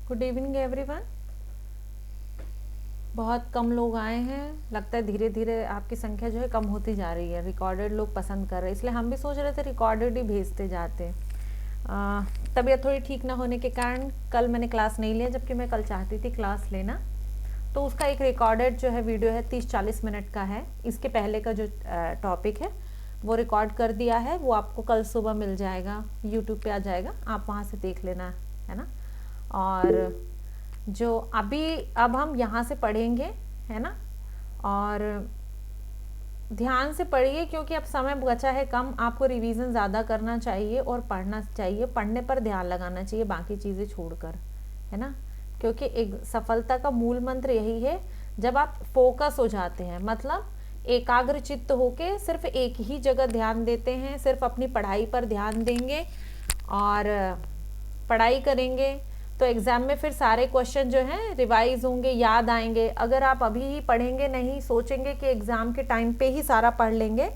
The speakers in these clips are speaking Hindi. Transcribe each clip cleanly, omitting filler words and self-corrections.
Good evening everyone. बहुत कम लोग आए हैं, लगता है धीरे धीरे आपकी संख्या जो है कम होती जा रही है। रिकॉर्डेड लोग पसंद कर रहे हैं, इसलिए हम भी सोच रहे थे रिकॉर्डेड ही भेजते जाते। तबीयत थोड़ी ठीक ना होने के कारण कल मैंने क्लास नहीं लिया, जबकि मैं कल चाहती थी क्लास लेना। तो उसका एक रिकॉर्डेड जो है वीडियो है 30-40 मिनट का है। इसके पहले का जो टॉपिक है वो रिकॉर्ड कर दिया है, वो आपको कल सुबह मिल जाएगा, यूट्यूब पे आ जाएगा, आप वहाँ से देख लेना, है ना। और जो अब हम यहाँ से पढ़ेंगे, है ना, और ध्यान से पढ़िए क्योंकि अब समय बचा है कम। आपको रिवीजन ज़्यादा करना चाहिए और पढ़ना चाहिए, पढ़ने पर ध्यान लगाना चाहिए बाकी चीज़ें छोड़कर, है ना। क्योंकि एक सफलता का मूल मंत्र यही है, जब आप फोकस हो जाते हैं, मतलब एकाग्र चित्त होके सिर्फ एक ही जगह ध्यान देते हैं, सिर्फ अपनी पढ़ाई पर ध्यान देंगे और पढ़ाई करेंगे, तो एग्ज़ाम में फिर सारे क्वेश्चन जो हैं रिवाइज होंगे, याद आएंगे। अगर आप अभी ही पढ़ेंगे नहीं, सोचेंगे कि एग्ज़ाम के टाइम पे ही सारा पढ़ लेंगे,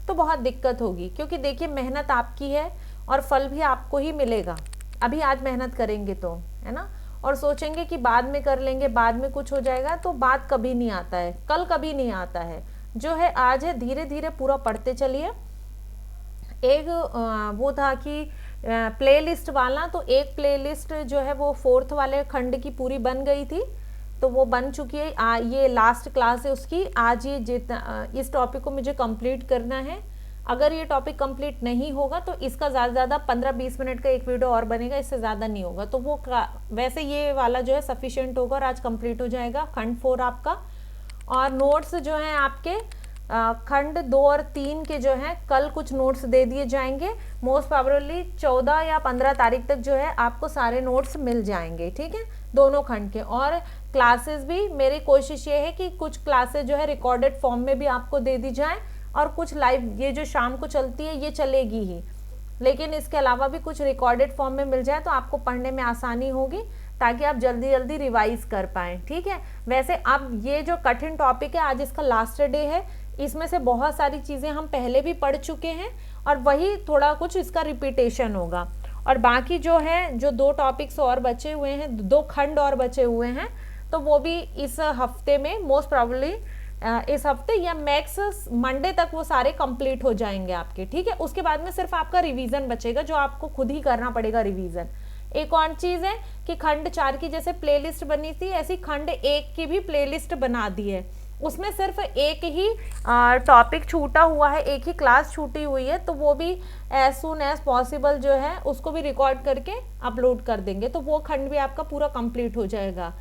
तो बहुत दिक्कत होगी। क्योंकि देखिए, मेहनत आपकी है और फल भी आपको ही मिलेगा। अभी आज मेहनत करेंगे तो, है ना, और सोचेंगे कि बाद में कर लेंगे, बाद में कुछ हो जाएगा, तो बात कभी नहीं आता है, कल कभी नहीं आता है। जो है आज है, धीरे धीरे पूरा पढ़ते चलिए। एक वो था कि प्लेलिस्ट वाला, तो एक प्लेलिस्ट जो है वो 4th वाले खंड की पूरी बन गई थी, तो वो बन चुकी है। ये लास्ट क्लास है उसकी। आज ये जितना इस टॉपिक को मुझे कंप्लीट करना है। अगर ये टॉपिक कंप्लीट नहीं होगा तो इसका ज़्यादा से ज़्यादा 15-20 मिनट का एक वीडियो और बनेगा, इससे ज़्यादा नहीं होगा। तो वो वैसे ये वाला जो है सफिशिएंट होगा और आज कंप्लीट हो जाएगा खंड 4 आपका। और नोट्स जो हैं आपके खंड 2 और 3 के जो हैं कल कुछ नोट्स दे दिए जाएंगे। मोस्ट प्रोबेबली 14 या 15 तारीख तक जो है आपको सारे नोट्स मिल जाएंगे, ठीक है, दोनों खंड के। और क्लासेस भी मेरी कोशिश ये है कि कुछ क्लासेस जो है रिकॉर्डेड फॉर्म में भी आपको दे दी जाए, और कुछ लाइव ये जो शाम को चलती है ये चलेगी ही, लेकिन इसके अलावा भी कुछ रिकॉर्डेड फॉर्म में मिल जाए तो आपको पढ़ने में आसानी होगी, ताकि आप जल्दी जल्दी रिवाइज कर पाएँ, ठीक है। वैसे अब ये जो कठिन टॉपिक है, आज इसका लास्ट डे है, इसमें से बहुत सारी चीज़ें हम पहले भी पढ़ चुके हैं और वही थोड़ा कुछ इसका रिपीटेशन होगा। और बाकी जो है, जो 2 टॉपिक्स और बचे हुए हैं, 2 खंड और बचे हुए हैं, तो वो भी इस हफ्ते में मोस्ट प्रोबेबली इस हफ्ते या मैक्स मंडे तक वो सारे कंप्लीट हो जाएंगे आपके, ठीक है। उसके बाद में सिर्फ आपका रिवीजन बचेगा, जो आपको खुद ही करना पड़ेगा रिवीजन। एक और चीज़ है कि खंड 4 की जैसे प्लेलिस्ट बनी थी, ऐसी खंड 1 की भी प्लेलिस्ट बना दी है। उसमें सिर्फ एक ही टॉपिक छूटा हुआ है, एक ही क्लास छूटी हुई है, तो वो भी एज सून एज पॉसिबल जो है उसको भी रिकॉर्ड करके अपलोड कर देंगे, तो वो खंड भी आपका पूरा कंप्लीट हो जाएगा,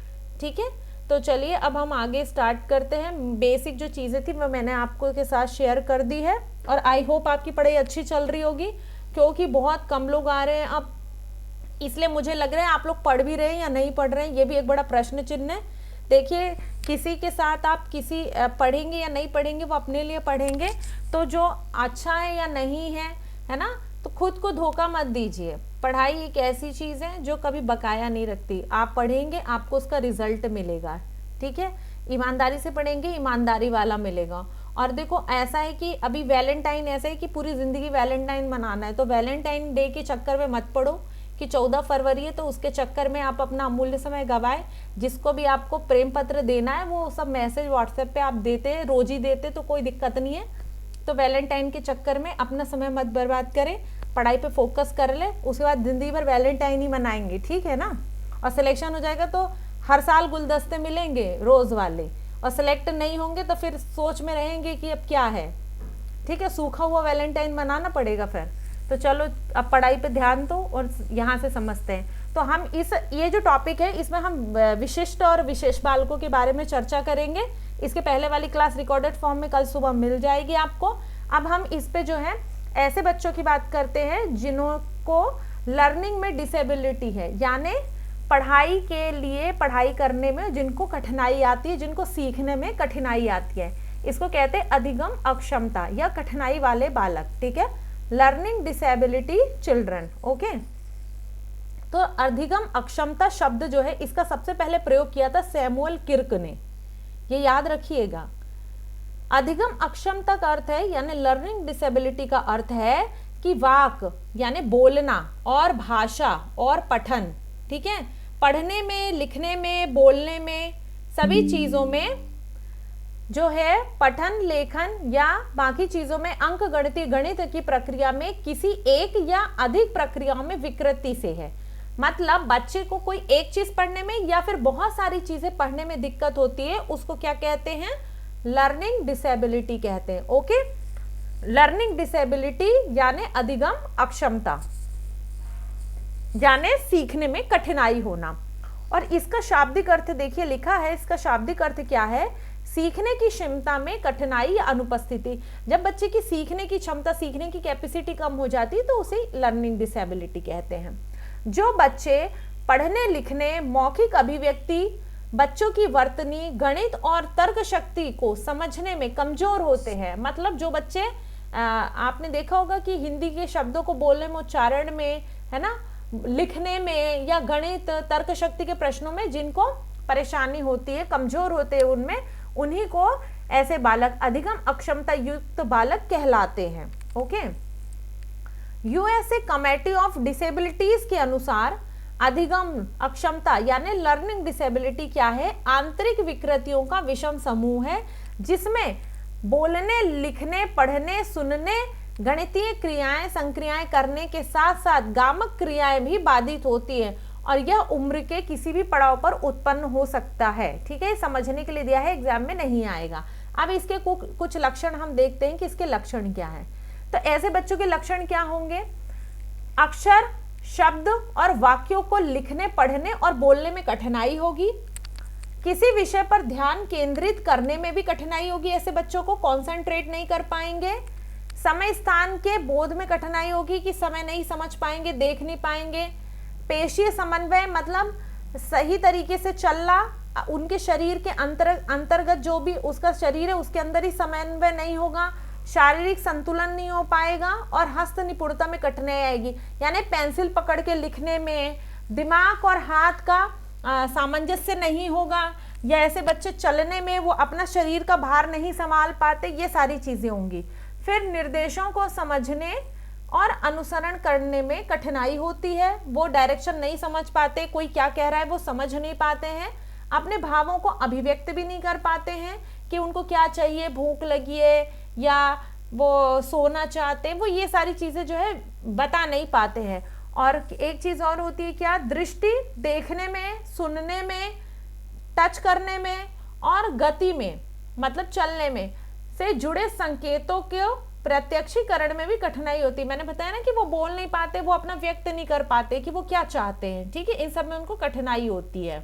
ठीक है। तो चलिए अब हम आगे स्टार्ट करते हैं। बेसिक जो चीज़ें थी वो मैंने आपको के साथ शेयर कर दी है, और आई होप आपकी पढ़ाई अच्छी चल रही होगी, क्योंकि बहुत कम लोग आ रहे हैं अब, इसलिए मुझे लग रहा है आप लोग पढ़ भी रहे हैं या नहीं पढ़ रहे हैं, ये भी एक बड़ा प्रश्न चिन्ह है। देखिए, किसी के साथ आप किसी पढ़ेंगे या नहीं पढ़ेंगे, वो अपने लिए पढ़ेंगे, तो जो अच्छा है या नहीं है ना, तो खुद को धोखा मत दीजिए। पढ़ाई एक ऐसी चीज़ है जो कभी बकाया नहीं रखती। आप पढ़ेंगे, आपको उसका रिजल्ट मिलेगा, ठीक है। ईमानदारी से पढ़ेंगे, ईमानदारी वाला मिलेगा। और देखो, ऐसा है कि अभी वैलेंटाइन ऐसा है कि पूरी ज़िंदगी वैलेंटाइन मनाना है, तो वैलेंटाइन डे के चक्कर में मत पड़ो कि 14 फरवरी है तो उसके चक्कर में आप अपना अमूल्य समय गवाए। जिसको भी आपको प्रेम पत्र देना है वो सब मैसेज व्हाट्सएप पे आप देते हैं, रोज ही देते, तो कोई दिक्कत नहीं है। तो वैलेंटाइन के चक्कर में अपना समय मत बर्बाद करें, पढ़ाई पे फोकस कर ले, उसके बाद जिंदगी भर वैलेंटाइन ही मनाएंगे, ठीक है ना। और सिलेक्शन हो जाएगा तो हर साल गुलदस्ते मिलेंगे रोज़ वाले, और सिलेक्ट नहीं होंगे तो फिर सोच में रहेंगे कि अब क्या है, ठीक है। सूखा हुआ वैलेंटाइन मनाना पड़ेगा फिर। तो चलो अब पढ़ाई पे ध्यान दो और यहाँ से समझते हैं। तो हम ये जो टॉपिक है इसमें हम विशिष्ट और विशेष बालकों के बारे में चर्चा करेंगे। इसके पहले वाली क्लास रिकॉर्डेड फॉर्म में कल सुबह मिल जाएगी आपको। अब हम इस पे जो है ऐसे बच्चों की बात करते हैं जिनको लर्निंग में डिसेबिलिटी है, यानी पढ़ाई के लिए, पढ़ाई करने में जिनको कठिनाई आती है, जिनको सीखने में कठिनाई आती है, इसको कहते हैं अधिगम अक्षमता या कठिनाई वाले बालक, ठीक है। Learning disability children, okay. तो अधिगम अक्षमता शब्द जो है इसका सबसे पहले प्रयोग किया था सैमुअल किर्क ने, ये याद रखिएगा। अधिगम अक्षमता का अर्थ है, यानी लर्निंग डिसेबिलिटी का अर्थ है कि वाक यानी बोलना और भाषा और पठन, ठीक है, पढ़ने में, लिखने में, बोलने में, सभी चीजों में जो है पठन, लेखन या बाकी चीजों में अंक गणित की प्रक्रिया में किसी एक या अधिक प्रक्रियाओं में विकृति से है। मतलब बच्चे को कोई एक चीज पढ़ने में या फिर बहुत सारी चीजें पढ़ने में दिक्कत होती है, उसको क्या कहते हैं? लर्निंग डिसेबिलिटी कहते हैं। ओके, लर्निंग डिसेबिलिटी यानी अधिगम अक्षमता, यानी सीखने में कठिनाई होना। और इसका शाब्दिक अर्थ देखिए लिखा है, इसका शाब्दिक अर्थ क्या है? सीखने की क्षमता में कठिनाई या अनुपस्थिति। जब बच्चे की सीखने की क्षमता, सीखने की कैपेसिटी कम हो जाती है तो उसे लर्निंग डिसेबिलिटी कहते हैं। जो बच्चे पढ़ने, लिखने, मौखिक अभिव्यक्ति, बच्चों की वर्तनी, गणित और तर्क शक्ति को समझने में कमजोर होते हैं। मतलब जो बच्चे आपने देखा होगा कि हिंदी के शब्दों को बोलने में, उच्चारण में, है ना, लिखने में या गणित, तर्क शक्ति के प्रश्नों में जिनको परेशानी होती है, कमजोर होते हैं उनमें, उन्हीं को ऐसे बालक अधिगम अक्षमता युक्त बालक कहलाते हैं। Okay, USA committee of disabilities के अनुसार अधिगम अक्षमता यानी लर्निंग डिसेबिलिटी क्या है? आंतरिक विकृतियों का विषम समूह है जिसमें बोलने, लिखने, पढ़ने, सुनने, गणितीय क्रियाएं, संक्रियाएं करने के साथ साथ गामक क्रियाएं भी बाधित होती है और यह उम्र के किसी भी पड़ाव पर उत्पन्न हो सकता है। ठीक है, समझने के लिए दिया है, एग्जाम में नहीं आएगा। अब इसके कुछ लक्षण हम देखते हैं कि इसके लक्षण क्या है। तो ऐसे बच्चों के लक्षण क्या होंगे? अक्षर, शब्द और वाक्यों को लिखने, पढ़ने और बोलने में कठिनाई होगी। किसी विषय पर ध्यान केंद्रित करने में भी कठिनाई होगी, ऐसे बच्चों को कॉन्सेंट्रेट नहीं कर पाएंगे। समय स्थान के बोध में कठिनाई होगी कि समय नहीं समझ पाएंगे, देख नहीं पाएंगे। पेशीय समन्वय मतलब सही तरीके से चलना, उनके शरीर के अंतर्गत जो भी उसका शरीर है उसके अंदर ही समन्वय नहीं होगा। शारीरिक संतुलन नहीं हो पाएगा और हस्त निपुणता में कठिनाई आएगी, यानी पेंसिल पकड़ के लिखने में दिमाग और हाथ का सामंजस्य नहीं होगा, या ऐसे बच्चे चलने में वो अपना शरीर का भार नहीं संभाल पाते, ये सारी चीजें होंगी। फिर निर्देशों को समझने और अनुसरण करने में कठिनाई होती है, वो डायरेक्शन नहीं समझ पाते, कोई क्या कह रहा है वो समझ नहीं पाते हैं, अपने भावों को अभिव्यक्त भी नहीं कर पाते हैं कि उनको क्या चाहिए, भूख लगी है या वो सोना चाहते हैं, वो ये सारी चीजें जो है बता नहीं पाते हैं। और एक चीज और होती है क्या? दृष्टि, देखने में, सुनने में, टच करने में और गति में मतलब चलने में से जुड़े संकेतों के प्रत्यक्षीकरण में भी कठिनाई होती है। मैंने बताया ना कि वो बोल नहीं पाते, वो अपना व्यक्त नहीं कर पाते कि वो क्या चाहते हैं। ठीक है, इन सब में उनको कठिनाई होती है।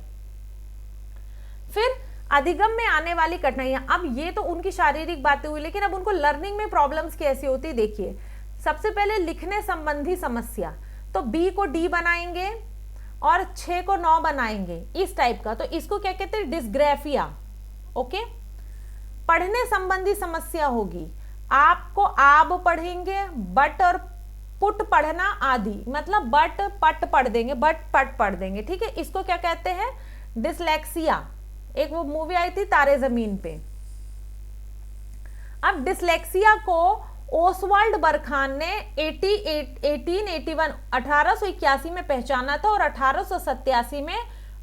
फिर अधिगम में आने वाली कठिनाइयां, अब ये तो उनकी शारीरिक बातें हुई, लेकिन अब उनको लर्निंग में प्रॉब्लम्स कैसी होती है देखिए। सबसे पहले लिखने संबंधी समस्या, तो बी को डी बनाएंगे और 6 को 9 बनाएंगे, इस टाइप का, तो इसको क्या कहते हैं? डिस्ग्राफिया। ओके, पढ़ने संबंधी समस्या होगी, आपको आब पढ़ेंगे, बट और पुट पढ़ना आदि, मतलब बट पट पढ़ देंगे, बट पट पढ़ देंगे। ठीक है, इसको क्या कहते हैं? डिसलेक्सिया। एक वो मूवी आई थी तारे जमीन पे। अब डिसलेक्सिया को ओसवाल्ड बरखान ने 1881 में पहचाना था और 1887 में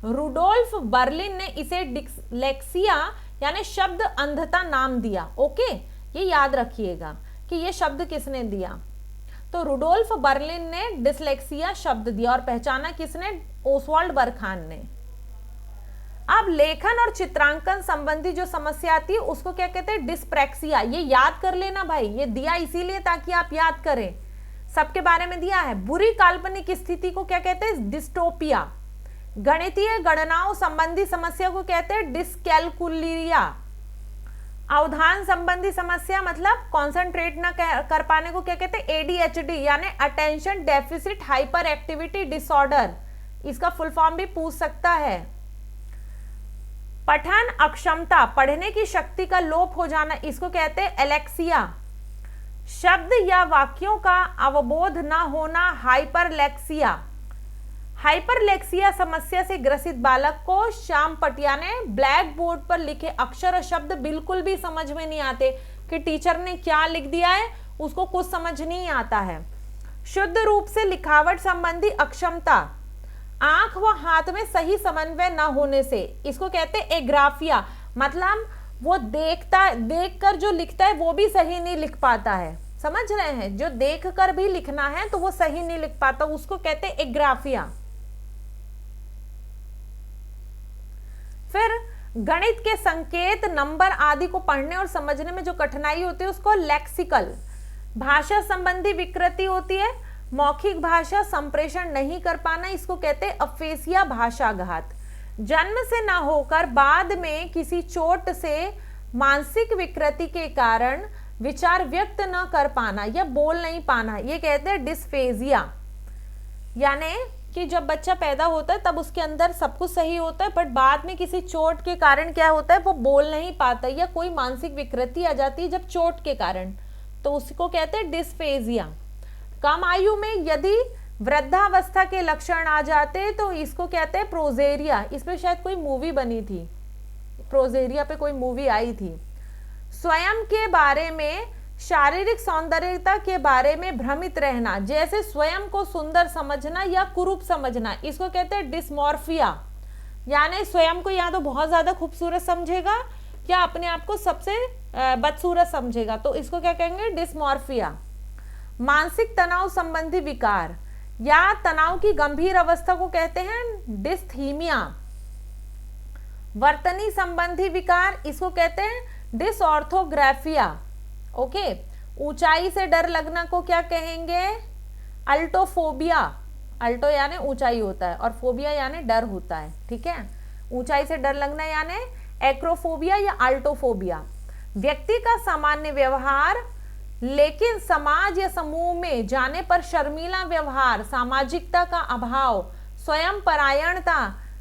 रुडोल्फ बर्लिन ने इसे डिसलेक्सिया यानी शब्द अंधता नाम दिया। ओके, ये याद रखिएगा कि ये शब्द किसने दिया। तो रुडोल्फ बर्लिन ने डिसलेक्सिया शब्द दिया और पहचाना किसने? ओसवाल्ड बरखान ने। अब लेखन और चित्रांकन संबंधी जो समस्या आती है उसको क्या कहते हैं? डिस्प्रैक्सिया। ये याद कर लेना भाई, ये दिया इसीलिए ताकि आप याद करें, सबके बारे में दिया है। बुरी काल्पनिक स्थिति को क्या कहते हैं? डिस्टोपिया। गणितीय गणनाओं संबंधी समस्या को कहते हैं डिस्कैलकुलिया। अवधान संबंधी समस्या मतलब कॉन्सेंट्रेट न कर पाने को क्या कहते हैं? ADHD यानी attention deficit hyper activity disorder, इसका फुल फॉर्म भी पूछ सकता है। पठन अक्षमता, पढ़ने की शक्ति का लोप हो जाना, इसको कहते हैं एलेक्सिया। शब्द या वाक्यों का अवबोध न होना, हाइपरलेक्सिया। हाइपरलेक्सिया समस्या से ग्रसित बालक को श्याम पटिया ने ब्लैक बोर्ड पर लिखे अक्षर और शब्द बिल्कुल भी समझ में नहीं आते कि टीचर ने क्या लिख दिया है, उसको कुछ समझ नहीं आता है। शुद्ध रूप से लिखावट संबंधी अक्षमता, आंख व हाथ में सही समन्वय न होने से, इसको कहते हैं एग्राफिया, मतलब वो देखकर जो लिखता है वो भी सही नहीं लिख पाता है, समझ रहे हैं, जो देखकर भी लिखना है तो वो सही नहीं लिख पाता, उसको कहते हैं एग्राफिया। फिर गणित के संकेत, नंबर आदि को पढ़ने और समझने में जो कठिनाई होती है उसको लेक्सिकल, भाषा संबंधी विकृति होती है, मौखिक भाषा संप्रेषण नहीं कर पाना, इसको कहते हैं अफेसिया, भाषाघात। जन्म से ना होकर बाद में किसी चोट से मानसिक विकृति के कारण विचार व्यक्त न कर पाना या बोल नहीं पाना, ये कहते हैं डिस्फेजिया। यानी कि जब बच्चा पैदा होता है तब उसके अंदर सब कुछ सही होता है, बट बाद में किसी चोट के कारण क्या होता है, वो बोल नहीं पाता या कोई मानसिक विकृति आ जाती है जब चोट के कारण, तो उसको कहते हैं डिस्फेजिया। कम आयु में यदि वृद्धावस्था के लक्षण आ जाते तो इसको कहते हैं प्रोजेरिया। इसमें शायद कोई मूवी बनी थी, प्रोजेरिया पे कोई मूवी आई थी। स्वयं के बारे में, शारीरिक सौंदर्यता के बारे में भ्रमित रहना, जैसे स्वयं को सुंदर समझना या कुरूप समझना, इसको कहते हैं डिस्मॉर्फिया। यानी स्वयं को या तो बहुत ज्यादा खूबसूरत समझेगा या अपने आप को सबसे बदसूरत समझेगा, तो इसको क्या कहेंगे, डिस्मॉर्फिया। मानसिक तनाव संबंधी विकार या तनाव की गंभीर अवस्था को कहते हैं डिस्थीमिया। वर्तनी संबंधी विकार, इसको कहते हैं डिसऑर्थोग्राफिया। ओके, ऊंचाई से डर लगना को क्या कहेंगे, अल्टोफोबिया। अल्टो यानी ऊंचाई होता है और फोबिया यानी डर होता है, ठीक है। ऊंचाई से डर लगना यानी एक्रोफोबिया या अल्टोफोबिया। व्यक्ति का सामान्य व्यवहार लेकिन समाज या समूह में जाने पर शर्मीला व्यवहार, सामाजिकता का अभाव, स्वयं परायणता।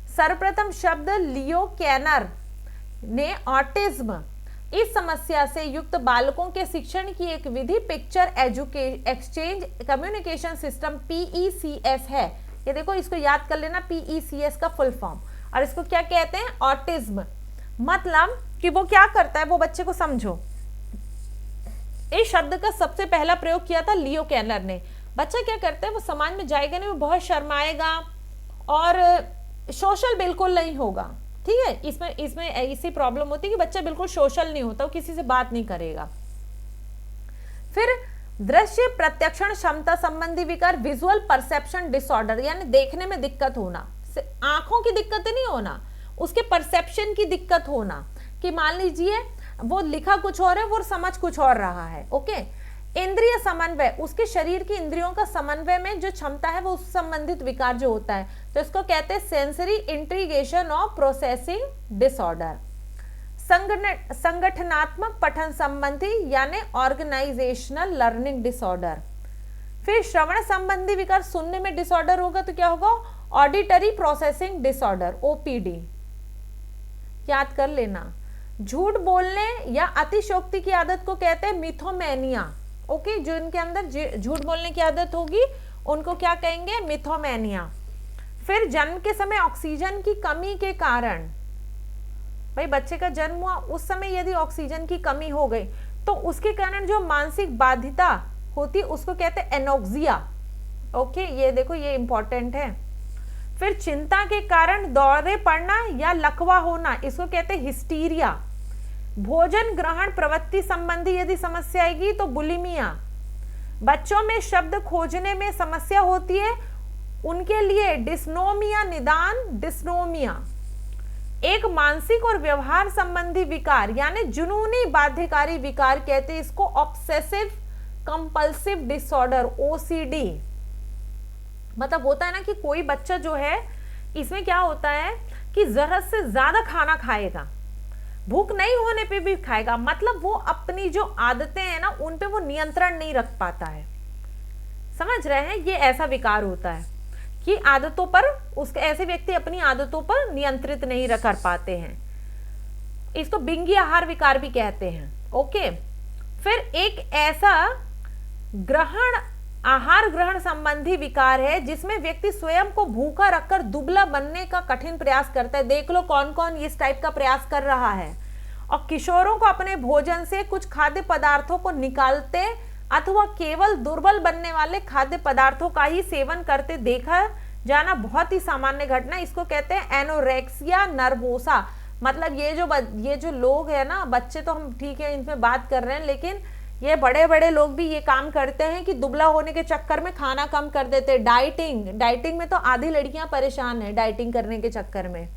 सर्वप्रथम शब्द लियो कैनर ने ऑटिज्म, इस समस्या से युक्त बालकों के शिक्षण की एक विधि picture exchange communication system PECS है। ये देखो, इसको याद कर लेना, PECS का फुल फॉर्म। और इसको क्या कहते हैं, ऑटिज्म। मतलब कि वो क्या करता है, वो बच्चे को समझो, इस शब्द का सबसे पहला प्रयोग किया था लियो कैनर ने। बच्चा क्या करता है, वो समाज में जाएगा नहीं, वो बहुत शर्माएगा और सोशल बिल्कुल नहीं होगा, ठीक है। इसमें ऐसी प्रॉब्लम होती है कि बच्चा बिल्कुल सोशल नहीं होता, वो किसी से बात नहीं करेगा। फिर दृश्य प्रत्यक्षण क्षमता संबंधी विकार, विजुअल परसेप्शन डिसऑर्डर, यानी देखने में दिक्कत होना, आंखों की दिक्कत नहीं होना, उसके परसेप्शन की दिक्कत होना, कि मान लीजिए वो लिखा कुछ और है, वो समझ कुछ और रहा है। ओके, इंद्रिय समन्वय, उसके शरीर की इंद्रियों का समन्वय में जो क्षमता है वो उस संबंधित विकार जो होता है, तो इसको कहते हैं sensory integration of processing disorder. संगठनात्मक पठन संबंधी यानी ऑर्गेनाइजेशनल लर्निंग डिसऑर्डर। फिर श्रवण संबंधी विकार, सुनने में डिसऑर्डर होगा तो क्या होगा, ऑडिटरी प्रोसेसिंग डिसऑर्डर, OPD, याद कर लेना। झूठ बोलने या अतिशयोक्ति की आदत को कहते हैं मिथोमैनिया। ओके, जो इनके अंदर झूठ बोलने की आदत होगी उनको क्या कहेंगे, मिथोमैनिया। फिर जन्म के समय ऑक्सीजन की कमी के कारण, भाई बच्चे का जन्म हुआ उस समय यदि ऑक्सीजन की कमी हो गई तो उसके कारण जो मानसिक बाधिता होती है उसको कहते हैं एनोक्सिया। ओके, ये देखो, ये इंपॉर्टेंट है। फिर चिंता के कारण दौरे पड़ना या लकवा होना, इसको कहते हैं हिस्टीरिया। भोजन ग्रहण प्रवृत्ति संबंधी यदि समस्या आएगी तो बुलिमिया। बच्चों में शब्द खोजने में समस्या होती है, उनके लिए डिस्नोमिया, निदान डिस्नोमिया। एक मानसिक और व्यवहार संबंधी विकार यानी जुनूनी बाध्यकारी विकार कहते हैं इसको, ऑब्सेसिव कंपल्सिव डिसऑर्डर, OCD। मतलब होता है ना कि कोई बच्चा जो है, इसमें क्या होता है कि जरूरत से ज्यादा खाना खाएगा, भूख नहीं होने पे भी खाएगा, मतलब वो अपनी जो आदतें हैं ना उन पे वो नियंत्रण नहीं रख पाता है, समझ रहे हैं। ये ऐसा विकार होता है कि आदतों पर, उसके ऐसे व्यक्ति अपनी आदतों पर नियंत्रित नहीं कर पाते हैं, इसको बिंगी आहार विकार भी कहते हैं। ओके, फिर एक ऐसा आहार ग्रहण संबंधी विकार है जिसमें व्यक्ति स्वयं को भूखा रखकर दुबला बनने का कठिन प्रयास करता है। देख लो कौन कौन इस टाइप का प्रयास कर रहा है। और किशोरों को अपने भोजन से कुछ खाद्य पदार्थों को निकालते अथवा केवल दुर्बल बनने वाले खाद्य पदार्थों का ही सेवन करते देखा जाना बहुत ही सामान्य घटना, इसको कहते हैं एनोरेक्सिया नर्वोसा। मतलब ये जो लोग है ना, बच्चे तो हम ठीक है इनमें बात कर रहे हैं, लेकिन ये बड़े बड़े लोग भी ये काम करते हैं कि दुबला होने के चक्कर में खाना कम कर देते हैं। डाइटिंग में तो आधी लड़कियां परेशान है डाइटिंग करने के चक्कर में।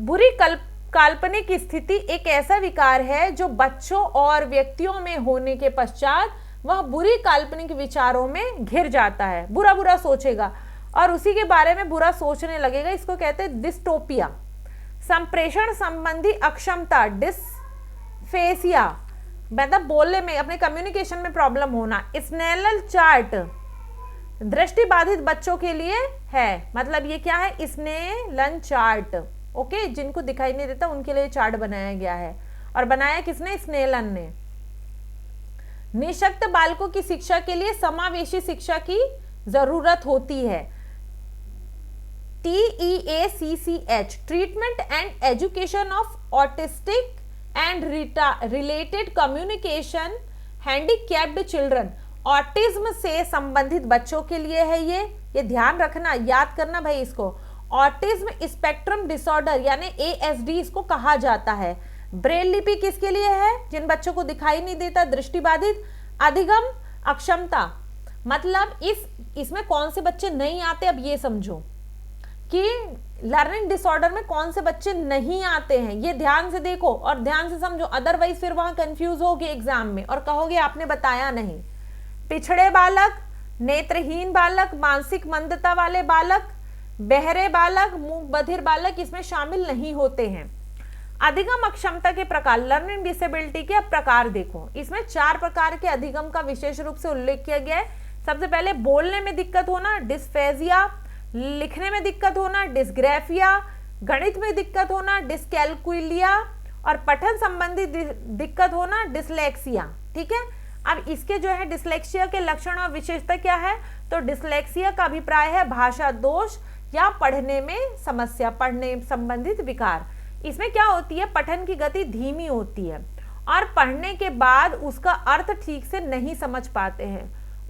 बुरी काल्पनिक स्थिति एक ऐसा विकार है जो बच्चों और व्यक्तियों में होने के पश्चात वह बुरी काल्पनिक विचारों में घिर जाता है, बुरा बुरा सोचेगा और उसी के बारे में बुरा सोचने लगेगा। इसको कहते हैं डिस्टोपिया। संप्रेषण संबंधी अक्षमता, डिस्फेसिया, मतलब बोलने में, अपने कम्युनिकेशन में प्रॉब्लम होना। स्नेलल चार्ट दृष्टिबाधित बच्चों के लिए है, मतलब ये क्या है, स्नेलन चार्ट। ओके, जिनको दिखाई नहीं देता उनके लिए चार्ट बनाया गया है, और बनाया किसने, स्नेलन ने। निशक्त बालकों की शिक्षा के लिए समावेशी शिक्षा की जरूरत होती है। TEACCH, treatment and education of autistic and related communication handicapped children. Autism से संबंधित बच्चों के लिए है ये ध्यान रखना, याद करना भाई इसको। ऑटिज्म स्पेक्ट्रम डिसऑर्डर यानी ASD इसको कहा जाता है। ब्रेल लिपि किसके लिए है, जिन बच्चों को दिखाई नहीं देता, दृष्टिबाधित। अधिगम अक्षमता, मतलब इसमें कौन से बच्चे नहीं आते, अब ये समझो कि लर्निंग डिसऑर्डर में कौन से बच्चे नहीं आते हैं, ये ध्यान से देखो और ध्यान से समझो, अदरवाइज फिर वहां कंफ्यूज होगे एग्जाम में और कहोगे आपने बताया नहीं। पिछड़े बालक, नेत्रहीन बालक, मानसिक मंदता वाले बालक, बहरे बालक, मूक बधिर बालक इसमें शामिल नहीं होते हैं। अधिगम अक्षमता के प्रकार, लर्निंग डिसेबिलिटी के प्रकार देखो, इसमें 4 प्रकार के अधिगम का विशेष रूप से उल्लेख किया गया है। सबसे पहले बोलने में दिक्कत होना, डिस्फेजिया, लिखने में दिक्कत होना, डिस्ग्राफिया, गणित में दिक्कत होना, डिस्कैलकुलिया, और पठन संबंधी दिक्कत होना, डिसलेक्सिया। ठीक है, अब इसके जो है डिसलेक्सिया के लक्षण और विशेषता क्या है, तो डिसलेक्सिया का अभिप्राय है भाषा दोष या पढ़ने में समस्या, पढ़ने संबंधित विकार। इसमें क्या होती है, पठन की गति धीमी होती है और पढ़ने के बाद उसका अर्थ ठीक से नहीं समझ पाते हैं।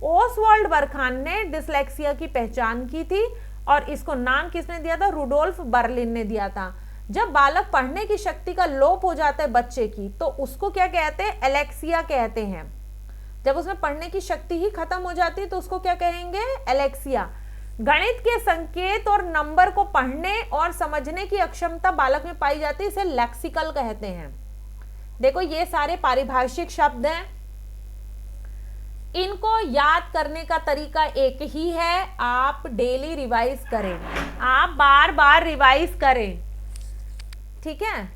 ओसवाल्ड बरखान ने डिसलेक्सिया की पहचान की थी और इसको नाम किसने दिया था, रुडोल्फ बर्लिन ने दिया था। जब बालक पढ़ने की शक्ति का लोप हो जाता है बच्चे की, तो उसको क्या कहते हैं, एलेक्सिया कहते हैं। जब उसमें पढ़ने की शक्ति ही खत्म हो जाती है तो उसको क्या कहेंगे, एलेक्सिया। गणित के संकेत और नंबर को पढ़ने और समझने की अक्षमता बालक में पाई जाती है, इसे लेक्सिकल कहते हैं। देखो ये सारे पारिभाषिक शब्द हैं, इनको याद करने का तरीका एक ही है, आप डेली रिवाइज करें, आप बार बार रिवाइज करें। ठीक है,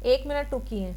1 मिनट रुकिए।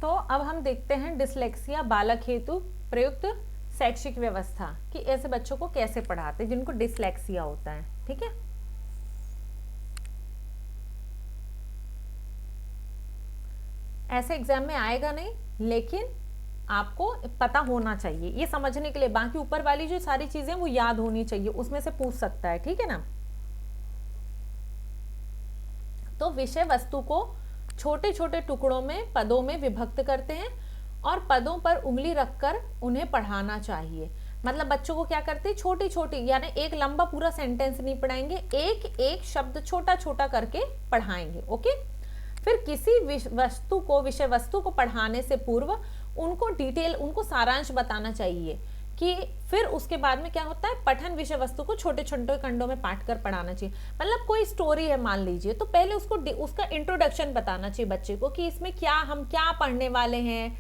तो अब हम देखते हैं डिसलेक्सिया बालक हेतु प्रयुक्त शैक्षिक व्यवस्था कि ऐसे बच्चों को कैसे पढ़ाते हैं जिनको डिसलेक्सिया होता है। ठीक है, ऐसे एग्जाम में आएगा नहीं, लेकिन आपको पता होना चाहिए ये समझने के लिए, बाकी ऊपर वाली जो सारी चीजें वो याद होनी चाहिए, उसमें से पूछ सकता है। ठीक है ना, तो विषय वस्तु को छोटे छोटे टुकड़ों में पदों में विभक्त करते हैं और पदों पर उंगली रखकर उन्हें पढ़ाना चाहिए। मतलब बच्चों को क्या करते हैं, छोटी छोटी, यानी एक लंबा पूरा सेंटेंस नहीं पढ़ाएंगे, एक एक शब्द छोटा छोटा करके पढ़ाएंगे। ओके, फिर किसी विषय वस्तु को पढ़ाने से पूर्व उनको डिटेल, उनको सारांश बताना चाहिए कि फिर उसके बाद में क्या होता है, पठन विषय वस्तु को छोटे छोटे खंडों में बांट कर पढ़ाना चाहिए। मतलब कोई स्टोरी है मान लीजिए, तो पहले उसको उसका इंट्रोडक्शन बताना चाहिए बच्चे को कि इसमें क्या, हम क्या पढ़ने वाले हैं,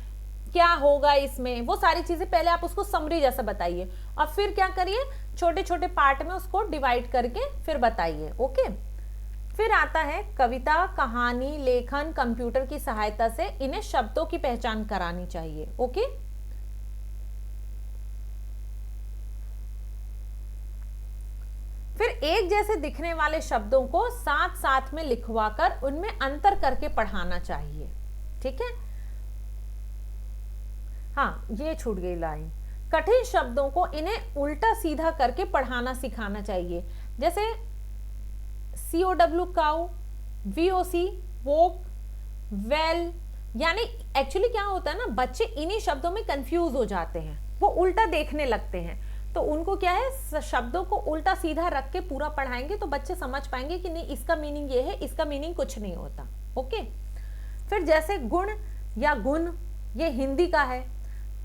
क्या होगा इसमें, वो सारी चीजें पहले आप उसको समरी जैसा बताइए, और फिर क्या करिए, छोटे छोटे पार्ट में उसको डिवाइड करके फिर बताइए। ओके। फिर आता है कविता, कहानी, लेखन, कंप्यूटर की सहायता से इन्हें शब्दों की पहचान करानी चाहिए। ओके। फिर एक जैसे दिखने वाले शब्दों को साथ साथ में लिखवाकर उनमें अंतर करके पढ़ाना चाहिए। ठीक है। हाँ, ये छूट गई लाइन। कठिन शब्दों को इन्हें उल्टा सीधा करके पढ़ाना सिखाना चाहिए। जैसे COW काउ, VOC वोक, वेल, यानी एक्चुअली क्या होता है ना, बच्चे इन्हीं शब्दों में कंफ्यूज हो जाते हैं, वो उल्टा देखने लगते हैं। तो उनको क्या है, शब्दों को उल्टा सीधा रख के पूरा पढ़ाएंगे तो बच्चे समझ पाएंगे कि नहीं इसका मीनिंग ये है, इसका मीनिंग कुछ नहीं होता। ओके। फिर जैसे गुण या गुण, ये हिंदी का है।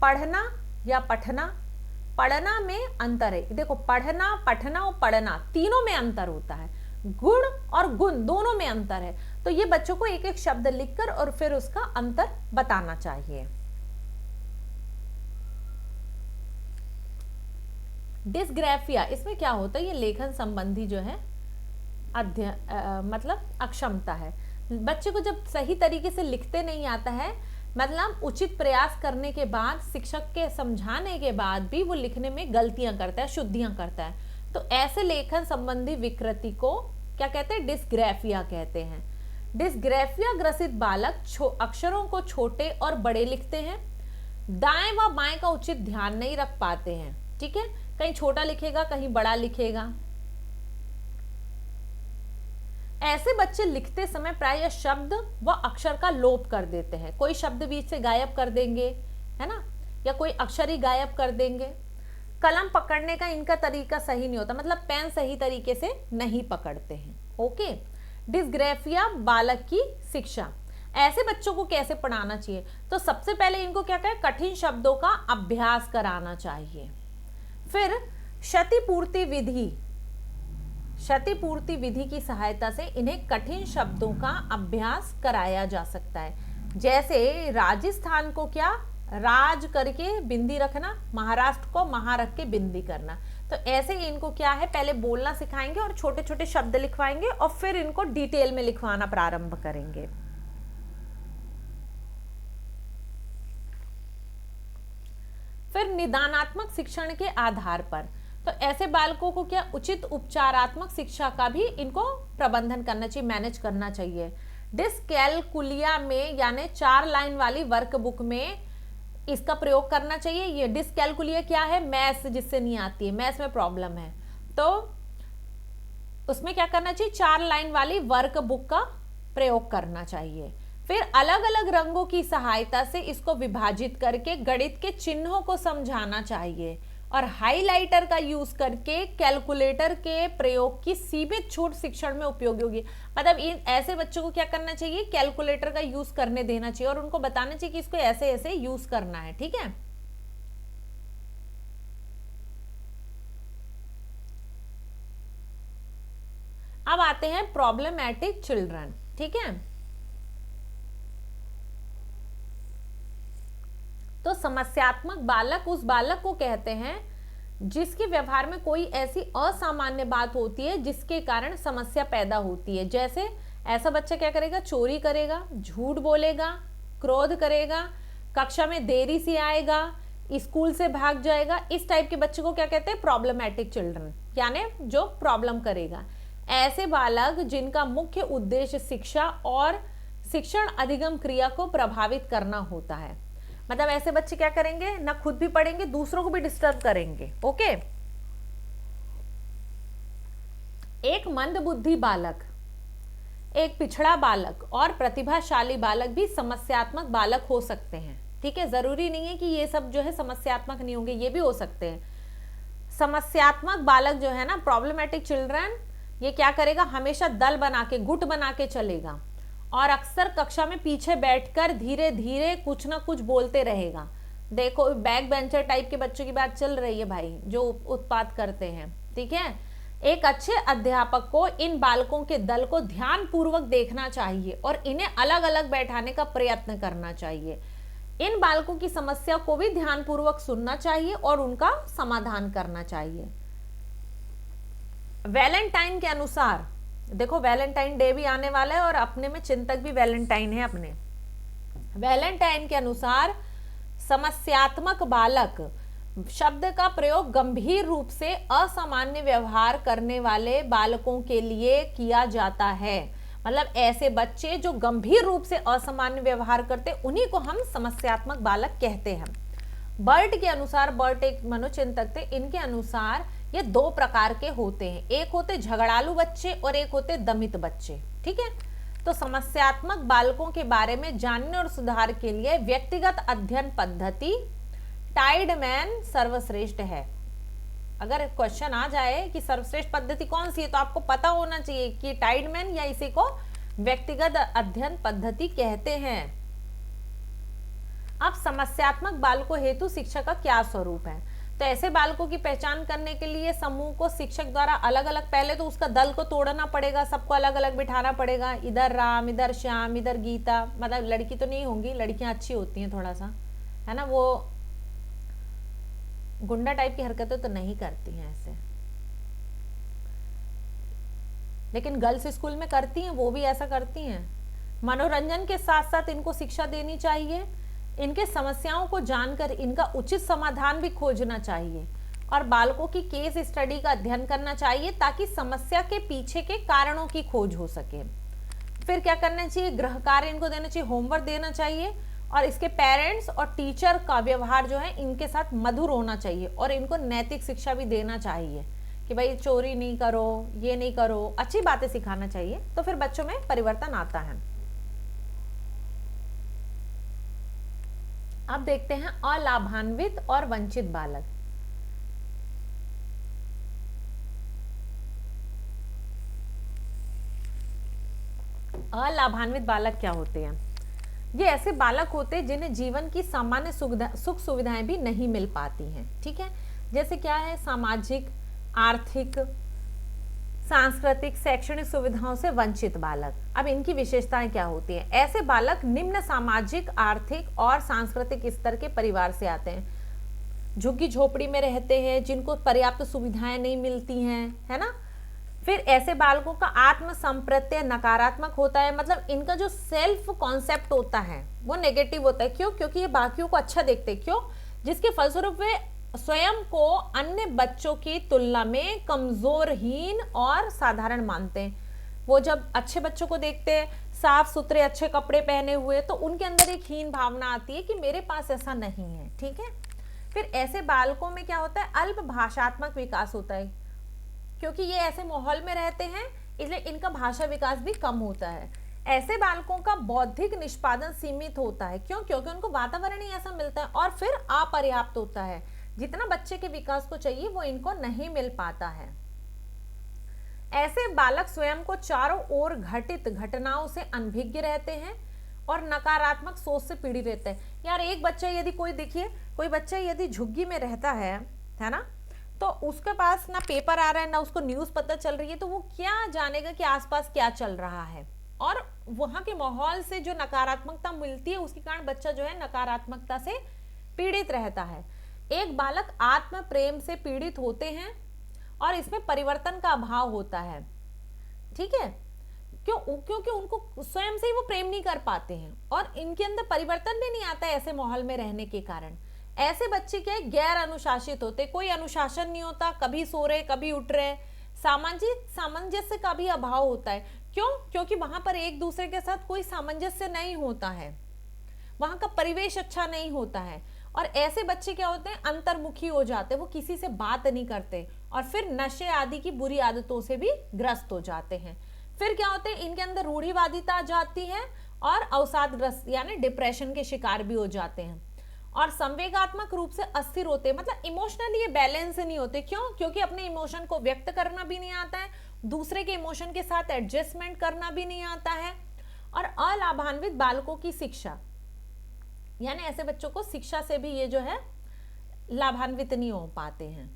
पढ़ना या पठना, पढ़ना में अंतर है। देखो, पढ़ना, पठना और पढ़ना तीनों में अंतर होता है। गुण और गुण दोनों में अंतर है। तो ये बच्चों को एक एक शब्द लिखकर और फिर उसका अंतर बताना चाहिए। डिस्ग्राफिया, इसमें क्या होता है, ये लेखन संबंधी जो है मतलब अक्षमता है। बच्चे को जब सही तरीके से लिखते नहीं आता है, मतलब उचित प्रयास करने के बाद, शिक्षक के समझाने के बाद भी वो लिखने में गलतियां करता है, शुद्धियां करता है, तो ऐसे लेखन संबंधी विकृति को क्या कहते हैं, डिस्ग्राफिया कहते हैं। डिस्ग्राफिया ग्रसित बालक अक्षरों को छोटे और बड़े लिखते हैं, दाएं व बाएं का उचित ध्यान नहीं रख पाते हैं। ठीक है, कहीं छोटा लिखेगा, कहीं बड़ा लिखेगा। ऐसे बच्चे लिखते समय प्रायः शब्द व अक्षर का लोप कर देते हैं। कोई शब्द बीच से गायब कर देंगे, है ना, या कोई अक्षर ही गायब कर देंगे। कलम पकड़ने का इनका तरीका सही नहीं होता, मतलब पेन सही तरीके से नहीं पकड़ते हैं। ओके। डिस्ग्राफिया बालक की शिक्षा, ऐसे बच्चों को कैसे पढ़ाना चाहिए, तो सबसे पहले इनको क्या कहें, कठिन शब्दों का अभ्यास कराना चाहिए। फिर क्षतिपूर्ति विधि, क्षतिपूर्ति विधि की सहायता से इन्हें कठिन शब्दों का अभ्यास कराया जा सकता है। जैसे राजस्थान को क्या, राज करके बिंदी रखना, महाराष्ट्र को महा रख के बिंदी करना। तो ऐसे ही इनको क्या है, पहले बोलना सिखाएंगे और छोटे छोटे शब्द लिखवाएंगे और फिर इनको डिटेल में लिखवाना प्रारंभ करेंगे। फिर निदानात्मक शिक्षण के आधार पर, तो ऐसे बालकों को क्या, उचित उपचारात्मक शिक्षा का भी इनको प्रबंधन करना चाहिए, मैनेज करना चाहिए। डिस्कैलकुलिया में, यानी 4 लाइन वाली वर्कबुक में इसका प्रयोग करना चाहिए। ये डिस्कैलकुलिया क्या है, मैथ्स जिससे नहीं आती है, मैथ्स में प्रॉब्लम है, तो उसमें क्या करना चाहिए, 4 लाइन वाली वर्कबुक का प्रयोग करना चाहिए। फिर अलग अलग रंगों की सहायता से इसको विभाजित करके गणित के चिन्हों को समझाना चाहिए और हाइलाइटर का यूज करके कैलकुलेटर के प्रयोग की सीमित छूट शिक्षण में उपयोगी होगी। मतलब इन ऐसे बच्चों को क्या करना चाहिए, कैलकुलेटर का यूज करने देना चाहिए और उनको बताना चाहिए कि इसको ऐसे ऐसे यूज करना है। ठीक है। अब आते हैं प्रॉब्लमैटिक चिल्ड्रन। ठीक है, तो समस्यात्मक बालक उस बालक को कहते हैं जिसके व्यवहार में कोई ऐसी असामान्य बात होती है जिसके कारण समस्या पैदा होती है। जैसे ऐसा बच्चा क्या करेगा, चोरी करेगा, झूठ बोलेगा, क्रोध करेगा, कक्षा में देरी से आएगा, स्कूल से भाग जाएगा। इस टाइप के बच्चे को क्या कहते हैं, प्रॉब्लमैटिक चिल्ड्रन, यानी जो प्रॉब्लम करेगा। ऐसे बालक जिनका मुख्य उद्देश्य शिक्षा और शिक्षण अधिगम क्रिया को प्रभावित करना होता है। मतलब ऐसे बच्चे क्या करेंगे, ना खुद भी पढ़ेंगे, दूसरों को भी डिस्टर्ब करेंगे। ओके। एक मंदबुद्धि बालक, एक पिछड़ा बालक और प्रतिभाशाली बालक भी समस्यात्मक बालक हो सकते हैं। ठीक है, जरूरी नहीं है कि ये सब जो है समस्यात्मक नहीं होंगे, ये भी हो सकते हैं। समस्यात्मक बालक जो है ना, प्रॉब्लमैटिक चिल्ड्रन, ये क्या करेगा, हमेशा दल बना के, गुट बना के चलेगा और अक्सर कक्षा में पीछे बैठकर धीरे धीरे कुछ ना कुछ बोलते रहेगा। देखो बैक बेंचर टाइप के बच्चों की बात चल रही है भाई, जो उत्पात करते हैं, ठीक है। एक अच्छे अध्यापक को इन बालकों के दल को ध्यान पूर्वक देखना चाहिए और इन्हें अलग अलग बैठाने का प्रयत्न करना चाहिए। इन बालकों की समस्या को भी ध्यान पूर्वक सुनना चाहिए और उनका समाधान करना चाहिए। वैलेंटाइन के अनुसार, देखो वैलेंटाइन डे भी आने वाला है और अपने में चिंतक भी वैलेंटाइन है अपने। वैलेंटाइन के अनुसार समस्यात्मक बालक शब्द का प्रयोग गंभीर रूप से असामान्य व्यवहार करने वाले बालकों के लिए किया जाता है। मतलब ऐसे बच्चे जो गंभीर रूप से असामान्य व्यवहार करते, उन्हीं को हम समस्यात्मक बालक कहते हैं। बर्ट के अनुसार, बर्ट एक मनोचिंतक थे, इनके अनुसार ये दो प्रकार के होते हैं, एक होते झगड़ालू बच्चे और एक होते दमित बच्चे, ठीक है। तो समस्यात्मक बालकों के बारे में जानने और सुधार के लिए व्यक्तिगत अध्ययन पद्धति टाइडमैन सर्वश्रेष्ठ है। अगर क्वेश्चन आ जाए कि सर्वश्रेष्ठ पद्धति कौन सी है, तो आपको पता होना चाहिए कि टाइडमैन या इसी को व्यक्तिगत अध्ययन पद्धति कहते हैं। अब समस्यात्मक बालकों हेतु शिक्षा का क्या स्वरूप है? तो ऐसे बालकों की पहचान करने के लिए समूह को शिक्षक द्वारा अलग अलग, पहले तो उसका दल को तोड़ना पड़ेगा, सबको अलग अलग बिठाना पड़ेगा, इधर राम, इधर श्याम, इधर गीता। मतलब लड़की तो नहीं होंगी, लड़कियां अच्छी होती हैं थोड़ा सा, है ना, वो गुंडा टाइप की हरकतें तो नहीं करती हैं ऐसे, लेकिन गर्ल्स स्कूल में करती हैं, वो भी ऐसा करती हैं। मनोरंजन के साथ साथ इनको शिक्षा देनी चाहिए, इनके समस्याओं को जानकर इनका उचित समाधान भी खोजना चाहिए और बालकों की केस स्टडी का अध्ययन करना चाहिए ताकि समस्या के पीछे के कारणों की खोज हो सके। फिर क्या करना चाहिए? गृह कार्य इनको देना चाहिए, होमवर्क देना चाहिए और इसके पेरेंट्स और टीचर का व्यवहार जो है इनके साथ मधुर होना चाहिए और इनको नैतिक शिक्षा भी देना चाहिए कि भाई चोरी नहीं करो, ये नहीं करो, अच्छी बातें सिखाना चाहिए। तो फिर बच्चों में परिवर्तन आता है। अब देखते हैं अलाभान्वित और वंचित बालक। अलाभान्वित बालक क्या होते हैं? ये ऐसे बालक होते हैं जिन्हें जीवन की सामान्य सुख सुविधाएं भी नहीं मिल पाती हैं, ठीक है। जैसे क्या है? सामाजिक, आर्थिक, सांस्कृतिक, शैक्षणिक सुविधाओं से वंचित बालक। अब इनकी विशेषताएं क्या होती हैं? ऐसे बालक निम्न सामाजिक, आर्थिक और सांस्कृतिक स्तर के परिवार से आते हैं, झुग्गी झोपड़ी में रहते हैं, जिनको पर्याप्त सुविधाएं नहीं मिलती हैं, है ना। फिर ऐसे बालकों का आत्म संप्रत्यय नकारात्मक होता है, मतलब इनका जो सेल्फ कॉन्सेप्ट होता है वो नेगेटिव होता है। क्यों? क्योंकि ये बाकियों को अच्छा देखते हैं। क्यों? जिसके फलस्वरूप वे स्वयं को अन्य बच्चों की तुलना में कमजोरहीन और साधारण मानते हैं। वो जब अच्छे बच्चों को देखते हैं, साफ सुथरे अच्छे कपड़े पहने हुए, तो उनके अंदर एक हीन भावना आती है कि मेरे पास ऐसा नहीं है, ठीक है। फिर ऐसे बालकों में क्या होता है? अल्प भाषात्मक विकास होता है, क्योंकि ये ऐसे माहौल में रहते हैं इसलिए इनका भाषा विकास भी कम होता है। ऐसे बालकों का बौद्धिक निष्पादन सीमित होता है। क्यों? क्योंकि उनको वातावरण ही ऐसा मिलता है। और फिर अपर्याप्त होता है, जितना बच्चे के विकास को चाहिए वो इनको नहीं मिल पाता है। ऐसे बालक स्वयं को चारों ओर घटित घटनाओं से अनभिज्ञ रहते हैं और नकारात्मक सोच से पीड़ित रहते हैं। यार एक बच्चा यदि कोई बच्चा यदि झुग्गी में रहता है ना, तो उसके पास ना पेपर आ रहा है ना उसको न्यूज़ पता चल रही है, तो वो क्या जानेगा कि आसपास क्या चल रहा है। और वहां के माहौल से जो नकारात्मकता मिलती है उसके कारण बच्चा जो है नकारात्मकता से पीड़ित रहता है। एक बालक आत्म प्रेम से पीड़ित होते हैं और इसमें परिवर्तन का अभाव होता है, ठीक है। क्योंकि उनको स्वयं से ही वो प्रेम नहीं कर पाते हैं और इनके अंदर परिवर्तन भी नहीं आता है ऐसे माहौल में रहने के कारण। ऐसे बच्चे क्या है? गैर अनुशासित होते, कोई अनुशासन नहीं होता, कभी सो रहे कभी उठ रहे, सामाजिक सामंजस्य का भी अभाव होता है। क्यों? क्योंकि वहां पर एक दूसरे के साथ कोई सामंजस्य नहीं होता है, वहां का परिवेश अच्छा नहीं होता है। और ऐसे बच्चे क्या होते हैं? अंतर्मुखी हो जाते हैं, वो किसी से बात नहीं करते और फिर नशे आदि की बुरी आदतों से भी ग्रस्त हो जाते हैं। फिर क्या होते हैं? इनके अंदर रूढ़िवादिता आ जाती है और अवसादग्रस्त यानी डिप्रेशन के शिकार भी हो जाते हैं और संवेगात्मक रूप से अस्थिर होते हैं, मतलब इमोशनली ये बैलेंस नहीं होते। क्यों? क्योंकि अपने इमोशन को व्यक्त करना भी नहीं आता है, दूसरे के इमोशन के साथ एडजस्टमेंट करना भी नहीं आता है। और अलाभान्वित बालकों की शिक्षा, यानी ऐसे बच्चों को शिक्षा से भी ये जो है लाभान्वित नहीं हो पाते हैं।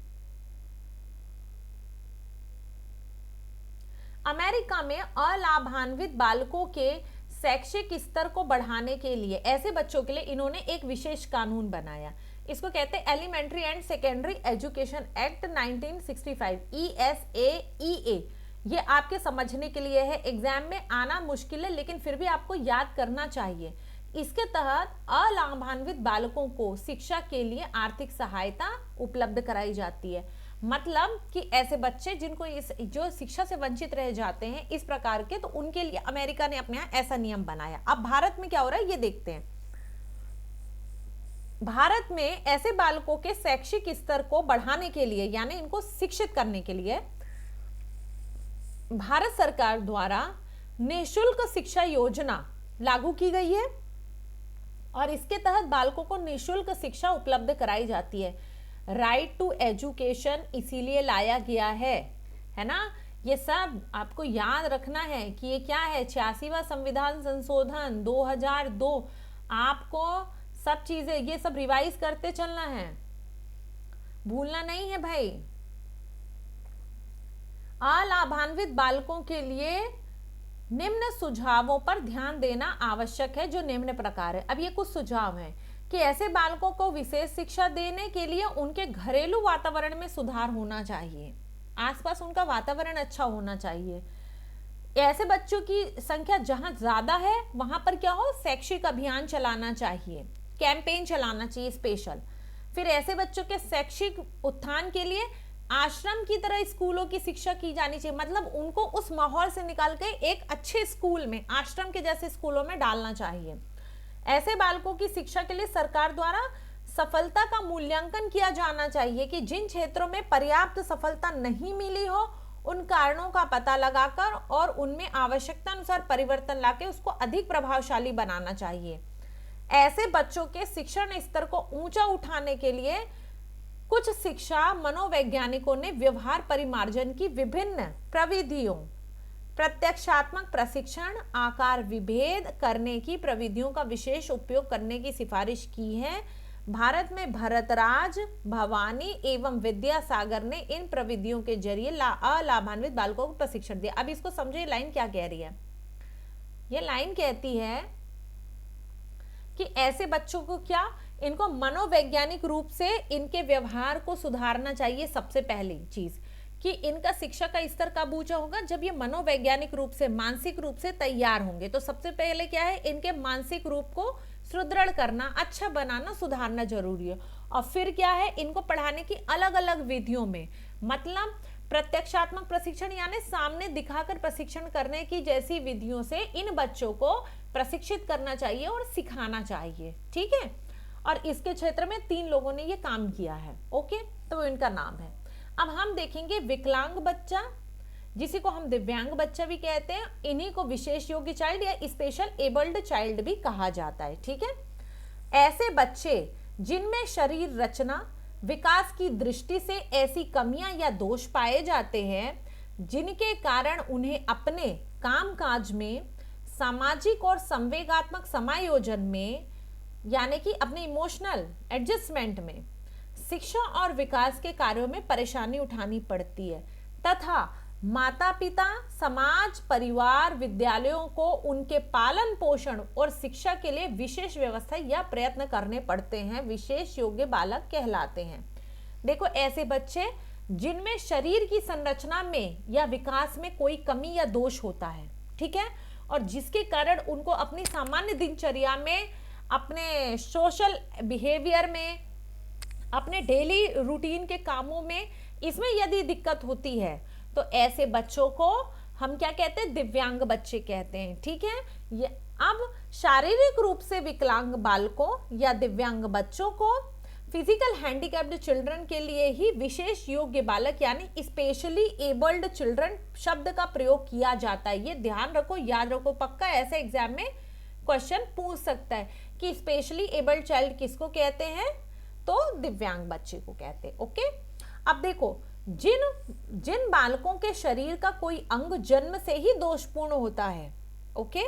अमेरिका में अलाभान्वित बालकों के शैक्षिक स्तर को बढ़ाने के लिए ऐसे बच्चों के लिए इन्होंने एक विशेष कानून बनाया। इसको कहते हैं elementary and secondary education act 1965, ESAEA। ये आपके समझने के लिए है, एग्जाम में आना मुश्किल है लेकिन फिर भी आपको याद करना चाहिए। इसके तहत अलाभान्वित बालकों को शिक्षा के लिए आर्थिक सहायता उपलब्ध कराई जाती है। मतलब कि ऐसे बच्चे जिनको इस जो शिक्षा से वंचित रह जाते हैं इस प्रकार के, तो उनके लिए अमेरिका ने अपने यहाँ ऐसा नियम बनाया। अब भारत में क्या हो रहा है ये देखते हैं। भारत में ऐसे बालकों के शैक्षिक स्तर को बढ़ाने के लिए यानी इनको शिक्षित करने के लिए भारत सरकार द्वारा निःशुल्क शिक्षा योजना लागू की गई है और इसके तहत बालकों को निःशुल्क शिक्षा उपलब्ध कराई जाती है। राइट टू एजुकेशन इसीलिए लाया गया है ना। ये सब आपको याद रखना है कि ये क्या है, 86वां संविधान संशोधन 2002। आपको सब चीजें ये सब रिवाइज करते चलना है, भूलना नहीं है भाई। अलाभान्वित बालकों के लिए निम्न सुझावों पर ध्यान देना आवश्यक है, जो निम्न प्रकार है। अब ये कुछ सुझाव हैं कि ऐसे बालकों को विशेष शिक्षा देने के लिए उनके घरेलू वातावरण में सुधार होना चाहिए, आसपास उनका वातावरण अच्छा होना चाहिए। ऐसे बच्चों की संख्या जहां ज्यादा है वहां पर क्या हो, शैक्षिक अभियान चलाना चाहिए, कैंपेन चलाना चाहिए स्पेशल। फिर ऐसे बच्चों के शैक्षिक उत्थान के लिए आश्रम की तरह स्कूलों की शिक्षा की जानी चाहिए। मतलब उनको उस माहौल से निकाल के एक अच्छे स्कूल में, आश्रम के जैसे स्कूलों में डालना चाहिए। ऐसे बालकों की शिक्षा के लिए सरकार द्वारा सफलता का मूल्यांकन किया जाना चाहिए कि जिन क्षेत्रों में पर्याप्त सफलता नहीं मिली हो उन कारणों का पता लगाकर और उनमें आवश्यकता अनुसार परिवर्तन लाके उसको अधिक प्रभावशाली बनाना चाहिए। ऐसे बच्चों के शिक्षण स्तर को ऊंचा उठाने के लिए कुछ शिक्षा मनोवैज्ञानिकों ने व्यवहार परिमार्जन की विभिन्न प्रविधियों, प्रत्यक्षात्मक प्रशिक्षण, आकार विभेद करने की प्रविधियों का विशेष उपयोग करने की सिफारिश की है। भारत में भरतराज, भवानी एवं विद्यासागर ने इन प्रविधियों के जरिए अलाभान्वित बालकों को प्रशिक्षण दिया। अब इसको समझे लाइन क्या कह रही है। ये लाइन कहती है कि ऐसे बच्चों को क्या, इनको मनोवैज्ञानिक रूप से इनके व्यवहार को सुधारना चाहिए। सबसे पहली चीज कि इनका शिक्षा का स्तर कब ऊंचा होगा, जब ये मनोवैज्ञानिक रूप से, मानसिक रूप से तैयार होंगे। तो सबसे पहले क्या है, इनके मानसिक रूप को सुदृढ़ करना, अच्छा बनाना, सुधारना जरूरी है। और फिर क्या है, इनको पढ़ाने की अलग अलग विधियों में, मतलब प्रत्यक्षात्मक प्रशिक्षण यानी सामने दिखाकर प्रशिक्षण करने की जैसी विधियों से इन बच्चों को प्रशिक्षित करना चाहिए और सिखाना चाहिए। ठीक है, और इसके क्षेत्र में 3 लोगों ने ये काम किया है। ओके, तो इनका नाम है। अब हम देखेंगे विकलांग बच्चा, जिसी को हम दिव्यांग बच्चा भी कहते हैं। इन्हीं को विशेष योग्य चाइल्ड या स्पेशल एबल्ड चाइल्ड भी कहा जाता है। ठीक है, ऐसे बच्चे जिनमें शरीर रचना, विकास की दृष्टि से ऐसी कमियां या दोष पाए जाते हैं जिनके कारण उन्हें अपने कामकाज में, सामाजिक और संवेगात्मक समायोजन में, यानी कि अपने इमोशनल एडजस्टमेंट में, शिक्षा और विकास के कार्यों में परेशानी उठानी पड़ती है तथा माता पिता, समाज, परिवार, विद्यालयों को उनके पालन पोषण और शिक्षा के लिए विशेष व्यवस्था या प्रयत्न करने पड़ते हैं, विशेष योग्य बालक कहलाते हैं। देखो, ऐसे बच्चे जिनमें शरीर की संरचना में या विकास में कोई कमी या दोष होता है, ठीक है, और जिसके कारण उनको अपनी सामान्य दिनचर्या में, अपने सोशल बिहेवियर में, अपने डेली रूटीन के कामों में, इसमें यदि दिक्कत होती है तो ऐसे बच्चों को हम क्या कहते हैं, दिव्यांग बच्चे कहते हैं। ठीक है, ये अब शारीरिक रूप से विकलांग बालकों या दिव्यांग बच्चों को फिजिकल हैंडीकैप्ड चिल्ड्रन के लिए ही विशेष योग्य बालक यानी स्पेशली एबल्ड चिल्ड्रन शब्द का प्रयोग किया जाता है। ये ध्यान रखो, याद रखो, पक्का ऐसे एग्जाम में क्वेश्चन पूछ सकता है कि स्पेशली एबल्ड चाइल्ड किसको कहते हैं, तो दिव्यांग बच्चे को कहते हैं। ओके, अब देखो, जिन बालकों के शरीर का कोई अंग जन्म से ही दोषपूर्ण होता है, ओके,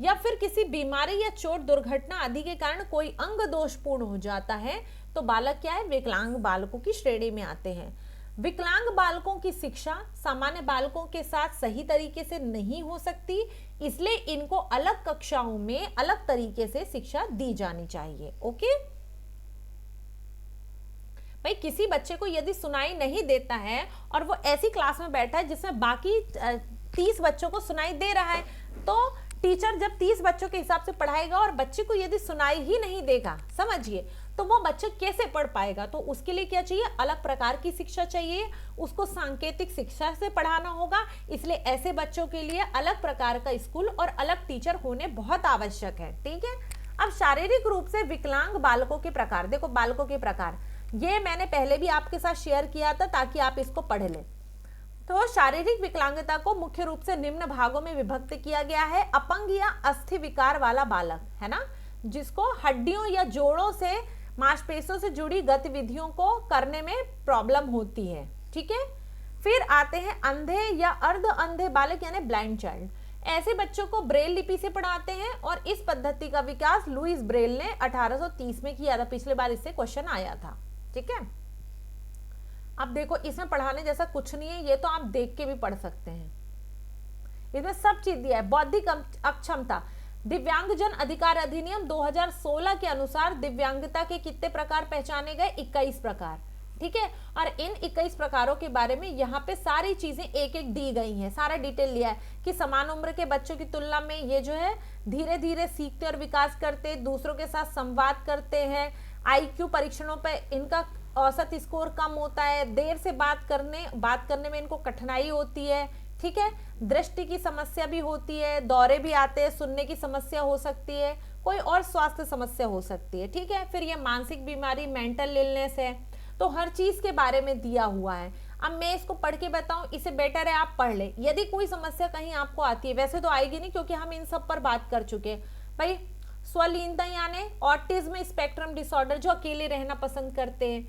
या फिर किसी बीमारी या चोट दुर्घटना आदि के कारण कोई अंग दोषपूर्ण हो जाता है तो बालक क्या है, विकलांग बालकों की श्रेणी में आते हैं। विकलांग बालकों की शिक्षा सामान्य बालकों के साथ सही तरीके से नहीं हो सकती, इसलिए इनको अलग कक्षाओं में अलग तरीके से शिक्षा दी जानी चाहिए। ओके भाई, किसी बच्चे को यदि सुनाई नहीं देता है और वो ऐसी क्लास में बैठा है जिसमें बाकी 30 बच्चों को सुनाई दे रहा है, तो टीचर जब 30 बच्चों के हिसाब से पढ़ाएगा और बच्चे को यदि सुनाई ही नहीं देगा, समझिए, तो वो बच्चा कैसे पढ़ पाएगा। तो उसके लिए क्या चाहिए, अलग प्रकार की शिक्षा चाहिए, उसको सांकेतिक शिक्षा से पढ़ाना होगा। इसलिए ऐसे बच्चों के लिए अलग प्रकार का स्कूल और अलग टीचर होने बहुत आवश्यक है। ठीक है, अब शारीरिक रूप से विकलांग बालकों के प्रकार, देखो बालकों के प्रकार ये मैंने पहले भी आपके साथ शेयर किया था ताकि आप इसको पढ़ लें। तो शारीरिक विकलांगता को मुख्य रूप से निम्न भागों में विभक्त किया गया है। अपंग या अस्थि विकार वाला बालक, है ना, जिसको हड्डियों या जोड़ों से मांसपेशियों से जुड़ी गतिविधियों को करने में प्रॉब्लम होती है। ठीक है, फिर आते हैं अंधे या अर्ध अंधे बालक यानी ब्लाइंड चाइल्ड। ऐसे बच्चों को ब्रेल लिपि से पढ़ाते हैं और इस पद्धति का विकास लुईस ब्रेल ने 1830 में किया था। पिछले बार इससे क्वेश्चन आया था। ठीक है, अब देखो इसमें पढ़ाने जैसा कुछ नहीं है, ये तो आप देख के भी पढ़ सकते हैं, इसमें सब चीज दिया है। बौद्धिक अक्षमता, दिव्यांगजन अधिकार अधिनियम 2016 के अनुसार दिव्यांगता के कितने प्रकार पहचाने गए, 21 प्रकार। ठीक है, और इन 21 प्रकारों के बारे में यहाँ पे सारी चीजें एक एक दी गई हैं, सारा डिटेल लिया है कि समान उम्र के बच्चों की तुलना में ये जो है धीरे धीरे सीखते और विकास करते, दूसरों के साथ संवाद करते हैं, IQ परीक्षणों पे इनका औसत स्कोर कम होता है, देर से बात करने में इनको कठिनाई होती है। ठीक है, दृष्टि की समस्या भी होती है, दौरे भी आते हैं, सुनने की समस्या हो सकती है, कोई और स्वास्थ्य समस्या हो सकती है। ठीक है, फिर ये मानसिक बीमारी मेंटल इलनेस है, तो हर चीज के बारे में दिया हुआ है। अब मैं इसको पढ़ के बताऊं, इससे बेटर है आप पढ़ ले। यदि कोई समस्या कहीं आपको आती है, वैसे तो आएगी नहीं क्योंकि हम इन सब पर बात कर चुके हैं भाई। स्वलीनता यानी ऑटिज्म स्पेक्ट्रम डिसऑर्डर, जो अकेले रहना पसंद करते हैं,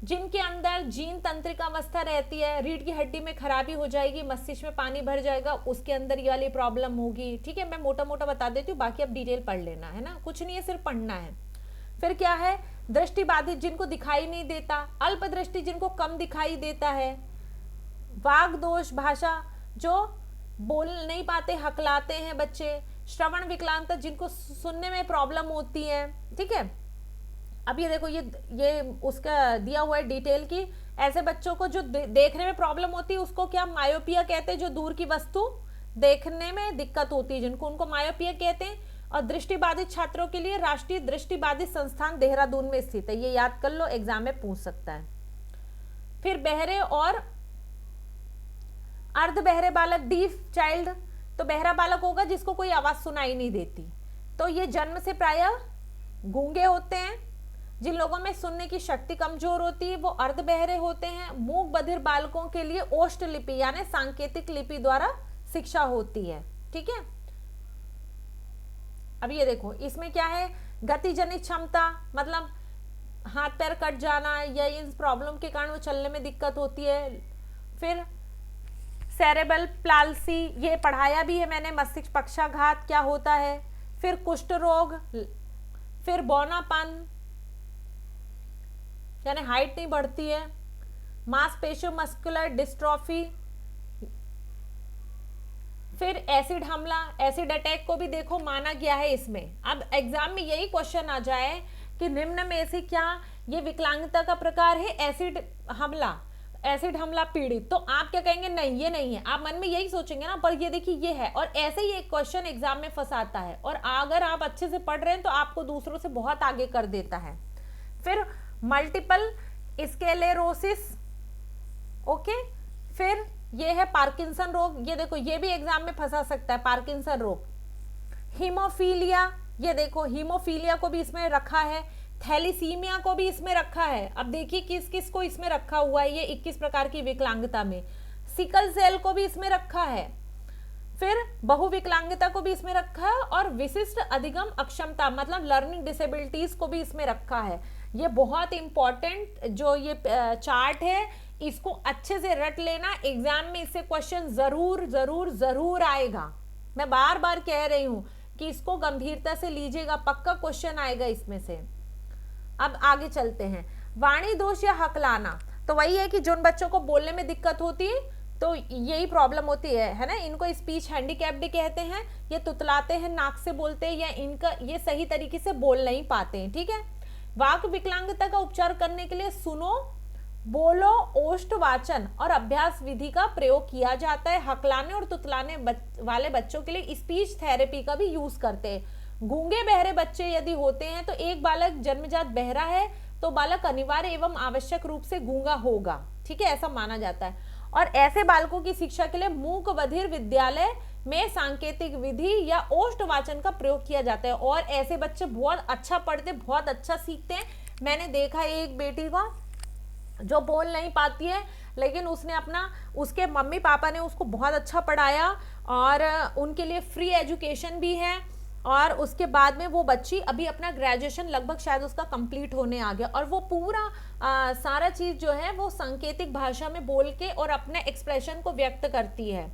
जिनके अंदर जीन तंत्रिका अवस्था रहती है, रीढ़ की हड्डी में खराबी हो जाएगी, मस्तिष्क में पानी भर जाएगा, उसके अंदर ये वाली प्रॉब्लम होगी। ठीक है, मैं मोटा मोटा बता देती हूँ, बाकी अब डिटेल पढ़ लेना, है ना, कुछ नहीं है, सिर्फ पढ़ना है। फिर क्या है, दृष्टि बाधित जिनको दिखाई नहीं देता, अल्प दृष्टि जिनको कम दिखाई देता है, वाग दोष भाषा जो बोल नहीं पाते, हकलाते हैं बच्चे, श्रवण विकलांगता जिनको सुनने में प्रॉब्लम होती है। ठीक है, अब ये देखो ये उसका दिया हुआ है डिटेल की, ऐसे बच्चों को जो देखने में प्रॉब्लम होती है उसको क्या मायोपिया कहते हैं, जो दूर की वस्तु देखने में दिक्कत होती है जिनको, उनको मायोपिया कहते हैं। और दृष्टिबाधित छात्रों के लिए राष्ट्रीय दृष्टिबाधित संस्थान देहरादून में स्थित है, ये याद कर लो, एग्जाम में पूछ सकता है। फिर बहरे और अर्ध बहरे बालक, डीफ चाइल्ड, तो बहरा बालक होगा जिसको कोई आवाज सुनाई नहीं देती, तो ये जन्म से प्रायः गूंगे होते हैं। जिन लोगों में सुनने की शक्ति कमजोर होती है वो अर्ध बहरे होते हैं। मूक बधिर बालकों के लिए ओष्ठ लिपि यानी सांकेतिक लिपि द्वारा शिक्षा होती है। ठीक है, अब ये देखो इसमें क्या है, गति जनित क्षमता, मतलब हाथ पैर कट जाना या इन प्रॉब्लम के कारण वो चलने में दिक्कत होती है। फिर सेरेब्रल प्लाल्सी, ये पढ़ाया भी है मैंने, मस्तिष्क पक्षाघात क्या होता है। फिर कुष्ठ रोग, फिर बौनापन यानी हाइट नहीं बढ़ती है, मांसपेशियों मस्कुलर डिस्ट्रॉफी, फिर एसिड हमला, एसिड अटैक को भी देखो माना गया है इसमें। अब एग्जाम में यही क्वेश्चन आ जाए कि निम्न में से क्या ये विकलांगता का प्रकार है, एसिड हमला पीड़ित, तो आप क्या कहेंगे, नहीं ये नहीं है, आप मन में यही सोचेंगे ना, पर ये देखिए ये है। और ऐसे ही एक क्वेश्चन एग्जाम में फंसाता है, और अगर आप अच्छे से पढ़ रहे हैं तो आपको दूसरों से बहुत आगे कर देता है। फिर मल्टीपल स्क्लेरोसिस, ओके, फिर ये है पार्किंसन रोग, ये देखो ये भी एग्जाम में फंसा सकता है, पार्किंसन रोग। हीमोफीलिया, ये देखो हीमोफीलिया को भी इसमें रखा है, थैलीसीमिया को भी इसमें रखा है। अब देखिए किस किस को इसमें रखा हुआ है, ये 21 प्रकार की विकलांगता में। सिकल सेल को भी इसमें रखा है, फिर बहुविकलांगता को भी इसमें रखा है, और विशिष्ट अधिगम अक्षमता मतलब लर्निंग डिसेबिलिटीज को भी इसमें रखा है। ये बहुत इंपॉर्टेंट जो ये चार्ट है, इसको अच्छे से रट लेना, एग्जाम में इससे क्वेश्चन जरूर जरूर जरूर आएगा। मैं बार बार कह रही हूं कि इसको गंभीरता से लीजिएगा, पक्का क्वेश्चन आएगा इसमें से। अब आगे चलते हैं, वाणी दोष या हकलाना, तो वही है कि जिन बच्चों को बोलने में दिक्कत होती है तो यही प्रॉब्लम होती है ना, इनको स्पीच हैंडीकैप्ड कहते हैं, ये तुतलाते हैं, नाक से बोलते हैं, या इनका ये सही तरीके से बोल नहीं पाते हैं, ठीक है। वाक विकलांगता का उपचार करने के लिए सुनो, बोलो, ओष्ठ वाचन और अभ्यास विधि का प्रयोग किया जाता है। हकलाने और तुतलाने वाले बच्चों के लिए स्पीच थेरेपी का भी यूज करते हैं। गूंगे बहरे बच्चे यदि होते हैं तो एक बालक जन्मजात बहरा है तो बालक अनिवार्य एवं आवश्यक रूप से गूंगा होगा, ठीक है, ऐसा माना जाता है। और ऐसे बालकों की शिक्षा के लिए मूक बधिर विद्यालय में सांकेतिक विधि या ओष्ठ वाचन का प्रयोग किया जाता है। और ऐसे बच्चे बहुत अच्छा पढ़ते, बहुत अच्छा सीखते हैं। मैंने देखा है एक बेटी को जो बोल नहीं पाती है, लेकिन उसके मम्मी पापा ने उसको बहुत अच्छा पढ़ाया और उनके लिए फ्री एजुकेशन भी है। और उसके बाद में वो बच्ची अभी अपना ग्रेजुएशन लगभग शायद उसका कंप्लीट होने आ गया, और वो पूरा सारा चीज जो है वो सांकेतिक भाषा में बोल के और अपने एक्सप्रेशन को व्यक्त करती है।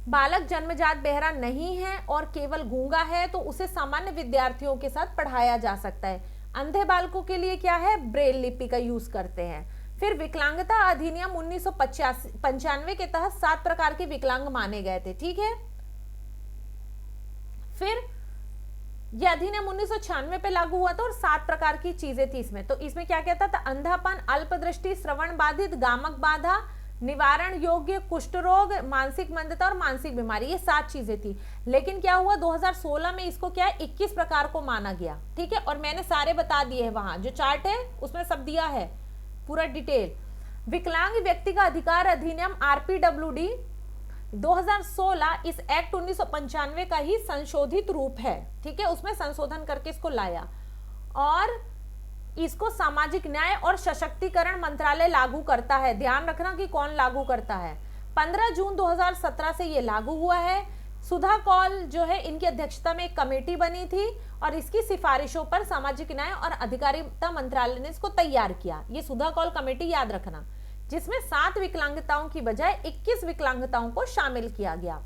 बालक जन्मजात बहरा नहीं है और केवल गूंगा है तो उसे सामान्य विद्यार्थियों के साथ पढ़ाया जा सकता है। अंधे बालकों के लिए क्या है, ब्रेल लिपि का यूज करते हैं। फिर विकलांगता अधिनियम 1995 के तहत 7 प्रकार के विकलांग माने गए थे, ठीक है। फिर यह अधिनियम 1996 पे लागू हुआ था और 7 प्रकार की चीजें थी इसमें। तो इसमें क्या कहता था, अंधापन, अल्पदृष्टि, श्रवण बाधित, गामक बाधा, निवारण योग्य, कुष्ठ रोग, मानसिक मंदता और मानसिक बीमारी, ये 7 चीजें थी। लेकिन क्या हुआ 2016 में इसको क्या है 21 प्रकार को माना गया, ठीक है। और मैंने सारे बता दिए हैं, वहां जो चार्ट है उसमें सब दिया है पूरा डिटेल। विकलांग व्यक्ति का अधिकार अधिनियम RPWD 2016 इस एक्ट 1995 का ही संशोधित रूप है, ठीक है। उसमें संशोधन करके इसको लाया और इसको सामाजिक न्याय और सशक्तिकरण मंत्रालय लागू करता है। ध्यान रखना कि कौन लागू करता है। 15 जून 2017 से ये लागू हुआ है। सुधा कौल जो है इनकी अध्यक्षता में एक कमेटी बनी थी और इसकी सिफारिशों पर सामाजिक न्याय और अधिकारिता मंत्रालय ने इसको तैयार किया। ये सुधा कौल कमेटी याद रखना, जिसमें 7 विकलांगताओं की बजाय 21 विकलांगताओं को शामिल किया गया।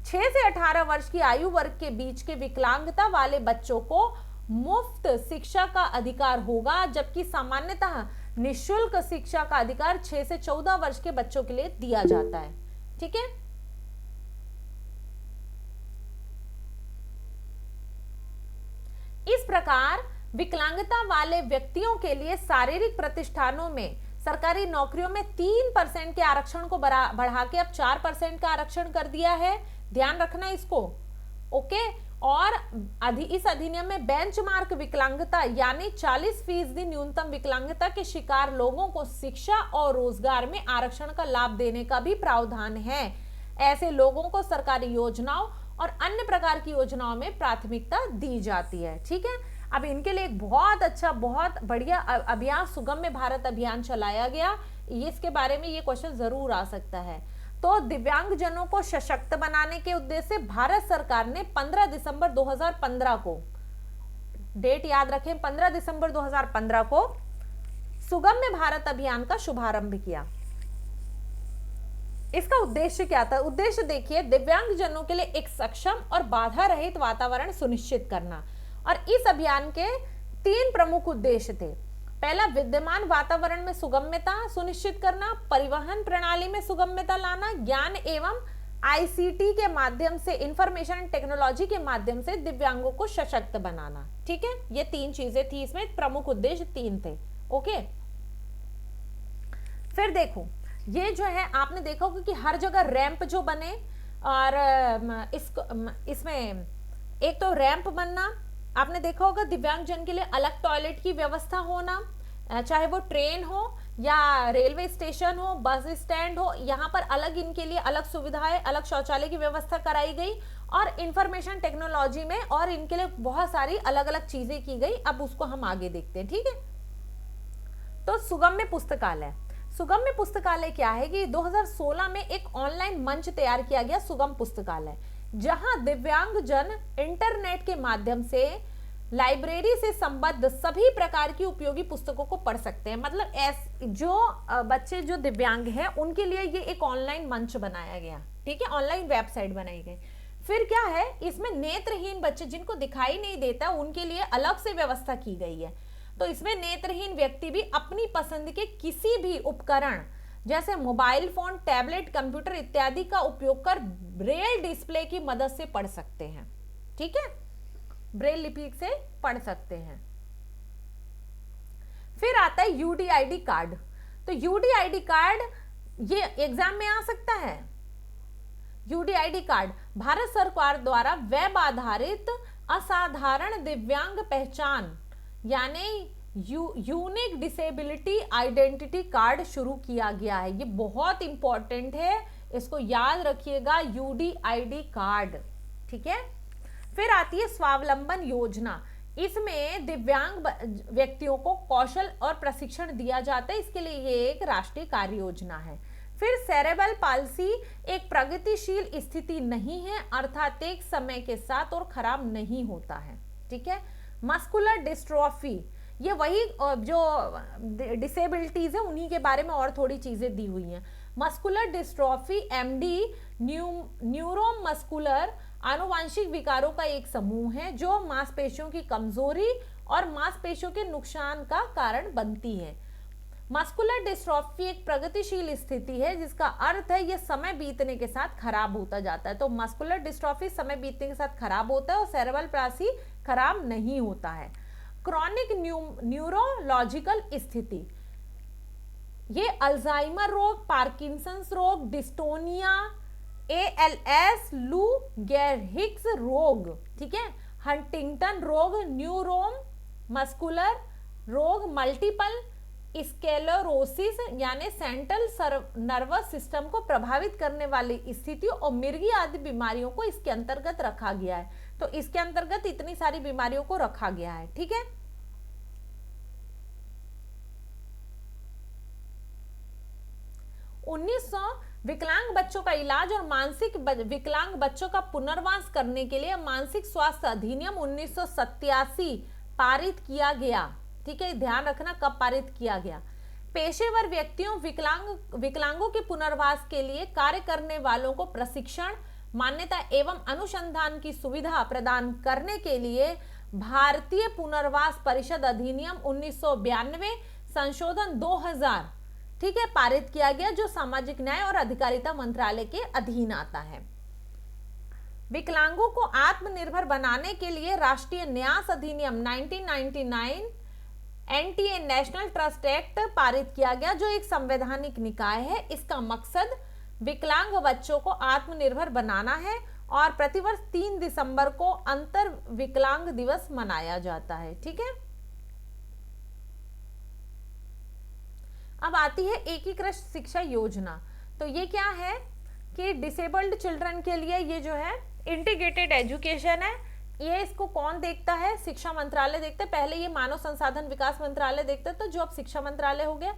6 से 18 वर्ष की आयु वर्ग के बीच के विकलांगता वाले बच्चों को मुफ्त शिक्षा का अधिकार होगा, जबकि सामान्यतः निःशुल्क शिक्षा का अधिकार 6 से 14 वर्ष के बच्चों के लिए दिया जाता है, ठीक है। इस प्रकार विकलांगता वाले व्यक्तियों के लिए शारीरिक प्रतिष्ठानों में सरकारी नौकरियों में 3% के आरक्षण को बढ़ा के अब 4% का आरक्षण कर दिया है। ध्यान रखना इसको, ओके। और इस अधिनियम में बेंचमार्क विकलांगता यानी 40% न्यूनतम विकलांगता के शिकार लोगों को शिक्षा और रोजगार में आरक्षण का लाभ देने का भी प्रावधान है। ऐसे लोगों को सरकारी योजनाओं और अन्य प्रकार की योजनाओं में प्राथमिकता दी जाती है, ठीक है। अब इनके लिए एक बहुत अच्छा, बहुत बढ़िया अभियान सुगम्य भारत अभियान चलाया गया। इसके बारे में ये क्वेश्चन जरूर आ सकता है। तो दिव्यांग जनों को सशक्त बनाने के उद्देश्य से भारत सरकार ने 15 दिसंबर 2015 को, डेट याद रखें, 15 दिसंबर 2015 को सुगम्य भारत अभियान का शुभारंभ किया। इसका उद्देश्य क्या था? उद्देश्य देखिए, दिव्यांग जनों के लिए एक सक्षम और बाधा रहित वातावरण सुनिश्चित करना। और इस अभियान के 3 प्रमुख उद्देश्य थे। पहला, विद्यमान वातावरण में सुगम्यता सुनिश्चित करना, परिवहन प्रणाली में सुगम्यता लाना, ज्ञान एवं ICT के माध्यम से, इंफॉर्मेशन टेक्नोलॉजी के माध्यम से दिव्यांगों को सशक्त बनाना, ठीक है। ये 3 चीजें थी इसमें, प्रमुख उद्देश्य 3 थे, ओके। फिर देखो, ये जो है आपने देखा होगा कि हर जगह रैंप जो बने, और इसमें एक तो रैंप बनना, आपने देखा होगा दिव्यांग जन के लिए अलग टॉयलेट की व्यवस्था होना, चाहे वो ट्रेन हो या रेलवे स्टेशन हो, बस स्टैंड हो, यहाँ पर अलग इनके लिए अलग सुविधाएं, अलग शौचालय की व्यवस्था कराई गई। और इंफॉर्मेशन टेक्नोलॉजी में और इनके लिए बहुत सारी अलग अलग चीजें की गई। अब उसको हम आगे देखते हैं, ठीक है। तो सुगम्य पुस्तकालय, सुगम्य पुस्तकालय क्या है कि 2016 में एक ऑनलाइन मंच तैयार किया गया, सुगम पुस्तकालय, जहां दिव्यांग जन इंटरनेट के माध्यम से लाइब्रेरी से संबद्ध सभी प्रकार की उपयोगी पुस्तकों को पढ़ सकते हैं। मतलब जो बच्चे जो दिव्यांग हैं उनके लिए ये एक ऑनलाइन मंच बनाया गया, ठीक है, ऑनलाइन वेबसाइट बनाई गई। फिर क्या है, इसमें नेत्रहीन बच्चे जिनको दिखाई नहीं देता उनके लिए अलग से व्यवस्था की गई है। तो इसमें नेत्रहीन व्यक्ति भी अपनी पसंद के किसी भी उपकरण जैसे मोबाइल फोन, टैबलेट, कंप्यूटर इत्यादि का उपयोग कर ब्रेल डिस्प्ले की मदद से पढ़ सकते हैं। ठीक है, ब्रेल लिपि से पढ़ सकते हैं। फिर आता है यूडीआईडी कार्ड। तो यूडीआईडी कार्ड ये एग्जाम में आ सकता है। यूडीआईडी कार्ड भारत सरकार द्वारा वेब आधारित असाधारण दिव्यांग पहचान यानी यूनिक डिसेबिलिटी आइडेंटिटी कार्ड शुरू किया गया है। ये बहुत इंपॉर्टेंट है, इसको याद रखिएगा, यूडीआईडी कार्ड। ठीक है। फिर आती है स्वावलंबन योजना। इसमें दिव्यांग व्यक्तियों को कौशल और प्रशिक्षण दिया जाता है, इसके लिए ये एक राष्ट्रीय कार्य योजना है। फिर सेरेब्रल पाल्सी एक प्रगतिशील स्थिति नहीं है, अर्थात एक समय के साथ और खराब नहीं होता है। ठीक है। मस्कुलर डिस्ट्रॉफी, ये वही जो डिसेबिलिटीज है उन्हीं के बारे में और थोड़ी चीजें दी हुई हैं। मस्कुलर डिस्ट्रॉफी एमडी न्यूरोमस्कुलर आनुवांशिक विकारों का एक समूह है जो मांसपेशियों की कमजोरी और मांसपेशियों के नुकसान का कारण बनती है। मस्कुलर डिस्ट्रॉफी एक प्रगतिशील स्थिति है जिसका अर्थ है यह समय बीतने के साथ खराब होता जाता है। तो मस्कुलर डिस्ट्रॉफी समय बीतने के साथ खराब होता है और सेरेब्रल पाल्सी खराब नहीं होता है। क्रॉनिक न्यूरोलॉजिकल स्थिति, ये अल्जाइमर रोग, पार्किंसंस रोग, डिस्टोनिया, एएलएस, लू गेरहिक्स रोग, ठीक है, हंटिंगटन रोग, न्यूरोम मस्कुलर रोग, मल्टीपल स्क्लेरोसिस यानी सेंट्रल नर्वस सिस्टम को प्रभावित करने वाली स्थितियों और मिर्गी आदि बीमारियों को इसके अंतर्गत रखा गया है। तो इसके अंतर्गत इतनी सारी बीमारियों को रखा गया है। ठीक है। विकलांग बच्चों का इलाज और मानसिक विकलांग बच्चों का पुनर्वास करने के लिए मानसिक स्वास्थ्य अधिनियम 1987 पारित किया गया। ठीक है, ध्यान रखना कब पारित किया गया। पेशेवर व्यक्तियों विकलांगों के पुनर्वास के लिए कार्य करने वालों को प्रशिक्षण, मान्यता एवं अनुसंधान की सुविधा प्रदान करने के लिए भारतीय पुनर्वास परिषद अधिनियम 1992 संशोधन 2000 ठीक है पारित किया गया, जो सामाजिक न्याय और अधिकारिता मंत्रालय के अधीन आता है। विकलांगों को आत्मनिर्भर बनाने के लिए राष्ट्रीय न्यास अधिनियम 1999 एनटीए नेशनल ट्रस्ट एक्ट पारित किया गया, जो एक संवैधानिक निकाय है। इसका मकसद विकलांग बच्चों को आत्मनिर्भर बनाना है और प्रतिवर्ष 3 दिसंबर को अंतर विकलांग दिवस मनाया जाता है। ठीक है। अब आती है एकीकृत शिक्षा योजना। तो ये क्या है कि डिसेबल्ड चिल्ड्रन के लिए ये जो है इंटीग्रेटेड एजुकेशन है। ये इसको कौन देखता है? शिक्षा मंत्रालय देखता है। पहले ये मानव संसाधन विकास मंत्रालय देखता था, जो अब शिक्षा मंत्रालय हो गया।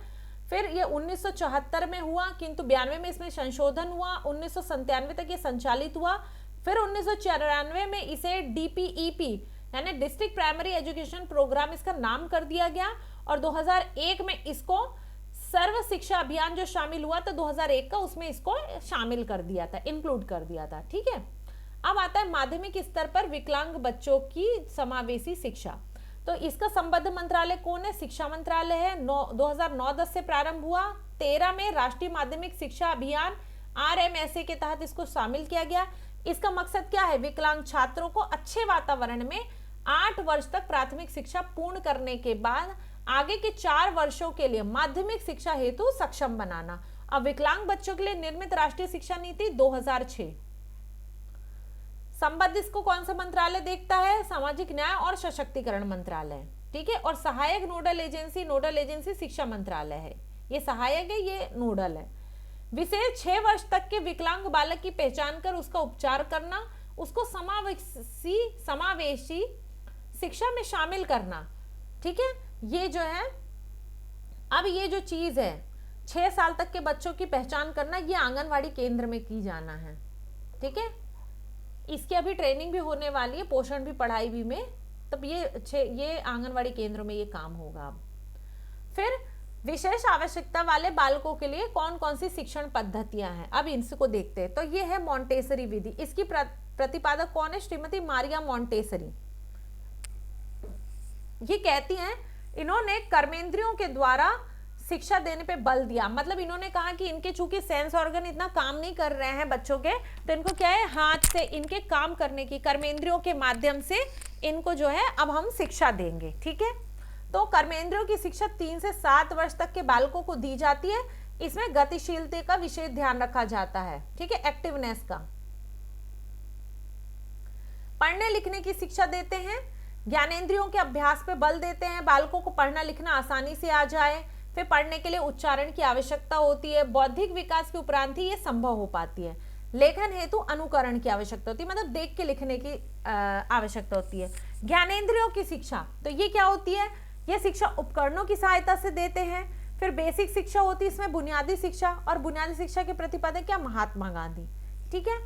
फिर ये 1974 में हुआ, किंतु 92 में इसमें संशोधन हुआ। 1997 तक ये संचालित हुआ। फिर 1994 में इसे डीपीईपी यानी डिस्ट्रिक्ट प्राइमरी एजुकेशन प्रोग्राम इसका नाम कर दिया गया, और 2001 में इसको सर्व शिक्षा अभियान जो शामिल हुआ था 2001 का, उसमें इसको शामिल कर दिया था, इंक्लूड कर दिया था। ठीक है। अब आता है माध्यमिक स्तर पर विकलांग बच्चों की समावेशी शिक्षा। तो इसका संबद्ध मंत्रालय कौन है? शिक्षा मंत्रालय है। 2009-10 से प्रारंभ हुआ। 13 में राष्ट्रीय माध्यमिक शिक्षा अभियान RMSA के तहत इसको शामिल किया गया। इसका मकसद क्या है? विकलांग छात्रों को अच्छे वातावरण में 8 वर्ष तक प्राथमिक शिक्षा पूर्ण करने के बाद आगे के 4 वर्षों के लिए माध्यमिक शिक्षा हेतु सक्षम बनाना। अब विकलांग बच्चों के लिए निर्मित राष्ट्रीय शिक्षा नीति 2006। संबद्ध इसको कौन सा मंत्रालय देखता है? सामाजिक न्याय और सशक्तिकरण मंत्रालय। ठीक है। और सहायक नोडल एजेंसी शिक्षा मंत्रालय है। ये सहायक है, ये नोडल है। विशेष 6 वर्ष तक के विकलांग बालक की पहचान कर उसका उपचार करना, उसको समावेशी शिक्षा में शामिल करना। ठीक है। ये जो है, अब ये जो चीज है 6 साल तक के बच्चों की पहचान करना, ये आंगनवाड़ी केंद्र में की जाना है। ठीक है। इसकी अभी ट्रेनिंग भी होने वाली है, पोषण भी पढ़ाई भी में, तब ये आंगनवाड़ी केंद्रों में ये काम होगा। अब फिर विशेष आवश्यकता वाले बालकों के लिए कौन कौन सी शिक्षण पद्धतियां हैं, अब इनको देखते हैं। तो ये है मॉन्टेसरी विधि, इसकी प्रतिपादक कौन है? श्रीमती मारिया मॉन्टेसरी। ये कहती हैं, इन्होंने कर्मेंद्रियों के द्वारा शिक्षा देने पे बल दिया। मतलब इन्होंने कहा कि इनके चूंकि सेंस ऑर्गन इतना काम नहीं कर रहे हैं बच्चों के, तो इनको क्या है, हाथ से इनके काम करने की, कर्मेंद्रियों के माध्यम से इनको जो है अब हम शिक्षा देंगे। ठीक है, तो कर्मेंद्रियों की शिक्षा 3 से 7 वर्ष तक के बालकों को दी जाती है। इसमें गतिशीलता का विशेष ध्यान रखा जाता है। ठीक है, एक्टिवनेस का। पढ़ने लिखने की शिक्षा देते हैं, ज्ञानेंद्रियों के अभ्यास पे बल देते हैं, बालकों को पढ़ना लिखना आसानी से आ जाए। फिर पढ़ने के लिए उच्चारण की आवश्यकता होती है। बौद्धिक विकास के उपरांत ही ये संभव हो पाती है। लेखन हेतु अनुकरण की आवश्यकता होती है, मतलब देख के लिखने की आवश्यकता होती है। ज्ञानेंद्रियों की शिक्षा, तो ये क्या होती है? ये शिक्षा उपकरणों की सहायता से देते हैं। फिर बेसिक शिक्षा होती है, इसमें बुनियादी शिक्षा, और बुनियादी शिक्षा के प्रतिपादक क्या? महात्मा गांधी। ठीक है,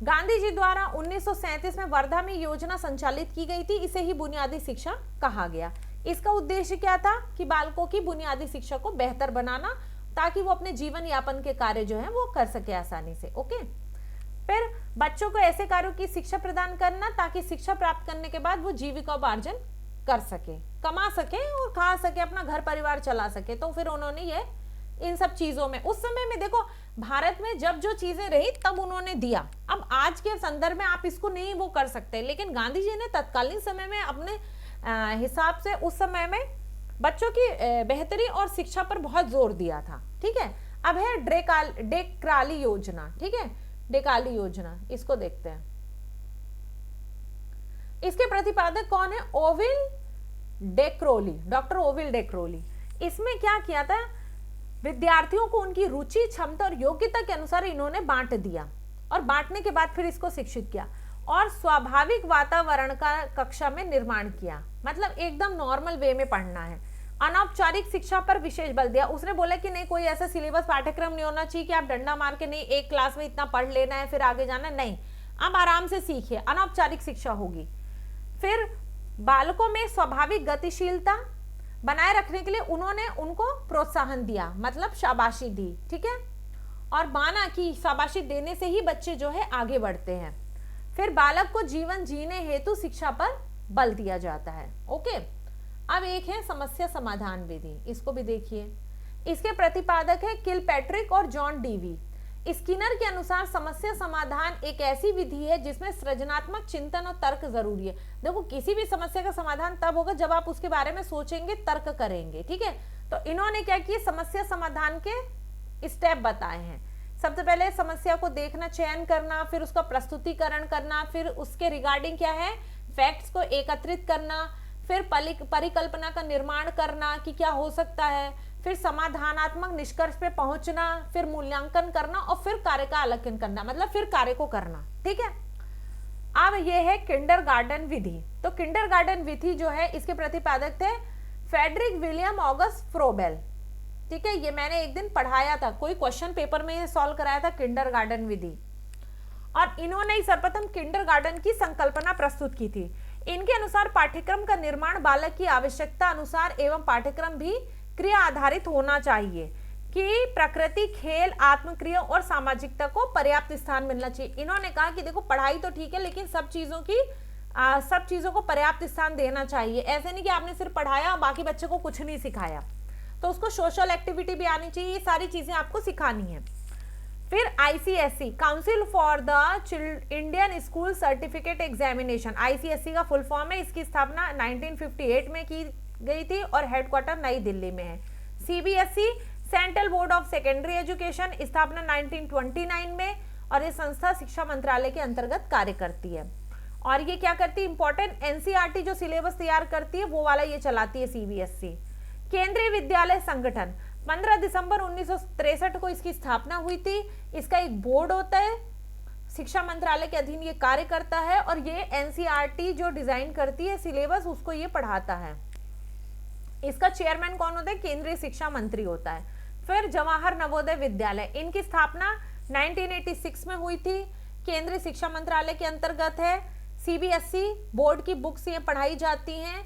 गांधी जी द्वारा 1937 में वर्धा में योजना संचालित की गई थी, इसे ही बुनियादी शिक्षा कहा गया। इसका उद्देश्य क्या था? कि बालकों की बुनियादी शिक्षा को बेहतर बनाना, ताकि वो अपने जीवन यापन के कार्य जो है वो कर सके आसानी से। ओके, फिर बच्चों को ऐसे कार्यों की शिक्षा प्रदान करना ताकि शिक्षा प्राप्त करने के बाद वो जीविकोपार्जन कर सके, कमा सके और खा सके, अपना घर परिवार चला सके। तो फिर उन्होंने ये इन सब चीजों में, उस समय में देखो भारत में जब जो चीजें रही तब उन्होंने दिया। अब आज के संदर्भ में आप इसको नहीं वो कर सकते, लेकिन गांधी जी ने तत्कालीन समय में अपने हिसाब से उस समय में बच्चों की बेहतरी और शिक्षा पर बहुत जोर दिया था। ठीक है, अब है डेक्राली योजना। ठीक है, डेकाली योजना, इसको देखते हैं। इसके प्रतिपादक कौन है? Ovide Decroly, doctor Ovide Decroly. इसमें क्या किया था? विद्यार्थियों को उनकी रुचि, क्षमता और योग्यता के अनुसार इन्होंने बांट दिया, और बांटने के बाद फिर इसको शिक्षित किया और स्वाभाविक वातावरण का कक्षा में निर्माण किया। मतलब एकदम नॉर्मल वे में पढ़ना है। अनौपचारिक शिक्षा पर विशेष बल दिया। उसने बोला कि नहीं, कोई ऐसा सिलेबस पाठ्यक्रम नहीं होना चाहिए कि आप डंडा मार के नहीं एक क्लास में इतना पढ़ लेना है फिर आगे जाना, नहीं, आप आराम से सीखिए, अनौपचारिक शिक्षा होगी। फिर बालकों में स्वाभाविक गतिशीलता बनाए रखने के लिए उन्होंने उनको प्रोत्साहन दिया, मतलब शाबाशी दी। ठीक है, और माना कि शाबाशी देने से ही बच्चे जो है आगे बढ़ते हैं। फिर बालक को जीवन जीने हेतु शिक्षा पर बल दिया जाता है। ओके, अब एक है समस्या समाधान विधि, इसको भी देखिए। इसके प्रतिपादक है किलपैट्रिक और जॉन डीवी। स्किनर के अनुसार समस्या समाधान एक ऐसी विधि है जिसमें सृजनात्मक चिंतन और तर्क जरूरी है। देखो, किसी भी समस्या का समाधान तब होगा जब आप उसके बारे में सोचेंगे, तर्क करेंगे। ठीक है, तो इन्होंने क्या किया? समस्या समाधान के स्टेप बताए हैं। सबसे पहले समस्या को देखना, चयन करना, फिर उसका प्रस्तुतिकरण करना, फिर उसके रिगार्डिंग क्या है, फैक्ट्स को एकत्रित करना, फिर परिकल्पना का निर्माण करना कि क्या हो सकता है, फिर समाधानात्मक निष्कर्ष पे पहुंचना, फिर मूल्यांकन करना और फिर कार्य का आलेखन करना, मतलब फिर कार्य को करना। ठीक है, अब ये है किंडरगार्टन विधि। तो किंडरगार्टन विधि जो है इसके प्रतिपादक थे फ्रेडरिक विलियम ऑगस्ट फ्रोबेल। ठीक है, ये मैंने एक दिन पढ़ाया था, कोई क्वेश्चन पेपर में ये सॉल्व कराया था, किंडरगार्टन विधि। और इन्होंने सर्वप्रथम किंडरगार्टन की संकल्पना प्रस्तुत की थी। इनके अनुसार पाठ्यक्रम का निर्माण बालक की आवश्यकता अनुसार एवं पाठ्यक्रम भी क्रिया आधारित होना चाहिए कि प्रकृति, खेल, आत्मक्रिया और सामाजिकता को पर्याप्त स्थान मिलना चाहिए। इन्होंने कहा कि देखो, पढ़ाई तो ठीक है, लेकिन सब चीजों को पर्याप्त स्थान देना चाहिए। ऐसे नहीं कि आपने सिर्फ पढ़ाया बाकी बच्चे को कुछ नहीं सिखाया, तो उसको सोशल एक्टिविटी भी आनी चाहिए, ये सारी चीजें आपको सिखानी है। फिर ICSE, council for the Indian school certificate examination, ICSE का फुल फॉर्म है। इसकी स्थापना 1958 में की गई थी और हेडक्वार्टर नई दिल्ली में है। CBSE, central board of secondary education, स्थापना 1929 में, और ये संस्था शिक्षा मंत्रालय के अंतर्गत कार्य करती है। और ये क्या करती है? इंपॉर्टेंट NCERT जो सिलेबस तैयार करती है वो वाला ये चलाती है CBSE। केंद्रीय विद्यालय संगठन, 15 दिसंबर 1963 को इसकी स्थापना हुई थी। इसका एक बोर्ड होता है, शिक्षा मंत्रालय के अधीन ये कार्य करता है, और ये NCERT जो डिजाइन करती है सिलेबस उसको ये पढ़ाता है। इसका चेयरमैन कौन होता है? केंद्रीय शिक्षा मंत्री होता है। फिर जवाहर नवोदय विद्यालय, इनकी स्थापना 1986 में हुई थी, केंद्रीय शिक्षा मंत्रालय के अंतर्गत है। CBSE बोर्ड की बुक्स ये पढ़ाई जाती हैं।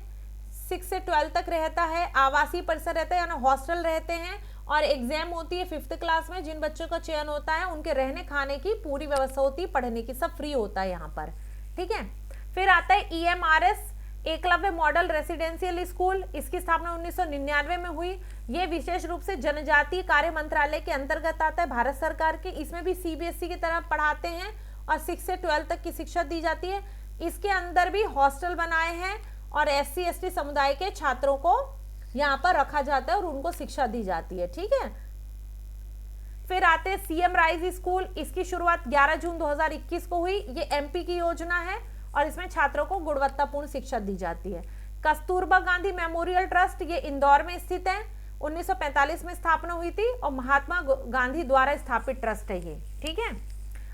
6 से 12 तक रहता है, आवासीय परिसर रहता है यानी हॉस्टल रहते हैं, और एग्जाम होती है 5th क्लास में। जिन बच्चों का चयन होता है उनके रहने खाने की पूरी व्यवस्था होती है, पढ़ने की सब फ्री होता है यहाँ पर, ठीक है। फिर आता है EMRS, Eklavya model residential school. इसकी स्थापना 1999 में हुई। ये विशेष रूप से जनजातीय कार्य मंत्रालय के अंतर्गत आता है, भारत सरकार के। इसमें भी CBSE की तरह पढ़ाते हैं और 6 से 12 तक की शिक्षा दी जाती है। इसके अंदर भी हॉस्टल बनाए हैं और SC ST समुदाय के छात्रों को यहाँ पर रखा जाता है और उनको शिक्षा दी जाती है, ठीक है। फिर आते हैं CM राइज स्कूल। इसकी शुरुआत 11 जून 2021 को हुई। ये MP की योजना है और इसमें छात्रों को गुणवत्तापूर्ण शिक्षा दी जाती है। कस्तूरबा गांधी मेमोरियल ट्रस्ट, ये इंदौर में स्थित है। 1945 में स्थापना हुई थी और महात्मा गांधी द्वारा स्थापित ट्रस्ट है ये, ठीक है।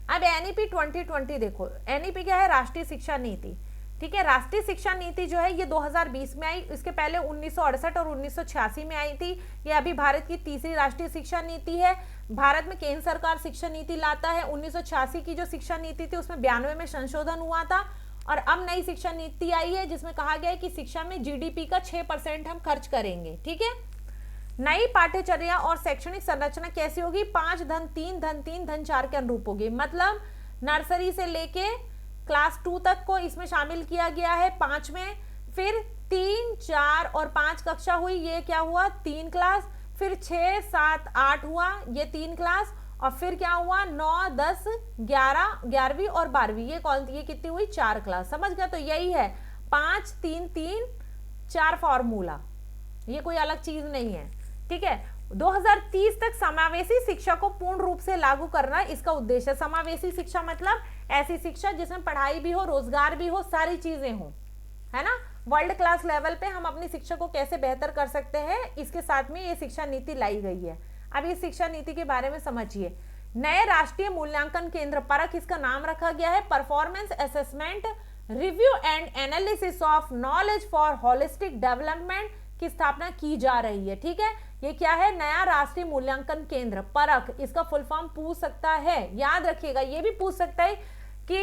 अब NEP 2020 देखो। NEP क्या है? राष्ट्रीय शिक्षा नीति, ठीक है। राष्ट्रीय शिक्षा नीति जो है ये 2020 में आई। इसके पहले 1968 और 1986 में आई थी। ये अभी भारत की तीसरी राष्ट्रीय शिक्षा नीति है। भारत में केंद्र सरकार शिक्षा नीति लाता है। 1986 की जो शिक्षा नीति थी उसमें 92 में संशोधन हुआ था और अब नई शिक्षा नीति आई है जिसमें कहा गया है कि शिक्षा में GDP का 6% हम खर्च करेंगे, ठीक है। नई पाठ्यचर्या और शैक्षणिक संरचना कैसी होगी? 5 धन 3 धन 3 धन 4 के अनुरूप होगी। मतलब नर्सरी से लेके क्लास 2 तक को इसमें शामिल किया गया है 5 में। फिर 3, 4 और 5 कक्षा हुई, ये क्या हुआ? 3 क्लास। फिर 6, 7, 8 हुआ, ये 3 क्लास। और फिर क्या हुआ? 9, 10, 11, 11वीं और 12वीं, ये कितनी हुई? 4 क्लास। समझ गया? तो यही है 5, 3, 3, 4 फॉर्मूला, ये कोई अलग चीज नहीं है, ठीक है। 2030 तक समावेशी शिक्षा को पूर्ण रूप से लागू करना इसका उद्देश्य है। समावेशी शिक्षा मतलब ऐसी शिक्षा जिसमें पढ़ाई भी हो, रोजगार भी हो, सारी चीजें हो, है ना। वर्ल्ड क्लास लेवल पे हम अपनी शिक्षा को कैसे बेहतर कर सकते हैं, इसके साथ में ये शिक्षा नीति लाई गई है। अब इस शिक्षा नीति के बारे में समझिए। नए राष्ट्रीय मूल्यांकन केंद्र परख इसका नाम रखा गया है। Performance assessment, review and analysis of knowledge for holistic development की स्थापना की जा रही है, ठीक है। ये क्या है? नया राष्ट्रीय मूल्यांकन केंद्र परख, इसका फुल फॉर्म पूछ सकता है, याद रखिएगा। ये भी पूछ सकता है कि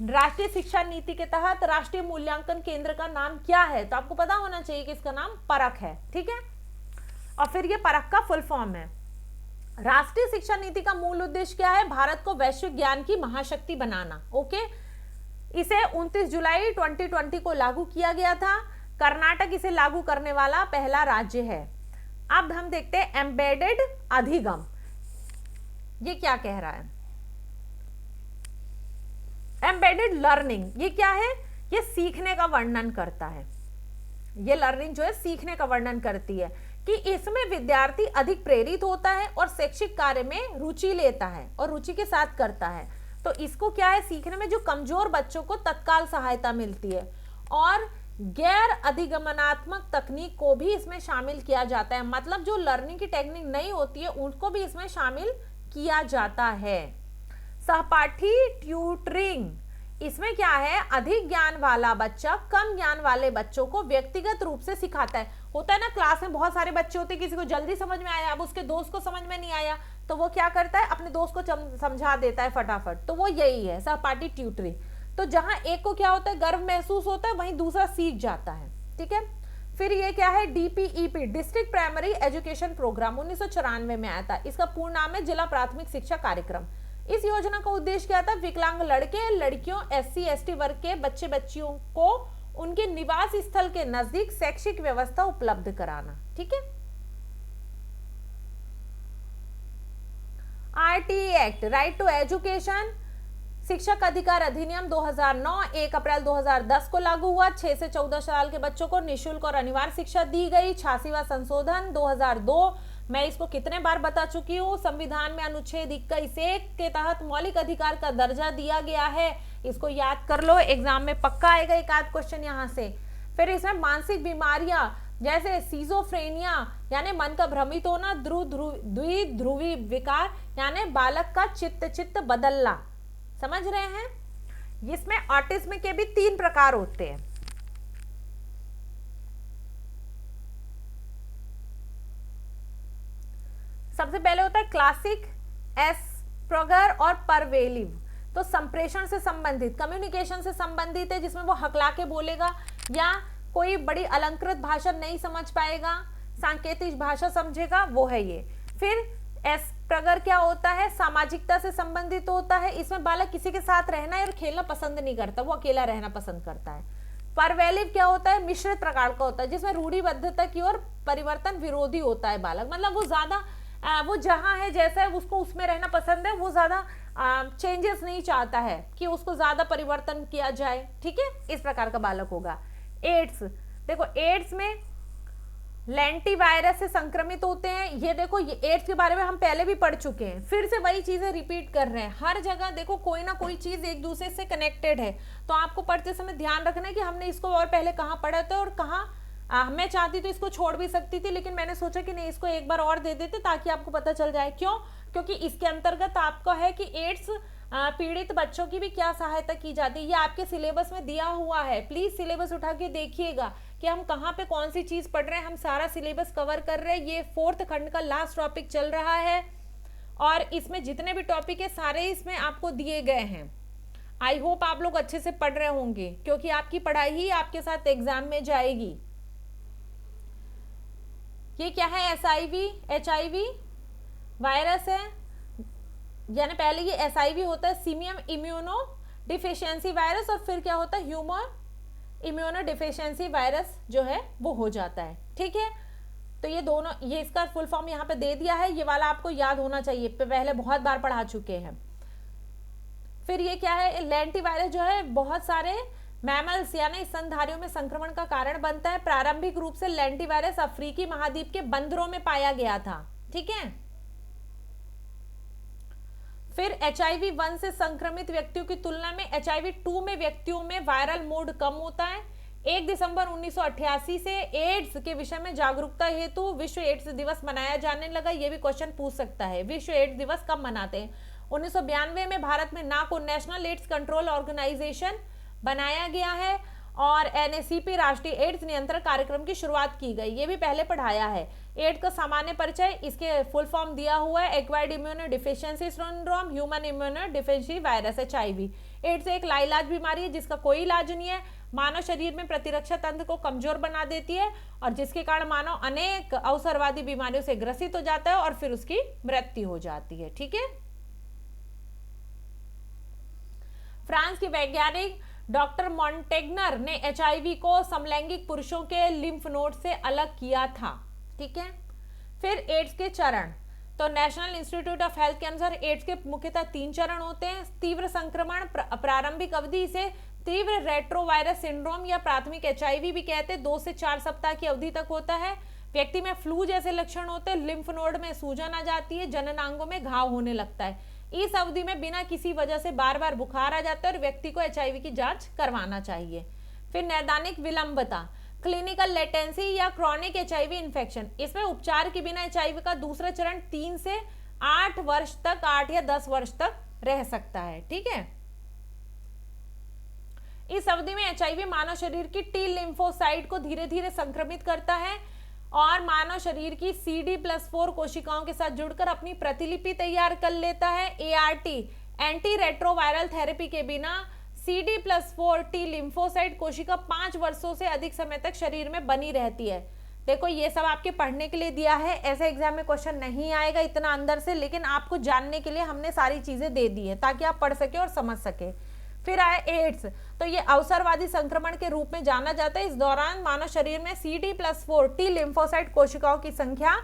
राष्ट्रीय शिक्षा नीति के तहत राष्ट्रीय मूल्यांकन केंद्र का नाम क्या है, तो आपको पता होना चाहिए कि इसका नाम परख है, ठीक है। और फिर ये परख का फुल फॉर्म है। राष्ट्रीय शिक्षा नीति का मूल उद्देश्य क्या है? भारत को वैश्विक ज्ञान की महाशक्ति बनाना, ओके। इसे 29 जुलाई 2020 को लागू किया गया था। कर्नाटक इसे लागू करने वाला पहला राज्य है। अब हम देखते हैं एम्बेडेड अधिगम, ये क्या कह रहा है? एम्बेडेड लर्निंग, ये क्या है? ये सीखने का वर्णन करता है। ये लर्निंग जो है सीखने का वर्णन करती है कि इसमें विद्यार्थी अधिक प्रेरित होता है और शैक्षिक कार्य में रुचि लेता है और रुचि के साथ करता है। तो इसको क्या है? सीखने में जो कमजोर बच्चों को तत्काल सहायता मिलती है और गैर अधिगमनात्मक तकनीक को भी इसमें शामिल किया जाता है। मतलब जो लर्निंग की टेक्निक नहीं होती है उनको भी इसमें शामिल किया जाता है। सहपाठी ट्यूटरिंग, इसमें क्या है? अधिक ज्ञान वाला बच्चा कम ज्ञान वाले बच्चों को व्यक्तिगत रूप से सिखाता है। होता है ना, क्लास में बहुत सारे बच्चे होते हैं, किसी को जल्दी समझ में आया, अब उसके दोस्त को समझ में नहीं आया, तो वो क्या करता है? अपने दोस्त को समझा देता है फटाफट। तो वो यही है सहपाठी ट्यूटरिंग। तो जहां एक को क्या होता है? गर्व महसूस होता है, वहीं दूसरा सीख जाता है, ठीक है। फिर ये क्या है? DPEP, district primary education programme, 1994 में आया था। इसका पूर्ण नाम है जिला प्राथमिक शिक्षा कार्यक्रम। इस योजना का उद्देश्य क्या था? विकलांग लड़के लड़कियों, SC ST वर्ग के बच्चे बच्चियों को उनके निवास स्थल के नजदीक शैक्षिक व्यवस्था उपलब्ध कराना, ठीक है। RTE act, right to education, शिक्षक अधिकार अधिनियम 2009 1 अप्रैल 2010 को लागू हुआ। 6 से 14 साल के बच्चों को निःशुल्क और अनिवार्य शिक्षा दी गई। 86वां संशोधन 2002, मैं इसको कितने बार बता चुकी हूँ। संविधान में अनुच्छेद 21 के तहत मौलिक अधिकार का दर्जा दिया गया है। इसको याद कर लो, एग्जाम में पक्का आएगा एक आध क्वेश्चन यहाँ से। फिर इसमें मानसिक बीमारियां जैसे सीजोफ्रेनिया यानी मन का भ्रमित होना, द्विध्रुवी विकार यानी बालक का चित्त बदलना, समझ रहे हैं। इसमें ऑटिज्म के भी 3 प्रकार होते हैं। सबसे पहले होता है क्लासिक, एस्पर्गर और परवेलिव। तो संप्रेषण से संबंधित, कम्युनिकेशन से संबंधित है, जिसमें वो हकला के बोलेगा, या कोई बड़ी अलंकृत भाषा नहीं समझ पाएगा, सांकेतिक भाषा समझेगा, वो है ये। फिर एस्पर्गर क्या होता है, सामाजिकता से संबंधित होता है, इसमें बालक किसी के साथ रहना और खेलना पसंद नहीं करता, वो अकेला रहना पसंद करता है। परवेलिव क्या होता है, मिश्रित प्रकार का होता है, जिसमें रूढ़िबद्धता की ओर परिवर्तन विरोधी होता है बालक, मतलब वो ज्यादा वो जहां है जैसा है उसको उसमें रहना पसंद है, वो ज्यादा चेंजेस नहीं चाहता है कि उसको ज्यादा परिवर्तन किया जाए, ठीक है, इस प्रकार का बालक होगा। एड्स, देखो एड्स में लेंटिवायरस से संक्रमित होते हैं, ये देखो ये एड्स के बारे में हम पहले भी पढ़ चुके हैं, फिर से वही चीजें रिपीट कर रहे हैं, हर जगह देखो कोई ना कोई चीज एक दूसरे से कनेक्टेड है, तो आपको पढ़ते समय ध्यान रखना है कि हमने इसको और पहले कहाँ पढ़ा था और कहाँ मैं चाहती तो इसको छोड़ भी सकती थी, लेकिन मैंने सोचा कि नहीं इसको एक बार और दे देते ताकि आपको पता चल जाए। क्यों? क्योंकि इसके अंतर्गत आपका है कि एड्स पीड़ित बच्चों की भी क्या सहायता की जाती है, ये आपके सिलेबस में दिया हुआ है, प्लीज सिलेबस उठा के देखिएगा कि हम कहाँ पे कौन सी चीज पढ़ रहे हैं, हम सारा सिलेबस कवर कर रहे हैं, ये 4th खंड का लास्ट टॉपिक चल रहा है और इसमें जितने भी टॉपिक है सारे इसमें आपको दिए गए हैं। आई होप आप लोग अच्छे से पढ़ रहे होंगे, क्योंकि आपकी पढ़ाई ही आपके साथ एग्जाम में जाएगी। ये क्या है, HIV वायरस है, यानी पहले ये SIV होता है, सीमियम इम्यूनो डिफिशियंसी वायरस, और फिर क्या होता है, ह्यूमन इम्यूनो डिफिशियंसी वायरस जो है वो हो जाता है, ठीक है। तो ये दोनों, ये इसका फुल फॉर्म यहाँ पे दे दिया है, ये वाला आपको याद होना चाहिए, पहले बहुत बार पढ़ा चुके हैं। फिर ये क्या है, लेंटिवायरस जो है बहुत सारे मैमल्स यानी स्तनधारियों में संक्रमण का कारण बनता है। प्रारंभिक रूप से लेंटिवायरस अफ्रीकी महाद्वीप के बंदरों में पाया गया था, ठीक है। फिर HIV 1 से संक्रमित व्यक्तियों की तुलना में HIV 2 में व्यक्तियों में वायरल मोड कम होता है। 1 दिसंबर 1988 से एड्स के विषय में जागरूकता हेतु विश्व एड्स दिवस मनाया जाने लगा। ये भी क्वेश्चन पूछ सकता है, विश्व एड्स दिवस कब मनाते हैं? 1992 में भारत में NAC को नेशनल एड्स कंट्रोल ऑर्गेनाइजेशन बनाया गया है और NACP राष्ट्रीय एड्स नियंत्रण कार्यक्रम की शुरुआत की गई, ये भी पहले पढ़ाया है। एड्स का सामान्य परिचय, इसके फुल फॉर्म दिया हुआ है, acquired immunodeficiency syndrome, human immunodeficiency virus HIV। AIDS एक लाइलाज बीमारी है जिसका कोई इलाज नहीं है, मानव शरीर में प्रतिरक्षा तंत्र को कमजोर बना देती है और जिसके कारण मानव अनेक अवसरवादी बीमारियों से ग्रसित हो जाता है और फिर उसकी मृत्यु हो जाती है, ठीक है। फ्रांस के वैज्ञानिक डॉक्टर मॉन्टेग्नर ने HIV को समलैंगिक पुरुषों के लिम्फ नोड से अलग किया था, ठीक है। फिर एड्स के चरण, तो नेशनल इंस्टीट्यूट ऑफ हेल्थ के अनुसार एड्स के मुख्यतः 3 चरण होते हैं। तीव्र संक्रमण, प्रारंभिक अवधि, इसे तीव्र रेट्रोवायरस सिंड्रोम या प्राथमिक HIV भी कहते हैं, 2 से 4 सप्ताह की अवधि तक होता है। व्यक्ति में फ्लू जैसे लक्षण होते हैं, लिम्फ नोड में सूजन आ जाती है, जननांगों में घाव होने लगता है। इस अवधि में बिना किसी वजह से बार बार बुखार आ जाता है और व्यक्ति को HIV की जांच करवाना चाहिए। फिर नैदानिक विलंबता, क्लिनिकल लेटेंसी या क्रॉनिक HIV इन्फेक्शन, इसमें उपचार के बिना HIV का दूसरा चरण 3 से 8 वर्ष तक, 8 या 10 वर्ष तक रह सकता है, ठीक है। इस अवधि में HIV मानव शरीर की T लिम्फोसाइट को धीरे धीरे संक्रमित करता है और मानव शरीर की CD+4 कोशिकाओं के साथ जुड़कर अपनी प्रतिलिपि तैयार कर लेता है। ART एंटी रेट्रोवायरल थेरेपी के बिना CD+4 T लिम्फोसाइट कोशिका 5 वर्षों से अधिक समय तक शरीर में बनी रहती है। देखो ये सब आपके पढ़ने के लिए दिया है, ऐसे एग्जाम में क्वेश्चन नहीं आएगा इतना अंदर से, लेकिन आपको जानने के लिए हमने सारी चीजें दे दी है ताकि आप पढ़ सके और समझ सके। फिर आए एड्स, तो ये अवसरवादी संक्रमण के रूप में जाना जाता है। इस दौरान मानव शरीर में CD+4 T लिम्फोसाइट कोशिकाओं की संख्या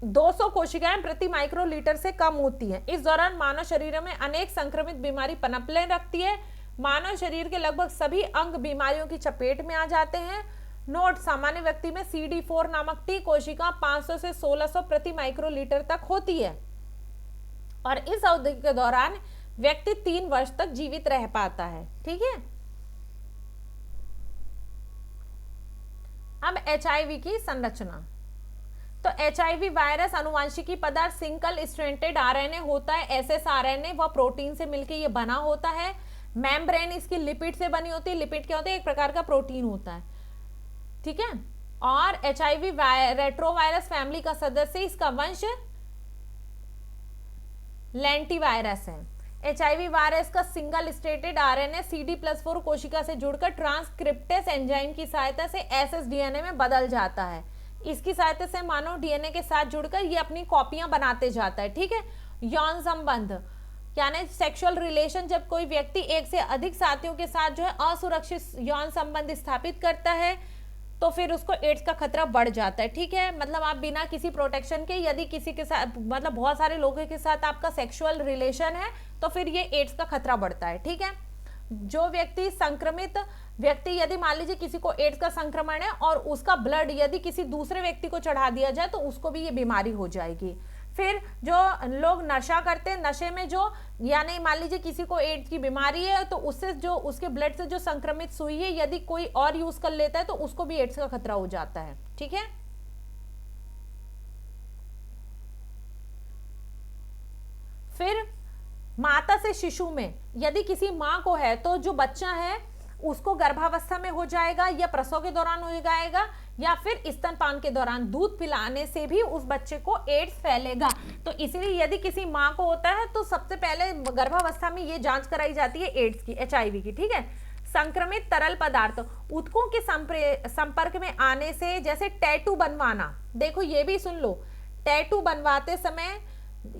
200 कोशिकाएं प्रति माइक्रोलीटर से कम होती है। इस दौरान मानव शरीर में अनेक संक्रमित बीमारी पनपने रखती है। मानव शरीर के लगभग सभी अंग बीमारियों की चपेट में आ जाते हैं। नोट, सामान्य व्यक्ति में CD4 नामक T कोशिका 500 से 1600 प्रति माइक्रोलीटर तक होती है और इस अवधि के दौरान व्यक्ति 3 वर्ष तक जीवित रह पाता है, ठीक है। अब HIV की संरचना, तो HIV वायरस अनुवांशिकी पदार्थ सिंगल स्ट्रैंडेड RNA होता है, ssRNA, वह प्रोटीन से मिलकर ये बना होता है। मेम्ब्रेन इसकी लिपिड से बनी होती है। लिपिड क्या होता है? एक प्रकार का प्रोटीन होता है, ठीक है। और HIV रेट्रोवायरस फैमिली का सदस्य, इसका वंश लेंटिवायरस है। HIV वायरस का सिंगल स्टेटेड आरएनए CD+4 कोशिका से जुड़कर ट्रांसक्रिप्टेस एंजाइम की सहायता से SSDNA में बदल जाता है। इसकी सहायता से मानव डीएनए के साथ जुड़कर ये अपनी कॉपियां बनाते जाता है। ठीक है, यौन संबंध यानी सेक्सुअल रिलेशन, जब कोई व्यक्ति एक से अधिक साथियों के साथ जो है असुरक्षित यौन संबंध स्थापित करता है तो फिर उसको एड्स का खतरा बढ़ जाता है। ठीक है, मतलब आप बिना किसी प्रोटेक्शन के यदि किसी के साथ मतलब बहुत सारे लोगों के साथ आपका सेक्सुअल रिलेशन है तो फिर ये एड्स का खतरा बढ़ता है। ठीक है, जो व्यक्ति संक्रमित व्यक्ति यदि मान लीजिए किसी को एड्स का संक्रमण है और उसका ब्लड यदि किसी दूसरे व्यक्ति को चढ़ा दिया जाए तो उसको भी ये बीमारी हो जाएगी। फिर जो लोग नशा करते हैं, नशे में जो यानी मान लीजिए किसी को एड्स की बीमारी है तो उससे जो उसके ब्लड से जो संक्रमित सुई है यदि कोई और यूज कर लेता है तो उसको भी एड्स का खतरा हो जाता है। ठीक है, फिर माता से शिशु में यदि किसी माँ को है तो जो बच्चा है उसको गर्भावस्था में हो जाएगा या प्रसव के दौरान हो जाएगा या फिर स्तनपान के दौरान दूध पिलाने से भी उस बच्चे को एड्स फैलेगा। तो इसीलिए यदि किसी माँ को होता है तो सबसे पहले गर्भावस्था में ये जांच कराई जाती है एड्स की, HIV की। ठीक है, संक्रमित तरल पदार्थ ऊतकों के संपर्क में आने से, जैसे टैटू बनवाना, देखो ये भी सुन लो, टैटू बनवाते समय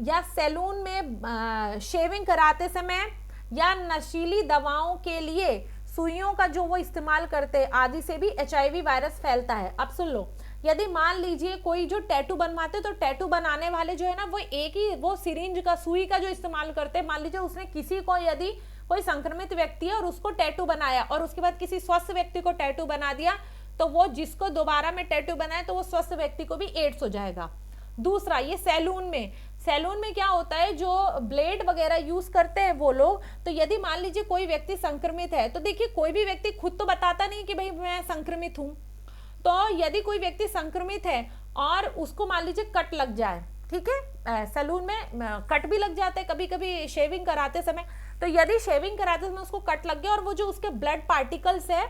या सैलून में शेविंग कराते समय या नशीली दवाओं के लिए सुइयों का जो वो इस्तेमाल करते हैं आदि से भी HIV वायरस फैलता है। अब सुन लो, यदि मान लीजिए कोई जो टैटू बनवाते तो टैटू बनाने वाले जो है ना वो एक ही वो सिरिंज का सुई का जो इस्तेमाल करते हैं, मान लीजिए उसने किसी को यदि कोई संक्रमित व्यक्ति है और उसको टैटू बनाया और उसके बाद किसी स्वस्थ व्यक्ति को टैटू बना दिया तो वो जिसको दोबारा में टैटू बनाए तो वो स्वस्थ व्यक्ति को भी एड्स हो जाएगा। दूसरा, ये सैलून में क्या होता है, जो ब्लेड वगैरह यूज करते हैं वो लोग, तो यदि मान लीजिए कोई व्यक्ति संक्रमित है तो देखिए कोई भी व्यक्ति खुद तो बताता नहीं कि भाई मैं संक्रमित हूं, तो यदि कोई व्यक्ति संक्रमित है और उसको मान लीजिए कट लग जाए, ठीक है, सैलून में कट भी लग जाते हैं कभी कभी शेविंग कराते समय, तो यदि शेविंग कराते समय उसको कट लग गया और वो जो उसके ब्लड पार्टिकल्स है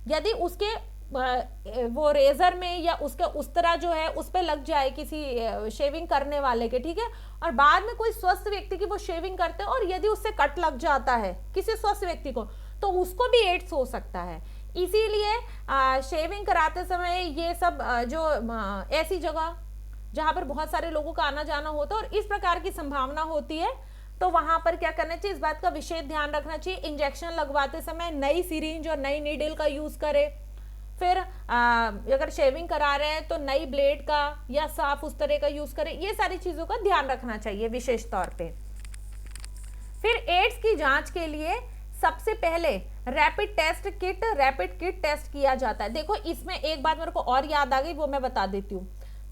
यदि उसके वो रेजर में या उसके उस तरह जो है उस पे लग जाए किसी शेविंग करने वाले के, ठीक है, और बाद में कोई स्वस्थ व्यक्ति की वो शेविंग करते हैं और यदि उससे कट लग जाता है किसी स्वस्थ व्यक्ति को तो उसको भी एड्स हो सकता है। इसीलिए शेविंग कराते समय ये सब जो ऐसी जगह जहां पर बहुत सारे लोगों का आना जाना होता है और इस प्रकार की संभावना होती है तो वहां पर क्या करना चाहिए, इस बात का विशेष ध्यान रखना चाहिए। इंजेक्शन लगवाते समय नई सिरिंज और नई नीडल का यूज करें। फिर अगर शेविंग करा रहे हैं तो नई ब्लेड का या साफ उस तरह का यूज करें। ये सारी चीजों का ध्यान रखना चाहिए विशेष तौर पे। फिर एड्स की जांच के लिए सबसे पहले रैपिड किट टेस्ट किया जाता है। देखो इसमें एक बात मेरे को और याद आ गई, वो मैं बता देती हूँ।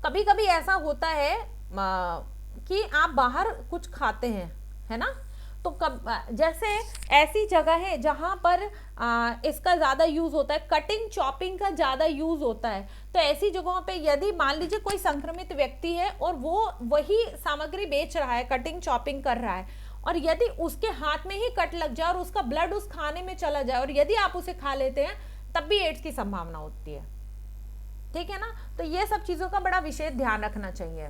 कभी कभी ऐसा होता है कि आप बाहर कुछ खाते हैं, है ना, तो जैसे ऐसी जगह है जहां पर इसका ज्यादा यूज होता है, कटिंग चॉपिंग का ज्यादा यूज होता है, तो ऐसी जगहों पे यदि मान लीजिए कोई संक्रमित व्यक्ति है और वो वही सामग्री बेच रहा है, कटिंग चॉपिंग कर रहा है, और यदि उसके हाथ में ही कट लग जाए और उसका ब्लड उस खाने में चला जाए और यदि आप उसे खा लेते हैं तब भी एड्स की संभावना होती है। ठीक है ना, तो ये सब चीजों का बड़ा विशेष ध्यान रखना चाहिए।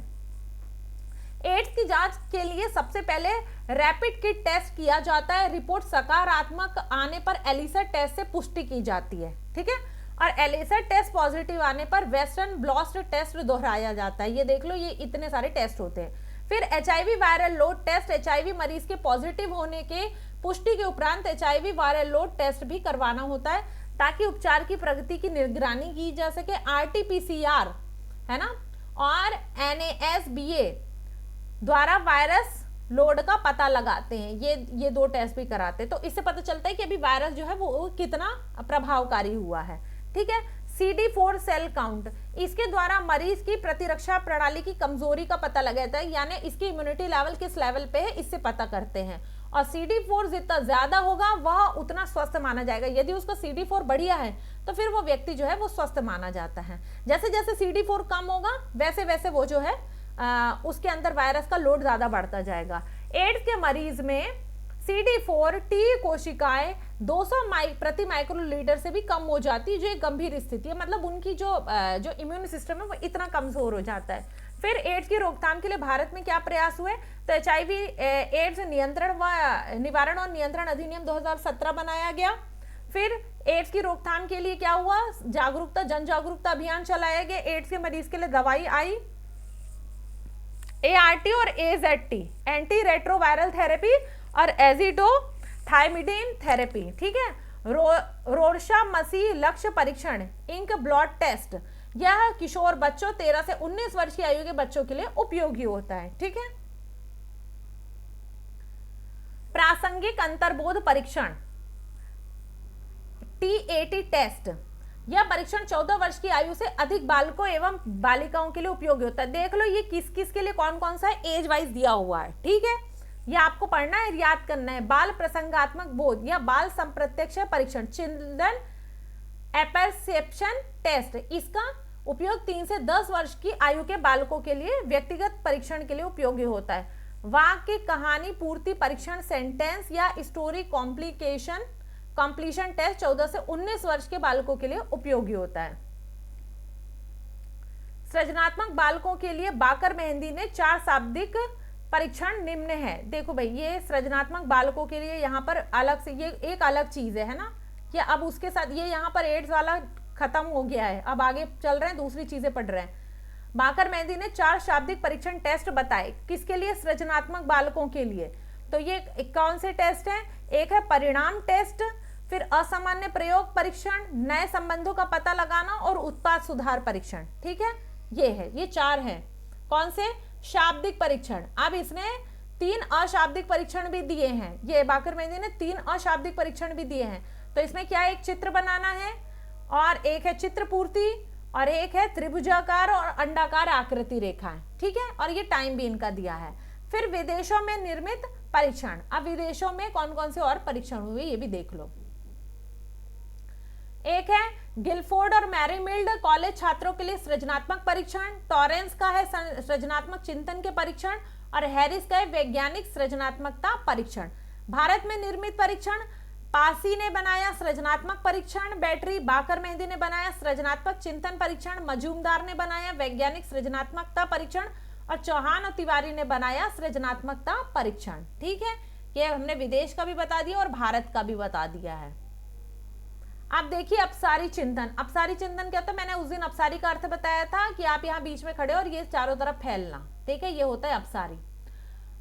एड्स की जांच के लिए सबसे पहले रैपिड किट टेस्ट किया जाता है। रिपोर्ट सकारात्मक आने पर एलिसा टेस्ट से पुष्टि की जाती है, ठीक है, और एलिसा टेस्ट पॉजिटिव आने पर वेस्टर्न ब्लॉस्ट टेस्ट दोहराया जाता है। ये देख लो, ये इतने सारे टेस्ट होते हैं। फिर HIV viral load test, HIV मरीज के पॉजिटिव होने के पुष्टि के उपरांत HIV वायरल लोड टेस्ट भी करवाना होता है ताकि उपचार की प्रगति की निगरानी की जा सके। RT-PCR, है ना, और NASBA द्वारा वायरस लोड का पता लगाते हैं। ये दो टेस्ट भी कराते हैं, तो इससे पता चलता है कि अभी वायरस जो है वो कितना प्रभावकारी हुआ है। ठीक है, CD4 सेल काउंट, इसके द्वारा मरीज की प्रतिरक्षा प्रणाली की कमजोरी का पता लगाता है, यानी इसकी इम्यूनिटी लेवल किस लेवल पे है इससे पता करते हैं। और CD4 जितना ज्यादा होगा वह उतना स्वस्थ माना जाएगा। यदि उसका CD4 बढ़िया है तो फिर वो व्यक्ति जो है वो स्वस्थ माना जाता है। जैसे जैसे CD4 कम होगा वैसे वैसे वो जो है उसके अंदर वायरस का लोड ज्यादा बढ़ता जाएगा। एड्स के मरीज में CD4 T कोशिकाएं 200 प्रति माइक्रोलीटर से भी कम हो जाती है, जो एक गंभीर स्थिति है। मतलब उनकी जो इम्यून सिस्टम है वो इतना कमजोर हो जाता है। फिर एड्स की रोकथाम के लिए भारत में क्या प्रयास हुए, तो HIV एड्स नियंत्रण व निवारण और नियंत्रण अधिनियम 2017 बनाया गया। फिर एड्स की रोकथाम के लिए क्या हुआ, जागरूकता, जन जागरूकता अभियान चलाया गया। एड्स के मरीज के लिए दवाई आई ART और AZT, एंटी रेट्रोवायरल थेरेपी और एजिडोथाइमिडीन थेरेपी, ठीक है। रोरशा मसी लक्ष्य परीक्षण, इंक ब्लड टेस्ट, यह किशोर बच्चों 13 से 19 वर्ष की आयु के बच्चों के लिए उपयोगी होता है, ठीक है। प्रासंगिक अंतर्बोध परीक्षण TAT टेस्ट, यह परीक्षण 14 वर्ष की आयु से अधिक बालकों एवं बालिकाओं के लिए उपयोगी होता है। देख लो ये किस किस के लिए कौन कौन सा एज वाइज दिया हुआ है, ठीक है। ये आपको पढ़ना है, याद करना है। बाल प्रसंगात्मक बोध या बाल संप्रत्यक्ष परीक्षण, चिल्ड्रन एपर्सेप्शन टेस्ट, इसका उपयोग 3 से 10 वर्ष की आयु के बालकों के लिए व्यक्तिगत परीक्षण के लिए उपयोगी होता है। वाक्य कहानी पूर्ति परीक्षण, सेंटेंस या स्टोरी कंप्लीशन टेस्ट 14 से 19 वर्ष के बालकों के लिए उपयोगी होता है। सृजनात्मक बालकों के लिए बाकर मेहंदी ने 4 शाब्दिक परीक्षण निम्न है। देखो भाई, ये सृजनात्मक बालकों के लिए यहाँ पर अलग से ये एक अलग चीज है ना, कि अब उसके साथ ये यहाँ पर एड्स वाला खत्म हो गया है, अब आगे चल रहे हैं, दूसरी चीजें पढ़ रहे हैं। बाकर मेहंदी ने 4 शाब्दिक परीक्षण टेस्ट बताए, किसके लिए, सृजनात्मक बालकों के लिए। तो ये कौन से टेस्ट हैं, एक है परिणाम टेस्ट, फिर असामान्य प्रयोग परीक्षण, नए संबंधों का पता लगाना और उत्पाद सुधार परीक्षण, ठीक है। ये है, ये 4 हैं। कौन से, शाब्दिक परीक्षण। अब इसने 3 अशाब्दिक परीक्षण भी दिए हैं, ये बाकर मेहंदी ने 3 अशाब्दिक परीक्षण भी दिए हैं। तो इसमें क्या, एक चित्र बनाना है और एक है चित्र पूर्ति और एक है त्रिभुजाकार और अंडाकार आकृति रेखाएं, ठीक है। और ये टाइम भी इनका दिया है। फिर विदेशों में निर्मित परीक्षण, अब विदेशों में कौन कौन से और परीक्षण हुए ये भी देख लो। एक है गिलफोर्ड और मैरीमिल्ड कॉलेज छात्रों के लिए सृजनात्मक परीक्षण, टॉरेंस का है सृजनात्मक चिंतन के परीक्षण और हैरिस का है वैज्ञानिक सृजनात्मकता परीक्षण। भारत में निर्मित परीक्षण, पासी ने बनाया सृजनात्मक परीक्षण बैटरी, बाकर मेहंदी ने बनाया सृजनात्मक चिंतन परीक्षण, मजूमदार ने बनाया वैज्ञानिक सृजनात्मकता परीक्षण और चौहान और तिवारी ने बनाया सृजनात्मकता परीक्षण, ठीक है। ये हमने विदेश का भी बता दिया और भारत का भी बता दिया है। अब देखिए अपसारी चिंतन। अपसारी चिंतन क्या होता है, मैंने उस दिन अपसारी का अर्थ बताया था कि आप यहाँ बीच में खड़े और ये चारों तरफ फैलना, ठीक है, ये होता है अपसारी।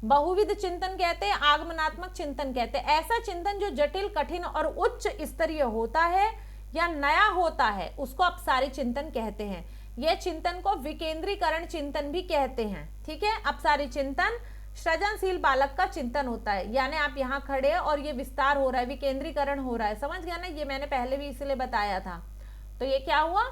बहुविध चिंतन कहते हैं, आगमनात्मक चिंतन कहते हैं ऐसा चिंतन जो जटिल, कठिन और उच्च स्तरीय होता है या नया होता है, उसको अपसारी चिंतन कहते हैं। यह चिंतन को विकेंद्रीकरण चिंतन भी कहते हैं, ठीक है। अपसारी चिंतन सृजनशील बालक का चिंतन होता है, यानी आप यहाँ खड़े हैं और ये विस्तार हो रहा है, विकेंद्रीकरण हो रहा है, समझ गया ना, ये मैंने पहले भी इसलिए बताया था। तो ये क्या हुआ,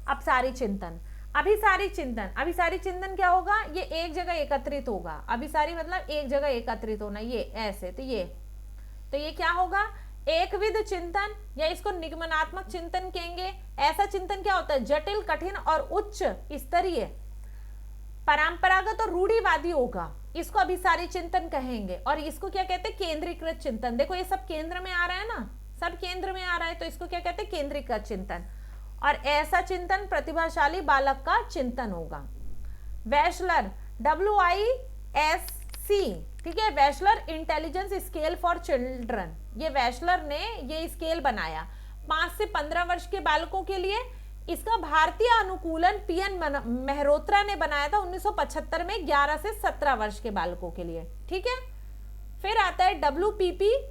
अपसारी चिंतन। अभिसारी चिंतन, अभिसारी चिंतन क्या होगा, ये एक जगह एकत्रित होगा। अभिसारी मतलब एक जगह एकत्रित होना, ये ऐसे, तो ये क्या होगा, एकविध चिंतन या इसको निगमनात्मक चिंतन कहेंगे। ऐसा चिंतन क्या होता है, जटिल, कठिन और उच्च स्तरीय, परंपरागत और रूढ़िवादी होगा, इसको अभिसारी चिंतन कहेंगे। और इसको क्या कहते हैं, केंद्रीकृत चिंतन। देखो ये सब केंद्र में आ रहा है ना, सब केंद्र में आ रहा है, तो इसको क्या कहते हैं, केंद्रीकृत चिंतन। और ऐसा चिंतन प्रतिभाशाली बालक का चिंतन होगा। वैशलर, WISC, ठीक है, वैशलर इंटेलिजेंस स्केल फॉर चिल्ड्रन, ये वैशलर ने ये स्केल बनाया 5 से 15 वर्ष के बालकों के लिए। इसका भारतीय अनुकूलन PN मेहरोत्रा ने बनाया था 1975 में 11 से 17 वर्ष के बालकों के लिए, ठीक है। फिर आता है WPPSI,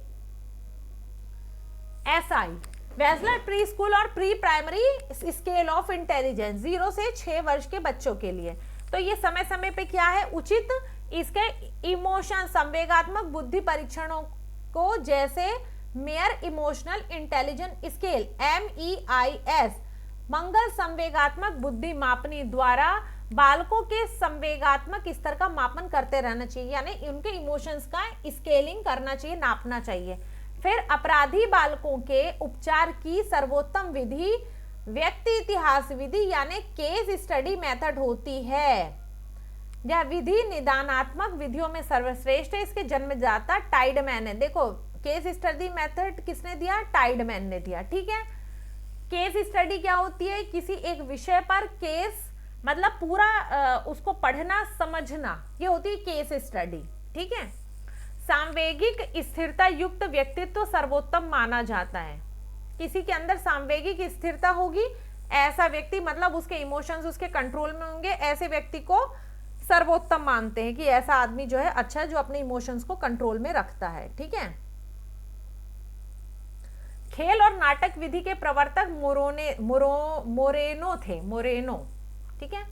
वैशलर प्री स्कूल और pre primary scale of intelligence, 0 से 6 वर्ष के बच्चों के लिए। तो ये समय समय पे क्या है, उचित इसके इमोशन, संवेगात्मक बुद्धि परीक्षणों को, जैसे mayor emotional intelligence scale MEIS, मंगल संवेगात्मक बुद्धि मापनी द्वारा बालकों के संवेगात्मक स्तर का मापन करते रहना चाहिए, यानी उनके इमोशंस का स्केलिंग करना चाहिए, नापना चाहिए। फिर अपराधी बालकों के उपचार की सर्वोत्तम विधि व्यक्ति इतिहास विधि यानी केस स्टडी मेथड होती है। यह विधि निदानात्मक विधियों में सर्वश्रेष्ठ है। इसके जन्मदाता टाइडमैन है। देखो केस स्टडी मेथड किसने दिया, टाइडमैन ने दिया, ठीक है। केस स्टडी क्या होती है, किसी एक विषय पर केस मतलब पूरा उसको पढ़ना समझना, ये होती है केस स्टडी। ठीक है। सांवेगिक स्थिरता युक्त व्यक्तित्व सर्वोत्तम माना जाता है। किसी के अंदर सांवेगिक स्थिरता होगी, ऐसा व्यक्ति मतलब उसके इमोशंस उसके कंट्रोल में होंगे, ऐसे व्यक्ति को सर्वोत्तम मानते हैं कि ऐसा आदमी जो है अच्छा है, जो अपने इमोशंस को कंट्रोल में रखता है। ठीक है। खेल और नाटक विधि के प्रवर्तक मोरेनो थे, मोरेनो। ठीक है।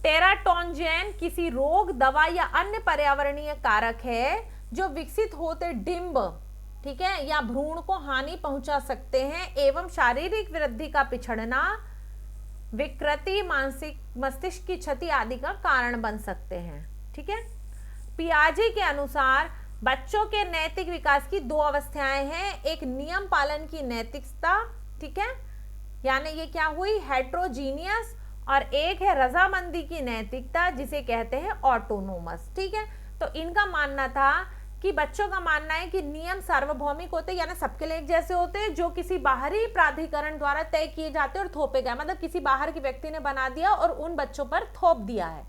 टेराटोन्जेन किसी रोग, दवा या अन्य पर्यावरणीय कारक है जो विकसित होते डिंब, ठीक है, या भ्रूण को हानि पहुंचा सकते हैं एवं शारीरिक वृद्धि का पिछड़ना, विकृति, मानसिक मस्तिष्क की क्षति आदि का कारण बन सकते हैं। ठीक है। पियाजे के अनुसार बच्चों के नैतिक विकास की दो अवस्थाएं हैं, एक नियम पालन की नैतिकता, ठीक है, यानी ये क्या हुई, हेट्रोजीनियस, और एक है रजामंदी की नैतिकता जिसे कहते हैं ऑटोनोमस। ठीक है। तो इनका मानना था कि बच्चों का मानना है कि नियम सार्वभौमिक होते यानी सबके लिए एक जैसे होते, जो किसी बाहरी प्राधिकरण द्वारा तय किए जाते और थोपे गए, मतलब किसी बाहर के व्यक्ति ने बना दिया और उन बच्चों पर थोप दिया है।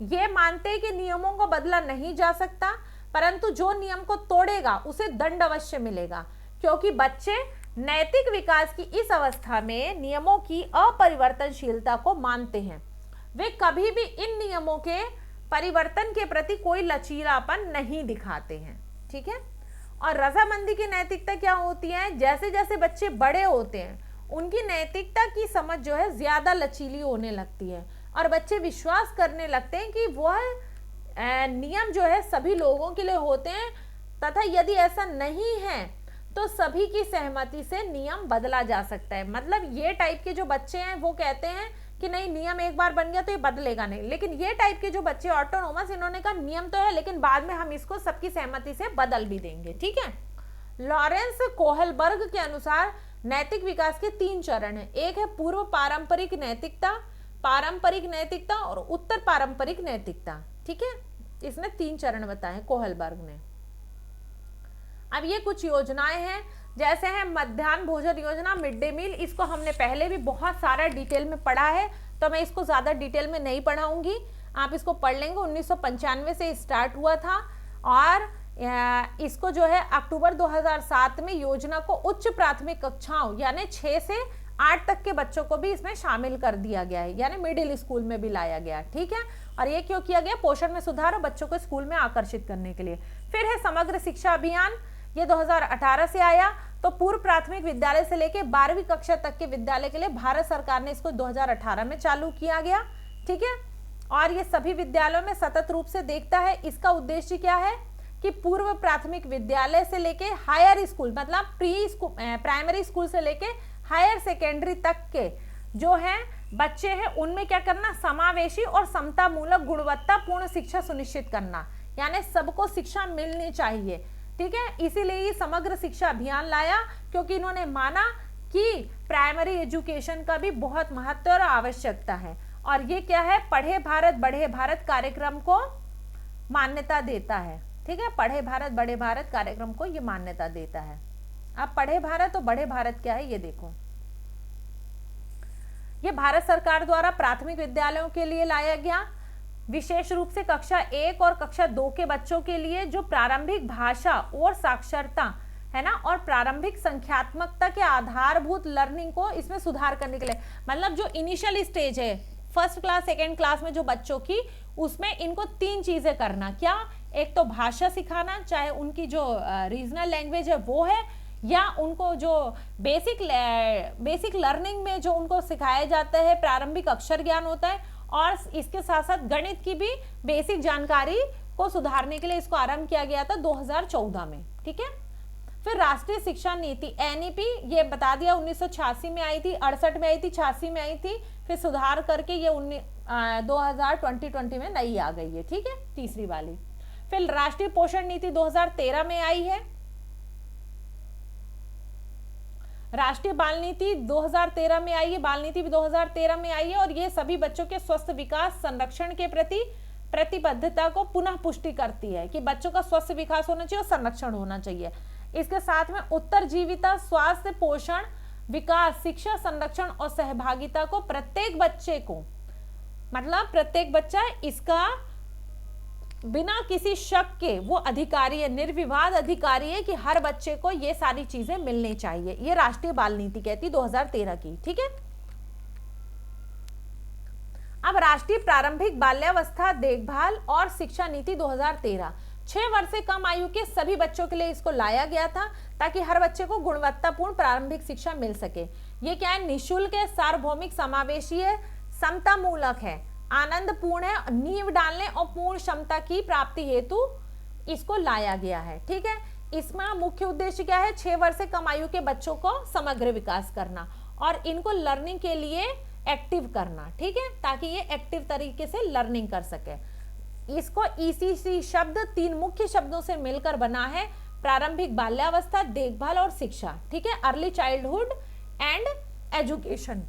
ये मानते हैं कि नियमों को बदला नहीं जा सकता, परंतु जो नियम को तोड़ेगा उसे दंड अवश्य मिलेगा, क्योंकि बच्चे नैतिक विकास की इस अवस्था में नियमों की अपरिवर्तनशीलता को मानते हैं। वे कभी भी इन नियमों के परिवर्तन के प्रति कोई लचीलापन नहीं दिखाते हैं। ठीक है। और रजामंदी की नैतिकता क्या होती है, जैसे जैसे बच्चे बड़े होते हैं उनकी नैतिकता की समझ जो है ज्यादा लचीली होने लगती है और बच्चे विश्वास करने लगते हैं कि वह नियम जो है सभी लोगों के लिए होते हैं, तथा यदि ऐसा नहीं है तो सभी की सहमति से नियम बदला जा सकता है। मतलब ये टाइप के जो बच्चे हैं वो कहते हैं कि नहीं, नियम एक बार बन गया तो ये बदलेगा नहीं, लेकिन ये टाइप के जो बच्चे ऑटोनोमस, इन्होंने कहा नियम तो है लेकिन बाद में हम इसको सबकी सहमति से बदल भी देंगे। ठीक है। लॉरेंस कोहलबर्ग के अनुसार नैतिक विकास के 3 चरण हैं। एक है पूर्व पारंपरिक नैतिकता, पारंपरिक नैतिकता और उत्तर पारंपरिक नैतिकता। ठीक है। इसने 3 चरण बताए कोहलबर्ग ने। अब ये कुछ योजनाएं हैं, जैसे है मध्याह्न भोजन योजना, मिड डे मील। इसको हमने पहले भी बहुत सारा डिटेल में पढ़ा है, तो मैं इसको ज्यादा डिटेल में नहीं पढ़ाऊंगी, आप इसको पढ़ लेंगे। 1995 से स्टार्ट हुआ था और इसको जो है अक्टूबर 2007 में योजना को उच्च प्राथमिक कक्षाओं यानी 6 से 8 तक के बच्चों को भी इसमें शामिल कर दिया गया है, यानी मिडिल स्कूल में भी लाया गया। ठीक है। और ये क्यों किया गया, पोषण में सुधार और बच्चों को स्कूल में आकर्षित करने के लिए। फिर है समग्र शिक्षा अभियान, ये 2018 से आया। तो पूर्व प्राथमिक विद्यालय से लेकर 12वीं कक्षा तक के विद्यालय के लिए भारत सरकार ने इसको 2018 में चालू किया गया। ठीक है। और ये सभी विद्यालयों में सतत रूप से देखता है। इसका उद्देश्य क्या है कि पूर्व प्राथमिक विद्यालय से लेके हायर स्कूल, मतलब प्राइमरी स्कूल से लेके हायर सेकेंडरी तक के जो है बच्चे हैं, उनमें क्या करना, समावेशी और समता मूलक गुणवत्तापूर्ण शिक्षा सुनिश्चित करना, यानी सबको शिक्षा मिलनी चाहिए। ठीक है। इसीलिए ये समग्र शिक्षा अभियान लाया, क्योंकि इन्होंने माना कि प्राइमरी एजुकेशन का भी बहुत महत्व और आवश्यकता है। और ये क्या है, पढ़े भारत बढ़े भारत कार्यक्रम को मान्यता देता है। ठीक है। पढ़े भारत बढ़े भारत कार्यक्रम को ये मान्यता देता है। अब पढ़े भारत और बढ़े भारत क्या है ये देखो। ये भारत सरकार द्वारा प्राथमिक विद्यालयों के लिए लाया गया, विशेष रूप से कक्षा 1 और कक्षा 2 के बच्चों के लिए, जो प्रारंभिक भाषा और साक्षरता है ना, और प्रारंभिक संख्यात्मकता के आधारभूत लर्निंग को इसमें सुधार करने के लिए, मतलब जो इनिशियल स्टेज है फर्स्ट क्लास सेकेंड क्लास में जो बच्चों की, उसमें इनको 3 चीजें करना। क्या, एक तो भाषा सिखाना, चाहे उनकी जो रीजनल लैंग्वेज है वो है, या उनको जो बेसिक लर्निंग में जो उनको सिखाया जाता है प्रारंभिक अक्षर ज्ञान होता है, और इसके साथ साथ गणित की भी बेसिक जानकारी को सुधारने के लिए इसको आरंभ किया गया था 2014 में। ठीक है। फिर राष्ट्रीय शिक्षा नीति NEP, ये बता दिया 1986 में आई थी, 68 में आई थी, 86 में आई थी, फिर सुधार करके ये 2020 में नई आ गई है। ठीक है, तीसरी वाली। फिर राष्ट्रीय पोषण नीति 2013 में आई है। राष्ट्रीय बाल नीति 2013 में आई है, बाल नीति भी 2013 में आई है, और ये सभी बच्चों के स्वस्थ विकास संरक्षण के प्रति प्रतिबद्धता को पुनः पुष्टि करती है कि बच्चों का स्वस्थ विकास होना चाहिए और संरक्षण होना चाहिए। इसके साथ में उत्तरजीविता, स्वास्थ्य, पोषण, विकास, शिक्षा, संरक्षण और सहभागिता को प्रत्येक बच्चे को, मतलब प्रत्येक बच्चा इसका बिना किसी शक के वो अधिकारी है, निर्विवाद अधिकारी है कि हर बच्चे को ये सारी चीजें मिलनी चाहिए। ये राष्ट्रीय बाल नीति कहती 2013 की। ठीक है, अब राष्ट्रीय प्रारंभिक बाल्यावस्था देखभाल और शिक्षा नीति 2013, 6 वर्ष से कम आयु के सभी बच्चों के लिए इसको लाया गया था ताकि हर बच्चे को गुणवत्तापूर्ण प्रारंभिक शिक्षा मिल सके। ये क्या है, निःशुल्क है, सार्वभौमिक, समावेशी है, समतामूलक है, आनंदपूर्ण है, नींव डालने और पूर्ण क्षमता की प्राप्ति हेतु इसको लाया गया है। ठीक है, इसमें मुख्य उद्देश्य क्या है, 6 वर्ष से कम आयु के बच्चों को समग्र विकास करना और इनको लर्निंग के लिए एक्टिव करना। ठीक है, ताकि ये एक्टिव तरीके से लर्निंग कर सके। इसको ईसीसी शब्द 3 मुख्य शब्दों से मिलकर बना है, प्रारंभिक बाल्यावस्था, देखभाल और शिक्षा। ठीक है, early childhood and education.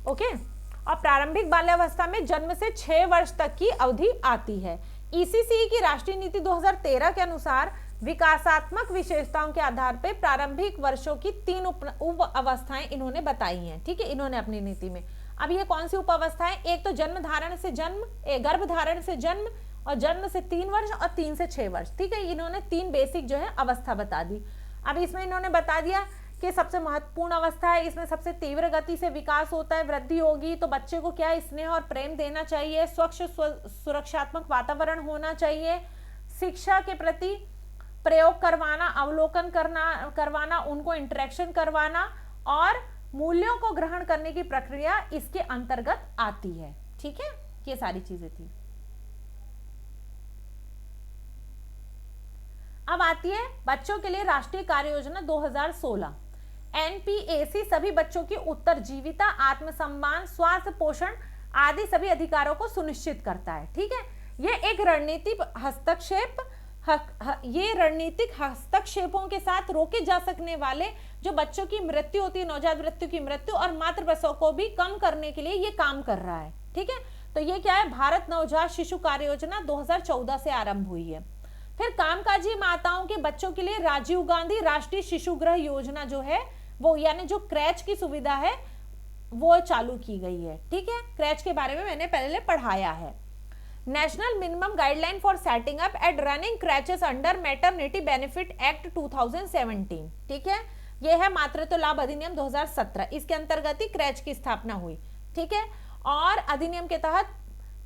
Okay, और प्रारंभिक बाल्यावस्था में जन्म से 6 वर्ष तक की अवधि आती है। ईसीसी की राष्ट्रीय नीति 2013 के अनुसार विकासात्मक विशेषताओं के आधार पर प्रारंभिक वर्षों की 3 उप अवस्थाएं इन्होंने बताई हैं। ठीक है, इन्होंने अपनी नीति में। अब ये कौन सी उप अवस्थाएं, एक तो जन्म धारण से जन्म, गर्भधारण से जन्म, और जन्म से 3 वर्ष और 3 से 6 वर्ष। ठीक है, इन्होंने 3 बेसिक जो है अवस्था बता दी। अब इसमें इन्होंने बता दिया कि सबसे महत्वपूर्ण अवस्था है, इसमें सबसे तीव्र गति से विकास होता है, वृद्धि होगी, तो बच्चे को क्या स्नेह और प्रेम देना चाहिए, स्वच्छ सुरक्षात्मक वातावरण होना चाहिए, शिक्षा के प्रति प्रयोग करवाना, अवलोकन करवाना, उनको इंटरेक्शन करवाना और मूल्यों को ग्रहण करने की प्रक्रिया इसके अंतर्गत आती है। ठीक है, ये सारी चीजें थी। अब आती है बच्चों के लिए राष्ट्रीय कार्य योजना 2016। एनपीएसी सभी बच्चों की उत्तरजीविता, आत्मसम्मान, स्वास्थ्य, पोषण आदि सभी अधिकारों को सुनिश्चित करता है। ठीक है, ये एक रणनीतिक हस्तक्षेप, ये रणनीतिक हस्तक्षेपों के साथ रोके जा सकने वाले जो बच्चों की मृत्यु होती है, नवजात मृत्यु की मृत्यु और मातृ प्रसव को भी कम करने के लिए ये काम कर रहा है। ठीक है, तो ये क्या है, भारत नवजात शिशु कार्य योजना 2014 से आरंभ हुई है। फिर कामकाजी माताओं के बच्चों के लिए राजीव गांधी राष्ट्रीय शिशु गृह योजना जो है वो, यानी जो क्रैच की सुविधा है वो चालू की गई है। ठीक है, क्रैच के बारे में मैंने पहले पढ़ाया है। National minimum guideline for setting up and running creches under maternity benefit act 2017। ठीक है, यह है मातृत्व लाभ अधिनियम 2017, इसके अंतर्गत ही क्रैच की स्थापना हुई। ठीक है, और अधिनियम के तहत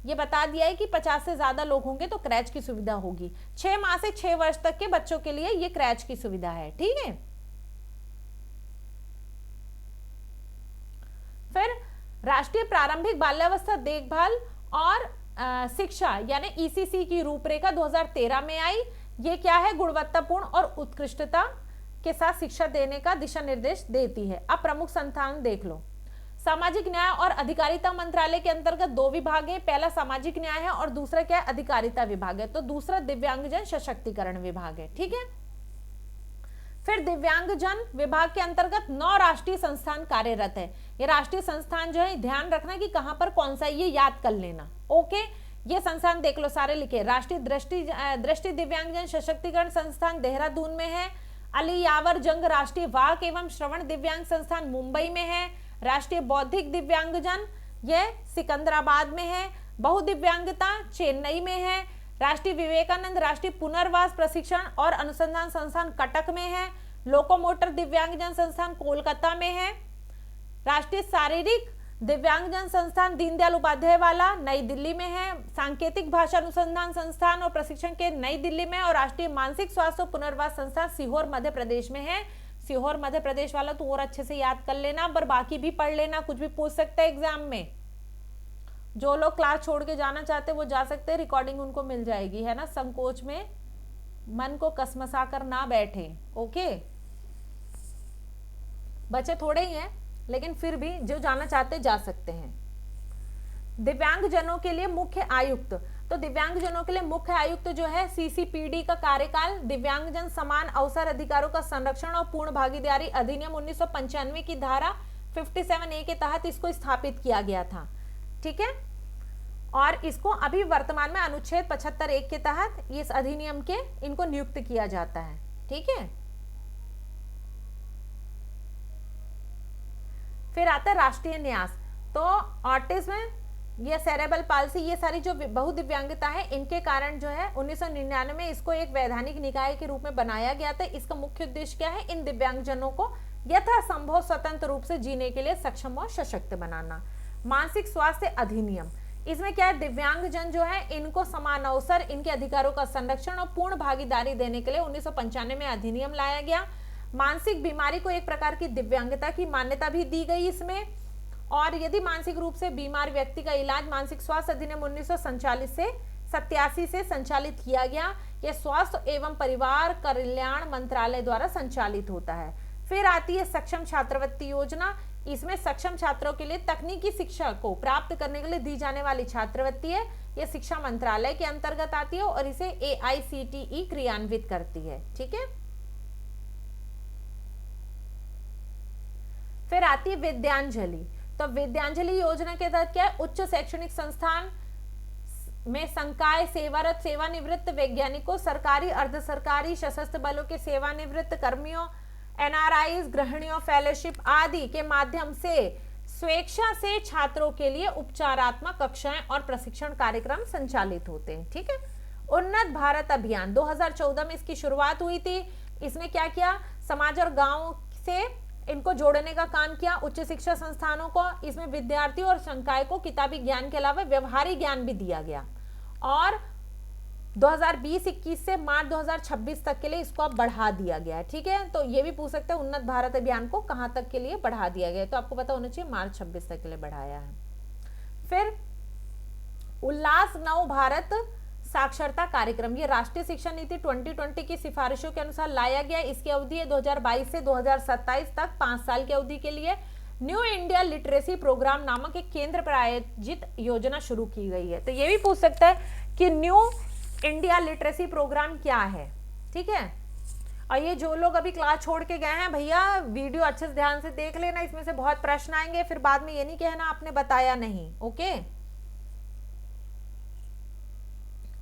ये बता दिया है कि 50 से ज्यादा लोग होंगे तो क्रैच की सुविधा होगी। 6 माह से 6 वर्ष तक के बच्चों के लिए ये क्रैच की सुविधा है। ठीक है, फिर राष्ट्रीय प्रारंभिक बाल्यावस्था देखभाल और शिक्षा यानी ईसीसी की रूपरेखा 2013 में आई। ये क्या है, गुणवत्तापूर्ण और उत्कृष्टता के साथ शिक्षा देने का दिशा निर्देश देती है। अब प्रमुख संस्थान देख लो। सामाजिक न्याय और अधिकारिता मंत्रालय के अंतर्गत 2 विभाग है, पहला सामाजिक न्याय है और दूसरा क्या है, अधिकारिता विभाग है, तो दूसरा दिव्यांगजन सशक्तिकरण विभाग है। ठीक है, फिर दिव्यांगजन विभाग के अंतर्गत 9 राष्ट्रीय संस्थान कार्यरत है। ये राष्ट्रीय संस्थान जो है ध्यान रखना कि कहां पर कौन सा, ये याद कर लेना। ओके, ये संस्थान देख लो, सारे लिखे। राष्ट्रीय दृष्टि दिव्यांगजन सशक्तिकरण संस्थान देहरादून में है। अली यावर जंग राष्ट्रीय वाक एवं श्रवण दिव्यांग संस्थान मुंबई में है। राष्ट्रीय बौद्धिक दिव्यांगजन ये सिकंदराबाद में है। बहुदिव्यांगता चेन्नई में है। राष्ट्रीय विवेकानंद राष्ट्रीय पुनर्वास प्रशिक्षण और अनुसंधान संस्थान कटक में है। लोकोमोटर दिव्यांगजन संस्थान कोलकाता में है। राष्ट्रीय शारीरिक दिव्यांगजन संस्थान दीनदयाल उपाध्याय वाला नई दिल्ली में है। सांकेतिक भाषा अनुसंधान संस्थान और प्रशिक्षण के नई दिल्ली में, और राष्ट्रीय मानसिक स्वास्थ्य और पुनर्वास संस्थान सीहोर मध्य प्रदेश में है। सीहोर मध्य प्रदेश वाला तो और अच्छे से याद कर लेना, पर बाकी भी पढ़ लेना, कुछ भी पूछ सकते हैं एग्जाम में। जो लोग क्लास छोड़ के जाना चाहते हैं वो जा सकते हैं, रिकॉर्डिंग उनको मिल जाएगी, है ना। संकोच में मन को कसमसा कर ना बैठे। ओके, बच्चे थोड़े ही हैं लेकिन फिर भी जो जाना चाहते जा सकते हैं। दिव्यांगजनों के लिए मुख्य आयुक्त, तो दिव्यांगजनों के लिए मुख्य आयुक्त जो है सीसीपीडी का कार्यकाल दिव्यांगजन समान अवसर अधिकारों का संरक्षण और पूर्ण भागीदारी अधिनियम 1995 की धारा 57A के तहत इसको स्थापित किया गया था। ठीक है, और इसको अभी वर्तमान में अनुच्छेद 75(1) के तहत इस अधिनियम के इनको नियुक्त किया जाता है। ठीक है, फिर आता है राष्ट्रीय न्यास। तो ऑटिज्म, ये सेरेब्रल पाल्सी, ये सारी जो बहुदिव्यांगता है, इनके कारण जो है 1999 में इसको एक वैधानिक निकाय के रूप में बनाया गया था। इसका मुख्य उद्देश्य क्या है? इन दिव्यांगजनों को यथासंभव स्वतंत्र रूप से जीने के लिए सक्षम और सशक्त बनाना। मानसिक स्वास्थ्य अधिनियम, इसमें क्या है? दिव्यांगजन जो है इनको समान अवसर, इनके अधिकारों का संरक्षण और पूर्ण भागीदारी देने के लिए 1995 में अधिनियम लाया गया। मानसिक बीमारी को एक प्रकार की दिव्यांगता की मान्यता भी दी गई इसमें। और यदि मानसिक रूप से बीमार व्यक्ति का इलाज मानसिक स्वास्थ्य अधिनियम 1987 से संचालित किया गया। यह स्वास्थ्य एवं परिवार कल्याण मंत्रालय द्वारा संचालित होता है। फिर आती है सक्षम छात्रवृत्ति योजना। इसमें सक्षम छात्रों के लिए तकनीकी शिक्षा को प्राप्त करने के लिए दी जाने वाली छात्रवृत्ति है। यह शिक्षा मंत्रालय के अंतर्गत आती है और इसे AICTE क्रियान्वित करती है। ठीक है। फिर आती है विद्यांजलि। तो विद्यांजलि योजना के तहत क्या है? उच्च शैक्षणिक संस्थान में संकाय सेवारत सेवानिवृत्त वैज्ञानिकों, सरकारी अर्ध सरकारी सशस्त्र बलों के सेवानिवृत्त कर्मियों, NRIs, गृहिणियों, फेलोशिप आदि के माध्यम से स्वेच्छा से छात्रों के लिए उपचारात्मक कक्षाएं और प्रशिक्षण कार्यक्रम संचालित होते हैं। ठीक है। उन्नत भारत अभियान 2014 में इसकी शुरुआत हुई थी। इसने क्या किया? समाज और गांव से इनको जोड़ने का काम किया। उच्च शिक्षा संस्थानों को, इसमें विद्यार्थियों और संकाय को किताबी ज्ञान के अलावा व्यवहारिक ज्ञान भी दिया गया। और 2020-21 से मार्च 2026 तक के लिए इसको अब बढ़ा दिया गया है। ठीक है। तो ये भी पूछ सकते हैं उन्नत भारत अभियान को कहां तक के लिए बढ़ा दिया गया है, तो आपको पता होना चाहिए मार्च 26 तक के लिए बढ़ाया है। फिर उल्लास नव भारत साक्षरता कार्यक्रम, ये राष्ट्रीय शिक्षा नीति 2020 की सिफारिशों के अनुसार लाया गया। इसकी अवधि है 2022 से 2027 तक, 5 साल की अवधि के लिए। न्यू इंडिया लिटरेसी प्रोग्राम नामक एक केंद्र प्रायोजित योजना शुरू की गई है। तो ये भी पूछ सकता है कि न्यू इंडिया लिटरेसी प्रोग्राम क्या है। ठीक है। और ये जो लोग अभी क्लास छोड़ के गए हैं, भैया वीडियो अच्छे से ध्यान से देख लेना, इसमें से बहुत प्रश्न आएंगे, फिर बाद में ये नहीं कहना आपने बताया नहीं। ओके।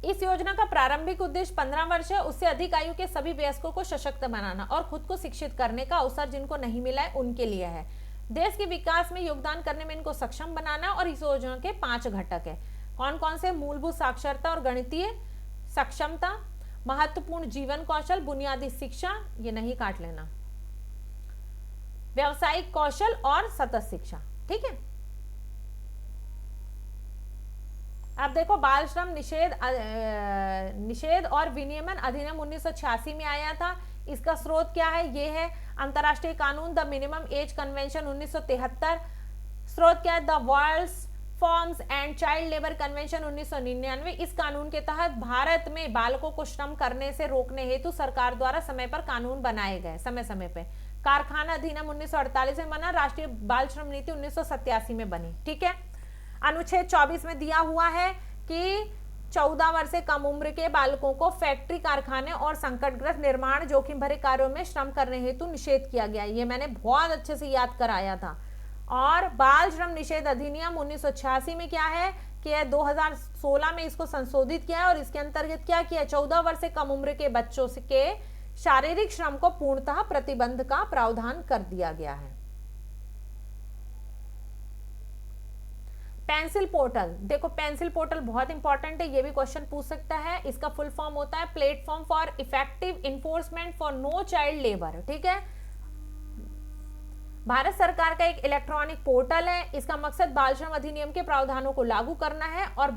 इस योजना का प्रारंभिक उद्देश्य 15 वर्ष है। उससे अधिक आयु के सभी वयस्कों को सशक्त बनाना और खुद को शिक्षित करने का अवसर जिनको नहीं मिला है उनके लिए है। देश के विकास में योगदान करने में इनको सक्षम बनाना। और इस योजना के 5 घटक है। कौन कौन से? मूलभूत साक्षरता और गणितीय सक्षमता, महत्वपूर्ण जीवन कौशल, बुनियादी शिक्षा, ये नहीं काट लेना, व्यावसायिक कौशल और सतत शिक्षा। ठीक है। अब देखो, बाल श्रम निषेध और विनियमन अधिनियम 1986 में आया था। इसका स्रोत क्या है? ये है अंतरराष्ट्रीय कानून द मिनिमम एज कन्वेंशन 1973। स्रोत क्या है? The world's forms and child labour convention 1999। इस कानून के तहत भारत में बालकों को श्रम करने से रोकने हेतु सरकार द्वारा समय पर कानून बनाए गए, समय समय पे। कारखाना अधिनियम 1948 में बना। राष्ट्रीय बाल श्रम नीति 1987 में बनी। ठीक है। अनुच्छेद 24 में दिया हुआ है कि 14 वर्ष से कम उम्र के बालकों को फैक्ट्री, कारखाने और संकटग्रस्त निर्माण जोखिम भरे कार्यों में श्रम करने हेतु निषेध किया गया। ये मैंने बहुत अच्छे से याद कराया था। और बाल श्रम निषेध अधिनियम 1986 में क्या है कि 2016 में इसको संशोधित किया है और इसके अंतर्गत क्या किया? 14 वर्ष से कम उम्र के बच्चों के शारीरिक श्रम को पूर्णतः प्रतिबंध का प्रावधान कर दिया गया है। पेंसिल पोर्टल, देखो पेंसिल पोर्टल बहुत इंपॉर्टेंट है, ये भी क्वेश्चन पूछ सकता है। इसका फुल फॉर्म होता है platform for effective enforcement for no child labour. ठीक है। भारत सरकार का एक इलेक्ट्रॉनिक पोर्टल है। इसका मकसद बाल श्रम अधिनियम के प्रावधानों को लागू करना है और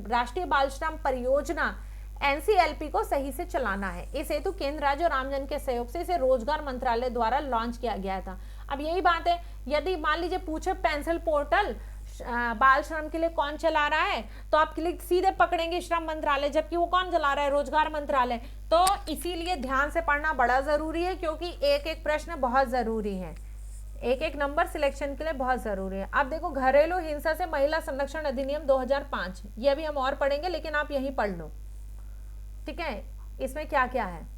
राष्ट्रीय बाल श्रम परियोजना NCLP को सही से चलाना है। इस हेतु केंद्र, राज्य और आमजन के सहयोग से इसे रोजगार मंत्रालय द्वारा लॉन्च किया गया था। अब यही बात है, यदि मान लीजिए पूछे पेंसिल पोर्टल बाल श्रम के लिए कौन चला रहा है, तो आप क्लिक सीधे पकड़ेंगे श्रम मंत्रालय, जबकि वो कौन चला रहा है? रोजगार मंत्रालय। तो इसीलिए ध्यान से पढ़ना बड़ा जरूरी है, क्योंकि एक एक प्रश्न बहुत जरूरी है, एक एक नंबर सिलेक्शन के लिए बहुत जरूरी है। अब देखो, घरेलू हिंसा से महिला संरक्षण अधिनियम 2005, ये अभी हम और पढ़ेंगे, लेकिन आप यही पढ़ लो। ठीक है। इसमें क्या क्या है?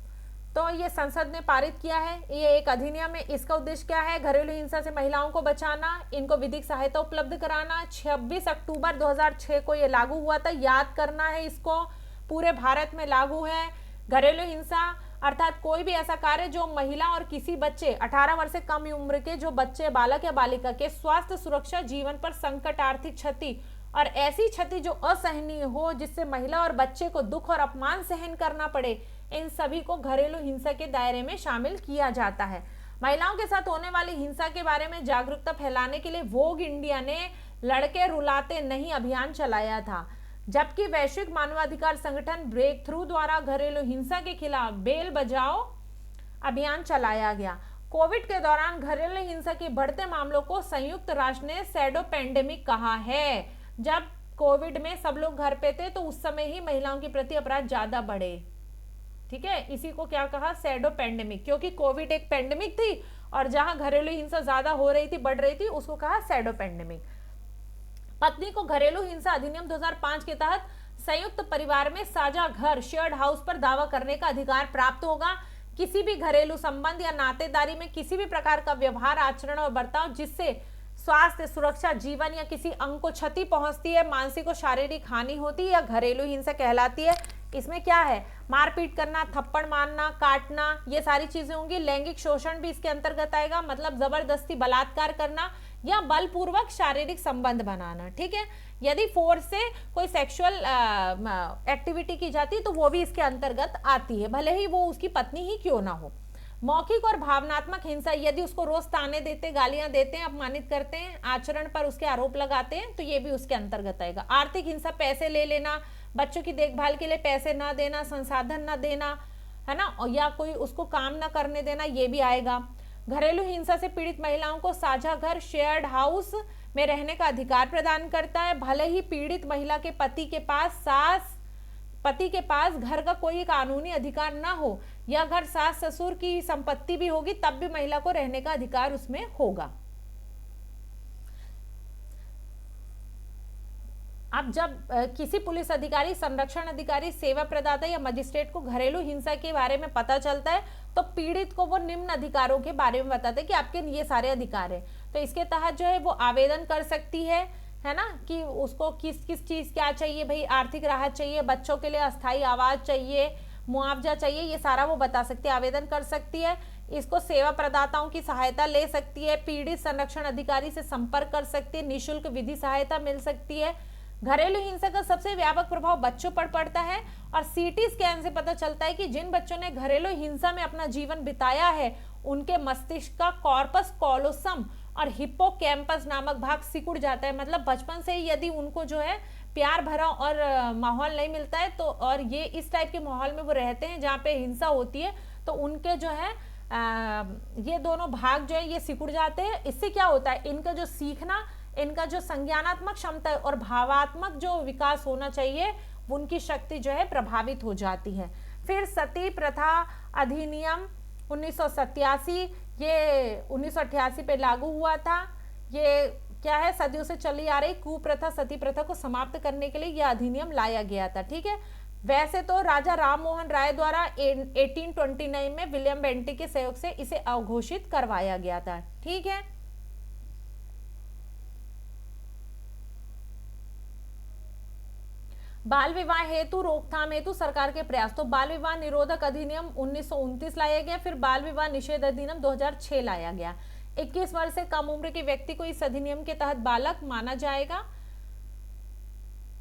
तो ये संसद ने पारित किया है, ये एक अधिनियम है। इसका उद्देश्य क्या है? घरेलू हिंसा से महिलाओं को बचाना, इनको विधिक सहायता उपलब्ध कराना। 26 अक्टूबर 2006 को ये लागू हुआ था, याद करना है इसको। पूरे भारत में लागू है। घरेलू हिंसा अर्थात कोई भी ऐसा कार्य जो महिला और किसी बच्चे 18 वर्ष से कम उम्र के जो बच्चे, बालक या बालिका के स्वास्थ्य, सुरक्षा, जीवन पर संकट, आर्थिक क्षति और ऐसी क्षति जो असहनीय हो, जिससे महिला और बच्चे को दुख और अपमान सहन करना पड़े, इन सभी को घरेलू हिंसा के दायरे में शामिल किया जाता है। महिलाओं के साथ होने वाली हिंसा के बारे में जागरूकता फैलाने के लिए वोग इंडिया ने लड़के रुलाते नहीं अभियान चलाया था, जबकि वैश्विक मानवाधिकार संगठन ब्रेक थ्रू द्वारा घरेलू हिंसा के खिलाफ बेल बजाओ अभियान चलाया गया। कोविड के दौरान घरेलू हिंसा के बढ़ते मामलों को संयुक्त राष्ट्र ने शैडो पेंडेमिक कहा है। जब कोविड में सब लोग घर पे थे तो उस समय ही महिलाओं के प्रति अपराध ज्यादा बढ़े। ठीक है, इसी को क्या कहा, शैडो पेंडेमिक, क्योंकि कोविड एक पेंडेमिक थी और जहां घरेलू हिंसा ज्यादा हो रही थी, बढ़ रही थी, उसको कहा शैडो पेंडेमिक। पत्नी को घरेलू हिंसा अधिनियम 2005 के तहत संयुक्त परिवार में साझा घर, शेयर्ड हाउस पर दावा करने का अधिकार प्राप्त होगा। किसी भी घरेलू संबंध या नातेदारी में किसी भी प्रकार का व्यवहार, आचरण और बर्ताव जिससे स्वास्थ्य, सुरक्षा, जीवन या किसी अंग को क्षति पहुंचती है, मानसिक और शारीरिक हानि होती है, या घरेलू हिंसा कहलाती है। इसमें क्या है, मारपीट करना, थप्पड़ मारना, काटना, ये सारी चीजें होंगी। लैंगिक शोषण भी इसके अंतर्गत आएगा, मतलब जबरदस्ती बलात्कार करना या बलपूर्वक शारीरिक संबंध बनाना। ठीक है, यदि फोर्स से कोई सेक्सुअल एक्टिविटी की जाती है तो वो भी इसके अंतर्गत आती है, भले ही वो उसकी पत्नी ही क्यों ना हो। मौखिक और भावनात्मक हिंसा, यदि उसको रोज ताने देते, गालियां देते हैं, अपमानित करते हैं, आचरण पर उसके आरोप लगाते हैं, तो ये भी उसके अंतर्गत आएगा। आर्थिक हिंसा, पैसे ले लेना, बच्चों की देखभाल के लिए पैसे ना देना, संसाधन ना देना, है ना, और या कोई उसको काम ना करने देना, ये भी आएगा। घरेलू हिंसा से पीड़ित महिलाओं को साझा घर, शेयर्ड हाउस में रहने का अधिकार प्रदान करता है। भले ही पीड़ित महिला के पति के पास घर का कोई कानूनी अधिकार ना हो, या घर सास ससुर की संपत्ति भी होगी, तब भी महिला को रहने का अधिकार उसमें होगा। अब जब किसी पुलिस अधिकारी, संरक्षण अधिकारी, सेवा प्रदाता या मजिस्ट्रेट को घरेलू हिंसा के बारे में पता चलता है तो पीड़ित को वो निम्न अधिकारों के बारे में बताते हैं कि आपके ये सारे अधिकार है। तो इसके तहत जो है वो आवेदन कर सकती है ना, कि उसको किस किस चीज क्या चाहिए, भाई आर्थिक राहत चाहिए, बच्चों के लिए अस्थायी आवास चाहिए, मुआवजा चाहिए, ये सारा वो बता सकती है, आवेदन कर सकती है। इसको सेवा प्रदाताओं की सहायता ले सकती है, पीड़ित संरक्षण अधिकारी से संपर्क कर सकती है, निःशुल्क विधि सहायता मिल सकती है। घरेलू हिंसा का सबसे व्यापक प्रभाव बच्चों पर पड़ता है और सीटी स्कैन से पता चलता है कि जिन बच्चों ने घरेलू हिंसा में अपना जीवन बिताया है उनके मस्तिष्क का कॉर्पस कॉलोसम और हिप्पोकैम्पस नामक भाग सिकुड़ जाता है। मतलब बचपन से ही यदि उनको जो है प्यार भरा और माहौल नहीं मिलता है, तो और ये इस टाइप के माहौल में वो रहते हैं जहाँ पे हिंसा होती है, तो उनके जो है ये दोनों भाग जो है ये सिकुड़ जाते हैं। इससे क्या होता है, इनका जो सीखना, इनका जो संज्ञानात्मक क्षमता और भावात्मक जो विकास होना चाहिए, उनकी शक्ति जो है प्रभावित हो जाती है। फिर सती प्रथा अधिनियम 1987, ये 1988 पे लागू हुआ था। ये क्या है, सदियों से चली आ रही कुप्रथा, सती प्रथा को समाप्त करने के लिए यह अधिनियम लाया गया था। ठीक है, वैसे तो राजा राम मोहन राय द्वारा 1829 में विलियम बेंटी के सहयोग से इसे अघोषित करवाया गया था। ठीक है, बाल विवाह हेतु रोकथाम हेतु सरकार के प्रयास, तो बाल विवाह निरोधक अधिनियम 1929 लाया गया, फिर बाल विवाह निषेध अधिनियम 2006 लाया गया। 21 वर्ष से कम उम्र के व्यक्ति को इस अधिनियम के तहत बालक माना जाएगा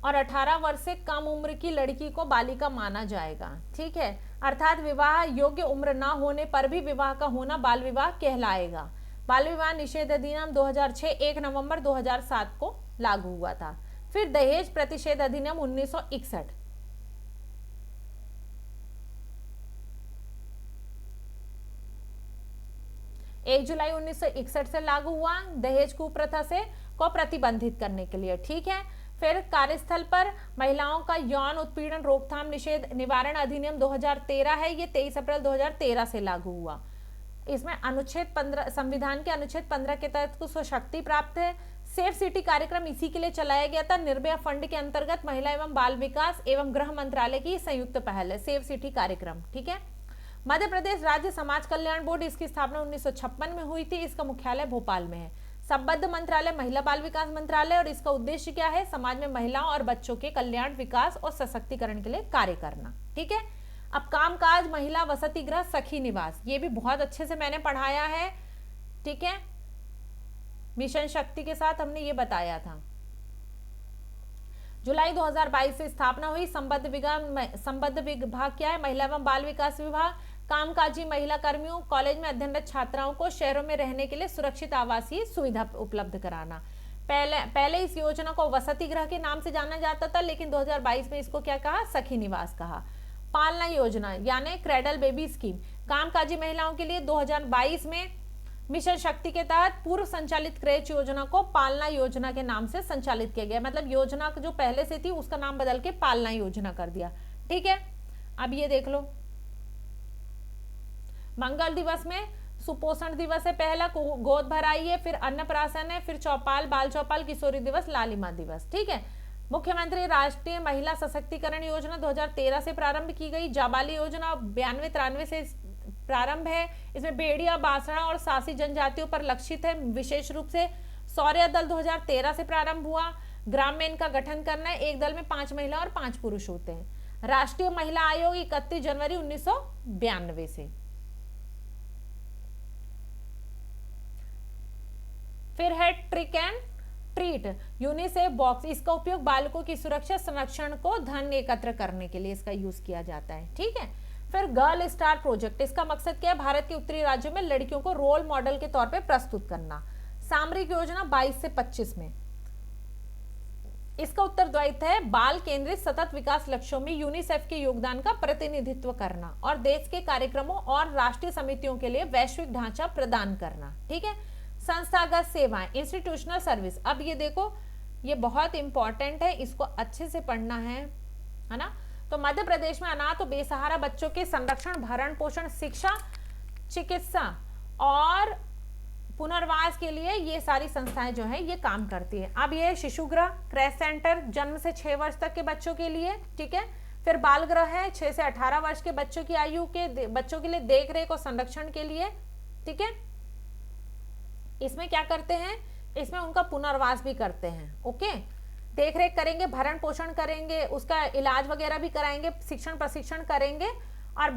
और 18 वर्ष से कम उम्र की लड़की को बालिका माना जाएगा। ठीक है, अर्थात विवाह योग्य उम्र ना होने पर भी विवाह का होना बाल विवाह कहलाएगा। बाल विवाह निषेध अधिनियम 2006 1 नवंबर 2007 को लागू हुआ था। फिर दहेज प्रतिषेध अधिनियम 1961, एक जुलाई 1961 से लागू हुआ, दहेज कुप्रथा से को प्रतिबंधित करने के लिए। ठीक है, फिर कार्यस्थल पर महिलाओं का यौन उत्पीड़न रोकथाम निषेध निवारण अधिनियम 2013 है, ये 23 अप्रैल 2013 से लागू हुआ। इसमें अनुच्छेद 15, संविधान के अनुच्छेद 15 के तहत को स्वशक्ति प्राप्त है। सेफ सिटी कार्यक्रम इसी के लिए चलाया गया था। निर्भया फंड के अंतर्गत महिला एवं बाल विकास एवं गृह मंत्रालय की संयुक्त पहल है सेफ सिटी कार्यक्रम। ठीक है, मध्य प्रदेश राज्य समाज कल्याण बोर्ड, इसकी स्थापना 1956 में हुई थी। इसका मुख्यालय भोपाल में है। संबद्ध मंत्रालय महिला बाल विकास मंत्रालय, और इसका उद्देश्य क्या है, समाज में महिलाओं और बच्चों के कल्याण, विकास और सशक्तिकरण के लिए कार्य करना। ठीक है, अब कामकाज महिला वसति गृह सखी निवास, ये भी बहुत अच्छे से मैंने पढ़ाया है, ठीक है, मिशन शक्ति के साथ हमने ये बताया था। जुलाई 2022 से स्थापना हुई। संबद्ध विभाग क्या है? महिला एवं बाल विकास विभाग। कामकाजी महिला कर्मियों, कॉलेज में अध्ययनरत छात्राओं को शहरों में रहने के लिए सुरक्षित आवासीय सुविधा उपलब्ध कराना। पहले इस योजना को वसति गृह के नाम से जाना जाता था, लेकिन 2022 में इसको क्या कहा? सखी निवास कहा। पालना योजना यानी क्रेडल बेबी स्कीम, कामकाजी महिलाओं के लिए 2022 में मिशन शक्ति के तहत पूर्व संचालित क्रेच योजना को पालना योजना के नाम से संचालित किया गया। मतलब योजना जो पहले से थी उसका नाम बदल के पालना योजना कर दिया, ठीक है। अब ये देख लो, मंगल दिवस में सुपोषण दिवस है पहला, गोद भराई है, फिर अन्नप्राशन है, फिर चौपाल, बाल चौपाल, किशोरी दिवस, लालिमा दिवस, ठीक है। मुख्यमंत्री राष्ट्रीय महिला सशक्तिकरण योजना 2013 से प्रारंभ की गई। जाबाली योजना 92-93 से प्रारंभ है। इसमें बेड़िया, बांसड़ा और सासी जनजातियों पर लक्षित है विशेष रूप से। शौर्य दल 2013 से प्रारंभ हुआ। ग्राम में इनका गठन करना है। एक दल में 5 महिला और 5 पुरुष होते हैं। राष्ट्रीय महिला आयोग 31 जनवरी 1992 से। फिर है trick and treat UNICEF box, इसका उपयोग बालकों की सुरक्षा संरक्षण को धन एकत्र करने के लिए इसका यूज किया जाता है, ठीक है। फिर गर्ल स्टार प्रोजेक्ट, इसका मकसद क्या है? भारत के उत्तरी राज्यों में लड़कियों को रोल मॉडल के तौर पे प्रस्तुत करना। सामरिक योजना 22 से 25 में, इसका उत्तरदायित्व है बाल केंद्रित सतत विकास लक्ष्यों में यूनिसेफ के योगदान का प्रतिनिधित्व करना और देश के कार्यक्रमों और राष्ट्रीय समितियों के लिए वैश्विक ढांचा प्रदान करना, ठीक है। संस्थागत सेवाएं, इंस्टीट्यूशनल सर्विस, अब ये देखो ये बहुत इंपॉर्टेंट है, इसको अच्छे से पढ़ना है ना। तो मध्य प्रदेश में अनाथ और बेसहारा बच्चों के संरक्षण, भरण पोषण, शिक्षा, चिकित्सा और पुनर्वास के लिए ये सारी संस्थाएं जो है ये काम करती है। अब ये शिशुगृह, क्रैश सेंटर जन्म से 6 वर्ष तक के बच्चों के लिए, ठीक है। फिर बाल गृह है 6 से 18 वर्ष के बच्चों की आयु के बच्चों के लिए देखरेख और संरक्षण के लिए, ठीक है। इसमें क्या करते हैं? इसमें उनका पुनर्वास भी करते हैं, ओके। देख रेख करेंगे, भरण पोषण करेंगे, उसका इलाज वगैरह भी कराएंगे, शिक्षण प्रशिक्षण करेंगे। और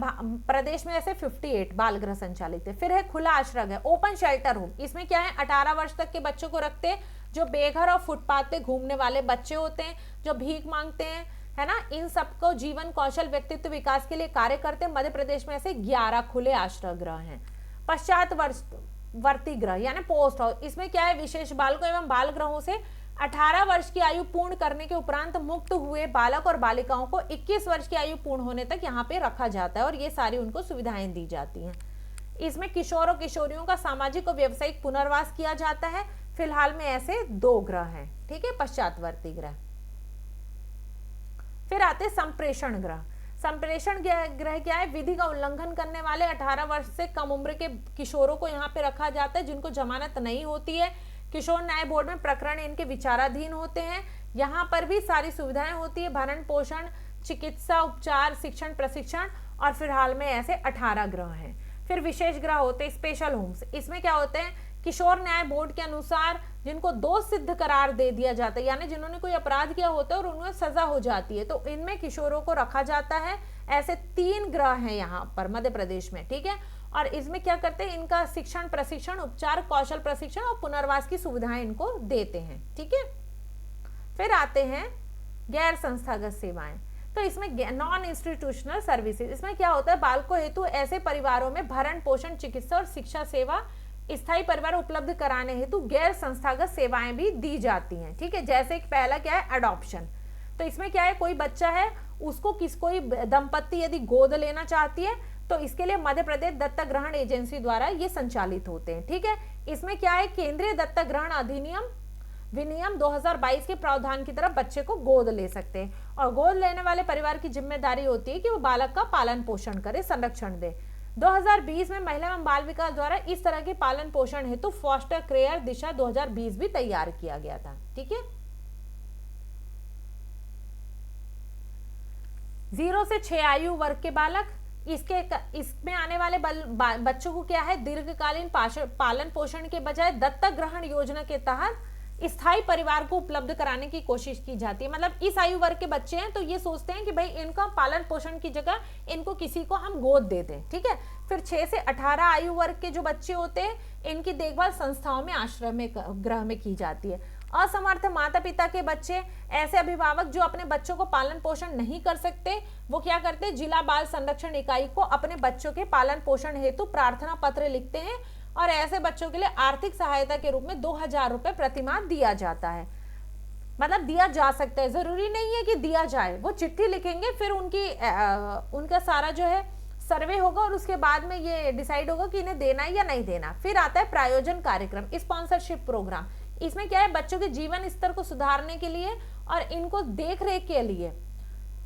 प्रदेश में ऐसे 58 बाल गृह संचालित है। फिर है खुला आश्रय है, ओपन शेल्टर होम, इसमें क्या है? 18 वर्ष तक के बच्चों को रखते हैं जो बेघर और फुटपाथ पे घूमने वाले बच्चे होते हैं, जो भीख मांगते हैं, है ना। इन सबको जीवन कौशल व्यक्तित्व विकास के लिए कार्य करते हैं। मध्य प्रदेश में ऐसे 11 खुले आश्रय गृह हैं। पश्चात वर्ती गृह यानी पोस्ट हाउस, इसमें क्या है? विशेष बालकों एवं बाल गृहों से 18 वर्ष की आयु पूर्ण करने के उपरांत मुक्त हुए बालक और बालिकाओं को 21 वर्ष की आयु पूर्ण होने तक यहाँ पे रखा जाता है और ये सारी उनको सुविधाएं दी जाती हैं। इसमें किशोर और किशोरियों का सामाजिक और व्यावसायिक पुनर्वास किया जाता है। फिलहाल में ऐसे 2 गृह हैं, ठीक है, पश्चातवर्ती गृह। फिर आते संप्रेषण गृह। संप्रेषण गृह क्या है? विधि का उल्लंघन करने वाले 18 वर्ष से कम उम्र के किशोरों को यहाँ पे रखा जाता है जिनको जमानत नहीं होती है। किशोर न्याय बोर्ड में प्रकरण इनके विचाराधीन होते हैं। यहाँ पर भी सारी सुविधाएं होती है, भरण पोषण, चिकित्सा, उपचार, शिक्षण प्रशिक्षण। और फिलहाल में ऐसे 18 गृह हैं। फिर विशेष गृह होते हैं, स्पेशल होम्स। इसमें क्या होते हैं? किशोर न्याय बोर्ड के अनुसार जिनको दोष सिद्ध करार दे दिया जाता है, यानी जिन्होंने कोई अपराध किया होता है और उन्हें सजा हो जाती है, तो इनमें किशोरों को रखा जाता है। ऐसे 3 गृह हैं यहाँ पर मध्य प्रदेश में, ठीक है। और इसमें क्या करते हैं? इनका शिक्षण प्रशिक्षण, उपचार, कौशल प्रशिक्षण और पुनर्वास की सुविधाएं इनको देते हैं, ठीक है। फिर आते हैं गैर संस्थागत सेवाएं। तो इसमें नॉन इंस्टीट्यूशनल सर्विसेज, इसमें क्या होता है? बालकों हेतु ऐसे परिवारों में भरण पोषण, चिकित्सा और शिक्षा सेवा, स्थायी परिवार उपलब्ध कराने हेतु गैर संस्थागत सेवाएं भी दी जाती हैं, ठीक है। जैसे कि पहला क्या है? अडॉप्शन। तो इसमें क्या है? कोई बच्चा है, उसको कोई दंपत्ति यदि गोद लेना चाहती है तो इसके लिए मध्य प्रदेश दत्तक ग्रहण एजेंसी द्वारा ये संचालित होते हैं, ठीक है। इसमें क्या है? केंद्रीय दत्तक ग्रहण अधिनियम विनियम 2022 के प्रावधान की तरफ बच्चे को गोद ले सकते हैं और गोद लेने वाले परिवार की जिम्मेदारी होती है कि वो बालक का पालन पोषण करे, संरक्षण दे। 2020 में महिला एवं बाल विकास द्वारा इस तरह के पालन पोषण हेतु फॉस्टर केयर दिशा 2020 भी तैयार किया गया था, ठीक है। 0 से 6 आयु वर्ग के बालक, इसमें आने वाले बच्चों को क्या है? दीर्घकालीन पालन पोषण के बजाय दत्तक ग्रहण योजना के तहत स्थायी परिवार को उपलब्ध कराने की कोशिश की जाती है। मतलब इस आयु वर्ग के बच्चे हैं तो ये सोचते हैं कि भाई इनका पालन पोषण की जगह इनको किसी को हम गोद दे दें, ठीक है। फिर 6 से 18 आयु वर्ग के जो बच्चे होते हैं इनकी देखभाल संस्थाओं में, आश्रम में, गृह में की जाती है। असमर्थ माता पिता के बच्चे, ऐसे अभिभावक जो अपने बच्चों को पालन पोषण नहीं कर सकते, वो क्या करते हैं, जिला बाल संरक्षण इकाई को अपने बच्चों के पालन पोषण हेतु प्रार्थना पत्र लिखते हैं और ऐसे बच्चों के लिए आर्थिक सहायता के रूप में 2000 रुपए प्रतिमाह दिया जाता है। मतलब दिया जा सकता है, जरूरी नहीं है कि दिया जाए। वो चिट्ठी लिखेंगे, फिर उनका सारा जो है सर्वे होगा और उसके बाद में ये डिसाइड होगा कि इन्हें देना है या नहीं देना। फिर आता है प्रायोजन कार्यक्रम, स्पॉन्सरशिप प्रोग्राम। इसमें क्या है, बच्चों के जीवन स्तर को सुधारने के लिए और इनको देख रेख के लिए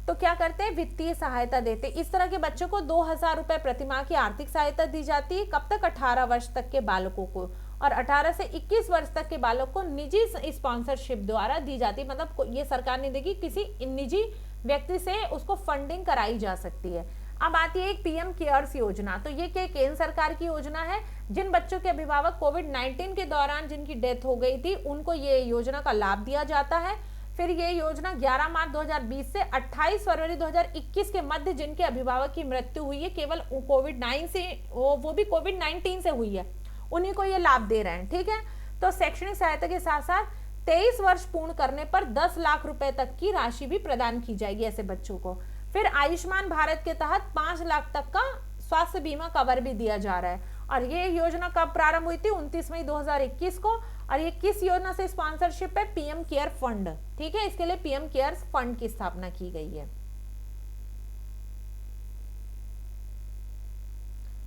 तो क्या करते हैं, वित्तीय सहायता देते। इस तरह के बच्चों को 2000 रुपए प्रतिमाह की आर्थिक सहायता दी जाती है। कब तक, 18 वर्ष तक के बालकों को, और 18 से 21 वर्ष तक के बालक को निजी स्पॉन्सरशिप द्वारा दी जाती है। मतलब ये सरकार नहीं देगी, किसी निजी व्यक्ति से उसको फंडिंग कराई जा सकती है। अब आती है एक पीएम केयर्स योजना। तो ये क्या केंद्र सरकार की योजना है। जिन बच्चों के अभिभावक कोविड-19 के दौरान जिनकी डेथ हो गई थी उनको ये योजना का लाभ दिया जाता है। फिर ये योजना 11 मार्च 2020 से 28 फरवरी 2021 के मध्य जिनके अभिभावक की मृत्यु हुई है, केवल कोविड-19 से, वो भी कोविड-19 से हुई है, उन्हीं को ये लाभ दे रहे हैं, ठीक है। तो शैक्षणिक सहायता के साथ साथ 23 वर्ष पूर्ण करने पर 10 लाख रुपए तक की राशि भी प्रदान की जाएगी ऐसे बच्चों को। फिर आयुष्मान भारत के तहत 5 लाख तक का स्वास्थ्य बीमा कवर भी दिया जा रहा है। और ये योजना कब प्रारंभ हुई थी, 29 मई 2021 को। और ये किस योजना से स्पॉन्सरशिप है, पीएम केयर फंड, ठीक है। इसके लिए पीएम केयर फंड की स्थापना की गई है।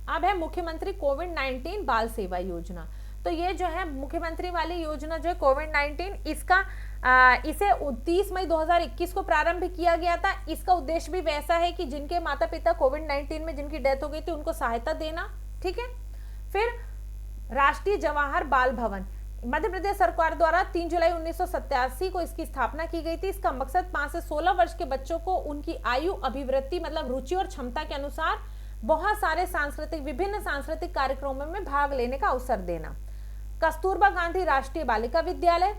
अब है मुख्यमंत्री कोविड-19 बाल सेवा योजना। तो ये जो है मुख्यमंत्री वाली योजना जो है कोविड-19, इसे 30 मई 2021 को प्रारंभ किया गया था। इसका उद्देश्य भी वैसा है कि जिनके माता पिता कोविड-19 में जिनकी डेथ हो गई थी उनको सहायता देना, ठीक है। फिर राष्ट्रीय जवाहर बाल भवन, मध्य प्रदेश सरकार द्वारा 3 जुलाई 1987 को इसकी स्थापना की गई थी। इसका मकसद 5 से 16 वर्ष के बच्चों को उनकी आयु, अभिवृत्ति, मतलब रुचि और क्षमता के अनुसार बहुत सारे विभिन्न सांस्कृतिक कार्यक्रमों में भाग लेने का अवसर देना। कस्तूरबा गांधी राष्ट्रीय बालिका विद्यालय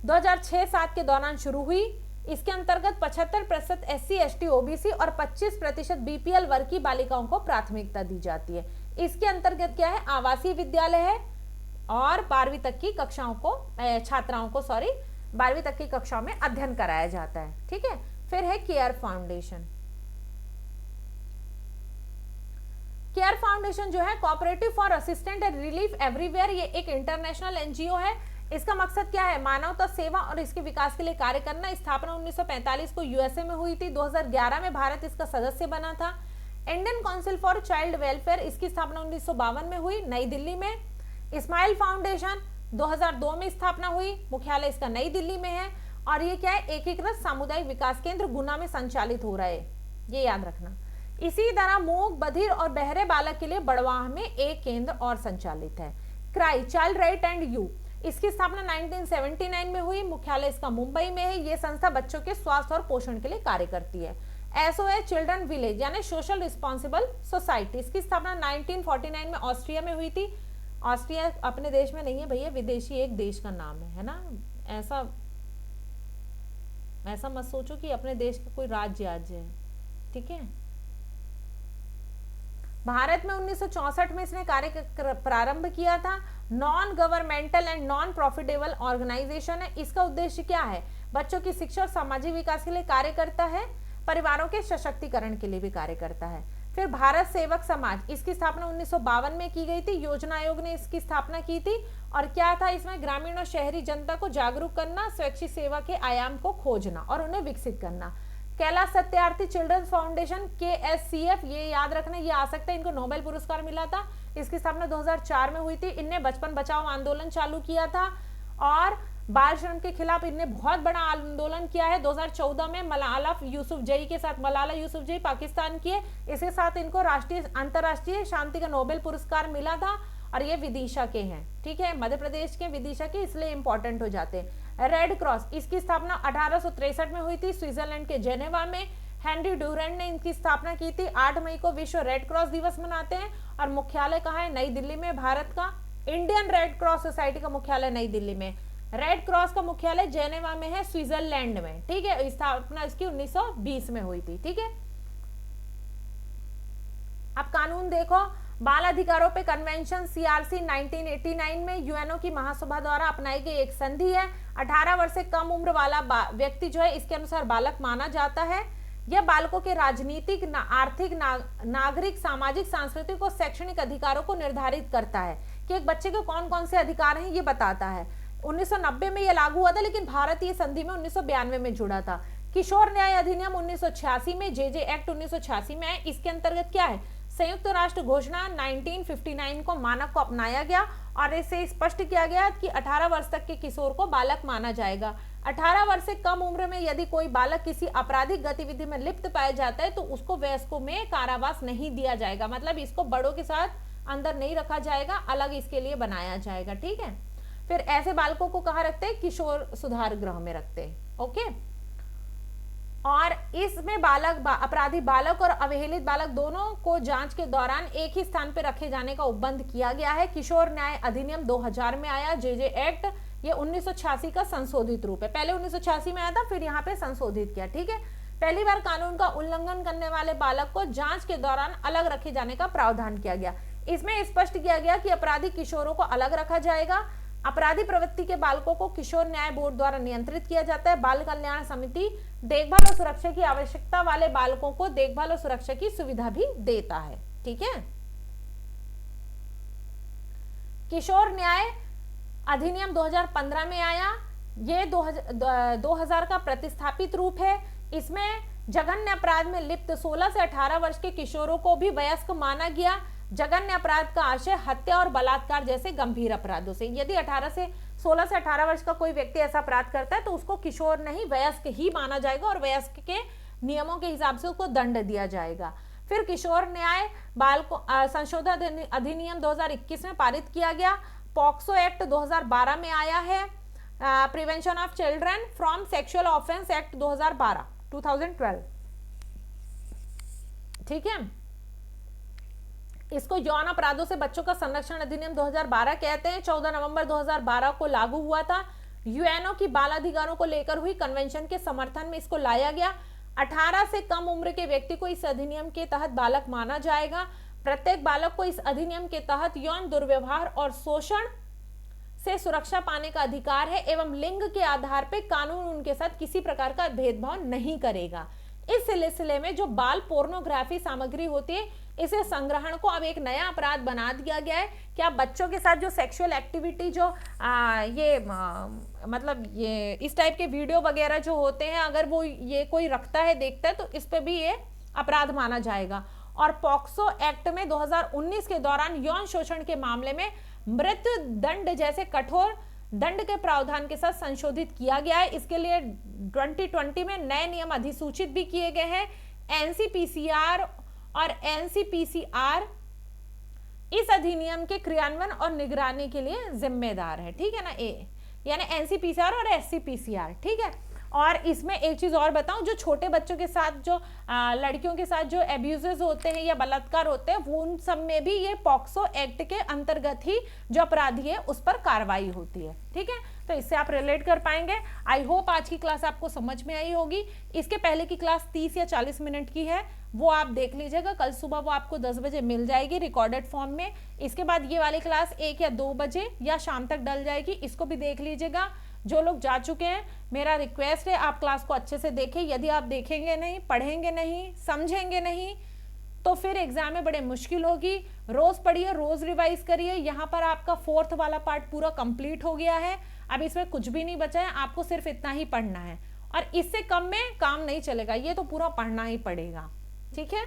2006-07 के दौरान शुरू हुई। इसके अंतर्गत 75% SC, ST, OBC और 25% BPL वर्ग की बालिकाओं को प्राथमिकता दी जाती है। इसके अंतर्गत क्या है, आवासीय विद्यालय है और 12वीं तक की कक्षाओं को, छात्राओं को 12वीं तक की कक्षाओं में अध्ययन कराया जाता है, ठीक है। फिर है केयर फाउंडेशन। केयर फाउंडेशन जो है cooperative for assistant and relief everywhere, ये एक इंटरनेशनल एनजीओ है। इसका मकसद क्या है, मानवता सेवा और इसके विकास के लिए कार्य करना। स्थापना 1945 को यूएसए में हुई थी। 2011 में भारत इसका सदस्य बना था। Indian council for child welfare, इसकी स्थापना 1952 में हुई नई दिल्ली में। स्माइल फाउंडेशन 2002 में स्थापना हुई, मुख्यालय इसका नई दिल्ली में है। और ये क्या है, एकीकृत सामुदायिक विकास केंद्र गुना में संचालित हो रहा है, ये याद रखना। इसी तरह मूक, बधिर और बहरे बालक के लिए बड़वाह में एक केंद्र और संचालित है। Cry child right and you, इसकी स्थापना 1979 में हुई, मुख्यालय इसका मुंबई में है। ये संस्था बच्चों के स्वास्थ्य और पोषण के लिए कार्य करती है। SOS चिल्ड्रन विलेज यानी सोशल रिस्पॉन्सिबल सोसाइटी, इसकी स्थापना 1949 में ऑस्ट्रिया में हुई थी। ऑस्ट्रिया अपने देश में नहीं है भैया, विदेशी एक देश का नाम है ना। ऐसा मत सोचो कि अपने देश का कोई राज्य है, ठीक है। भारत में 1964 में इसने कार्य प्रारंभ किया था। Non governmental and non profitable organisation है। इसका उद्देश्य क्या है, बच्चों की शिक्षा और सामाजिक विकास के लिए कार्य करता है, परिवारों के सशक्तिकरण के लिए भी कार्य करता है। फिर भारत सेवक समाज, इसकी स्थापना 1952 में की गई थी। योजना आयोग ने इसकी स्थापना की थी। और क्या था इसमें, ग्रामीण और शहरी जनता को जागरूक करना, स्वैच्छिक सेवा के आयाम को खोजना और उन्हें विकसित करना। Kailash Satyarthi children's foundation KSCF, ये याद रखना, ये आ सकता है, इनको नोबेल पुरस्कार मिला था। इसकी स्थापना 2004 में हुई थी। इनने बचपन बचाओ आंदोलन चालू किया था और बाल श्रम के खिलाफ इनने बहुत बड़ा आंदोलन किया है। 2014 में मलाला यूसुफजई पाकिस्तान की है, इसके साथ इनको अंतरराष्ट्रीय शांति का नोबेल पुरस्कार मिला था। और ये विदिशा के हैं, ठीक है, मध्य प्रदेश के विदिशा के, इसलिए इंपॉर्टेंट हो जाते हैं। रेड क्रॉस, इसकी स्थापना 1863 में हुई थी स्विट्जरलैंड के जेनेवा में। हेनरी ड्यूरेंट ने इनकी स्थापना की थी। 8 मई को विश्व रेड क्रॉस दिवस मनाते हैं। और मुख्यालय कहाँ है, नई दिल्ली में। भारत का इंडियन रेड क्रॉस सोसाइटी का मुख्यालय नई दिल्ली में। रेड क्रॉस का मुख्यालय जेनेवा में है, स्विट्जरलैंड में, ठीक है। स्थापना इसकी 1920 में हुई थी, ठीक है। अब कानून देखो, बाल अधिकारों पे कन्वेंशन सीआरसी 1989 में यूएनओ की महासभा द्वारा अपनाई गई एक संधि है। 18 वर्ष से कम उम्र वाला व्यक्ति जो है इसके अनुसार बालक माना जाता है। यह बालकों के राजनीतिक, आर्थिक, नागरिक, सामाजिक, सांस्कृतिक और शैक्षणिक अधिकारों को निर्धारित करता है कि एक बच्चे के कौन कौन से अधिकार हैं, ये बताता है। 1990 में यह लागू हुआ था, लेकिन भारत ये संधि में 1992 में जुड़ा था। किशोर न्याय अधिनियम 1986 में, जेजे एक्ट 1986 में है। इसके अंतर्गत क्या है, संयुक्त राष्ट्र घोषणा 1959 को मानक को अपनाया गया और इसे स्पष्ट किया गया कि 18 वर्ष तक के किशोर को बालक माना जाएगा। 18 वर्ष से कम उम्र में यदि कोई बालक किसी आपराधिक गतिविधि में लिप्त पाया जाता है तो उसको वयस्कों में कारावास नहीं दिया जाएगा, मतलब इसको बड़ों के साथ अंदर नहीं रखा जाएगा, अलग इसके लिए बनाया जाएगा, ठीक है। फिर ऐसे बालकों को कहाँ रखते हैं, किशोर सुधार गृह में रखते हैं, ओके। और इसमें बालक, अपराधी बालक और अवहेलित बालक दोनों को जांच के दौरान एक ही स्थान पर रखे जाने का उपबंध किया गया है। किशोर न्याय अधिनियम 2000 में आया, जेजे एक्ट, ये 1986 का संशोधित रूप है। पहले 1986 में आया था, फिर यहाँ पे संशोधित किया, ठीक है। पहली बार कानून का उल्लंघन करने वाले बालक को जांच के दौरान अलग रखे जाने का प्रावधान किया गया। इसमें स्पष्ट किया गया कि अपराधी किशोरों को अलग रखा जाएगा। अपराधी प्रवृत्ति के बालकों को किशोर न्याय बोर्ड द्वारा नियंत्रित किया जाता है। बाल कल्याण समिति देखभाल और सुरक्षा की आवश्यकता वाले बालकों को देखभाल और सुरक्षा की सुविधा भी देता है, ठीक है। किशोर न्याय अधिनियम 2015 में आया, ये 2000 का प्रतिस्थापित रूप है। इसमें जघन्य अपराध में लिप्त 16 से 18 वर्ष के किशोरों को भी वयस्क माना गया। जघन्य अपराध का आशय हत्या और बलात्कार जैसे गंभीर अपराधों से, यदि 16 से 18 वर्ष का कोई व्यक्ति ऐसा अपराध करता है तो उसको किशोर नहीं वयस्क ही माना जाएगा और वयस्क के नियमों के हिसाब से उसको दंड दिया जाएगा। फिर किशोर न्याय बाल संशोधन अधिनियम 2021 में पारित किया गया। पॉक्सो एक्ट 2012 में आया है। Prevention of children from sexual offence act 2012, ठीक है। इसको यौन अपराधों से बच्चों का संरक्षण अधिनियम 2012 कहते हैं। 14 नवंबर 2012 को लागू हुआ था। यूएनओ की बाल अधिकारों को लेकर हुई कन्वेंशन के समर्थन में इसको लाया गया। 18 से कम उम्र के व्यक्ति को इस अधिनियम के तहत बालक माना जाएगा। प्रत्येक बालक को इस अधिनियम के तहत यौन दुर्व्यवहार और शोषण से सुरक्षा पाने का अधिकार है एवं लिंग के आधार पर कानून उनके साथ किसी प्रकार का भेदभाव नहीं करेगा। इस सिलसिले में जो बाल पोर्नोग्राफी सामग्री होती है, इसे संग्रहण को अब एक नया अपराध बना दिया गया है। क्या बच्चों के साथ जो सेक्सुअल एक्टिविटी जो मतलब ये इस टाइप के वीडियो वगैरह जो होते हैं, अगर वो ये कोई रखता है, देखता है, तो इस पे भी ये अपराध माना जाएगा। और पॉक्सो एक्ट में 2019 के दौरान यौन शोषण के मामले में मृत्यु दंड जैसे कठोर दंड के प्रावधान के साथ संशोधित किया गया है। इसके लिए 2020 में नए नियम अधिसूचित भी किए गए हैं। एनसीपीसीआर और एनसीपीसीआर इस अधिनियम के क्रियान्वयन और निगरानी के लिए जिम्मेदार है, ठीक है ना, यानी एनसीपीसीआर और एससीपीसीआर, ठीक है। और इसमें एक चीज और बताऊं, जो छोटे बच्चों के साथ जो लड़कियों के साथ जो एब्यूजेस होते हैं या बलात्कार होते हैं, वो उन सब में भी ये पॉक्सो एक्ट के अंतर्गत ही जो अपराधी है उस पर कार्रवाई होती है, ठीक है। तो इससे आप रिलेट कर पाएंगे। आई होप आज की क्लास आपको समझ में आई होगी। इसके पहले की क्लास 30 या 40 मिनट की है, वो आप देख लीजिएगा। कल सुबह वो आपको 10 बजे मिल जाएगी रिकॉर्डेड फॉर्म में। इसके बाद ये वाली क्लास 1 या 2 बजे या शाम तक डल जाएगी, इसको भी देख लीजिएगा। जो लोग जा चुके हैं, मेरा रिक्वेस्ट है आप क्लास को अच्छे से देखें। यदि आप देखेंगे नहीं, पढ़ेंगे नहीं, समझेंगे नहीं, तो फिर एग्जाम में बड़े मुश्किल होगी। रोज पढ़िए, रोज रिवाइज करिए। यहाँ पर आपका 4th वाला पार्ट पूरा कंप्लीट हो गया है। अब इसमें कुछ भी नहीं बचा है, आपको सिर्फ इतना ही पढ़ना है और इससे कम में काम नहीं चलेगा, ये तो पूरा पढ़ना ही पड़ेगा, ठीक है।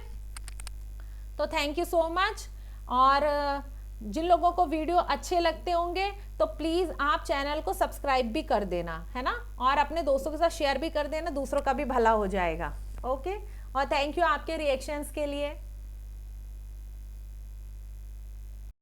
तो थैंक यू सो मच। और जिन लोगों को वीडियो अच्छे लगते होंगे तो प्लीज आप चैनल को सब्सक्राइब भी कर देना, है ना, और अपने दोस्तों के साथ शेयर भी कर देना, दूसरों का भी भला हो जाएगा। ओके, और थैंक यू आपके रिएक्शंस के लिए।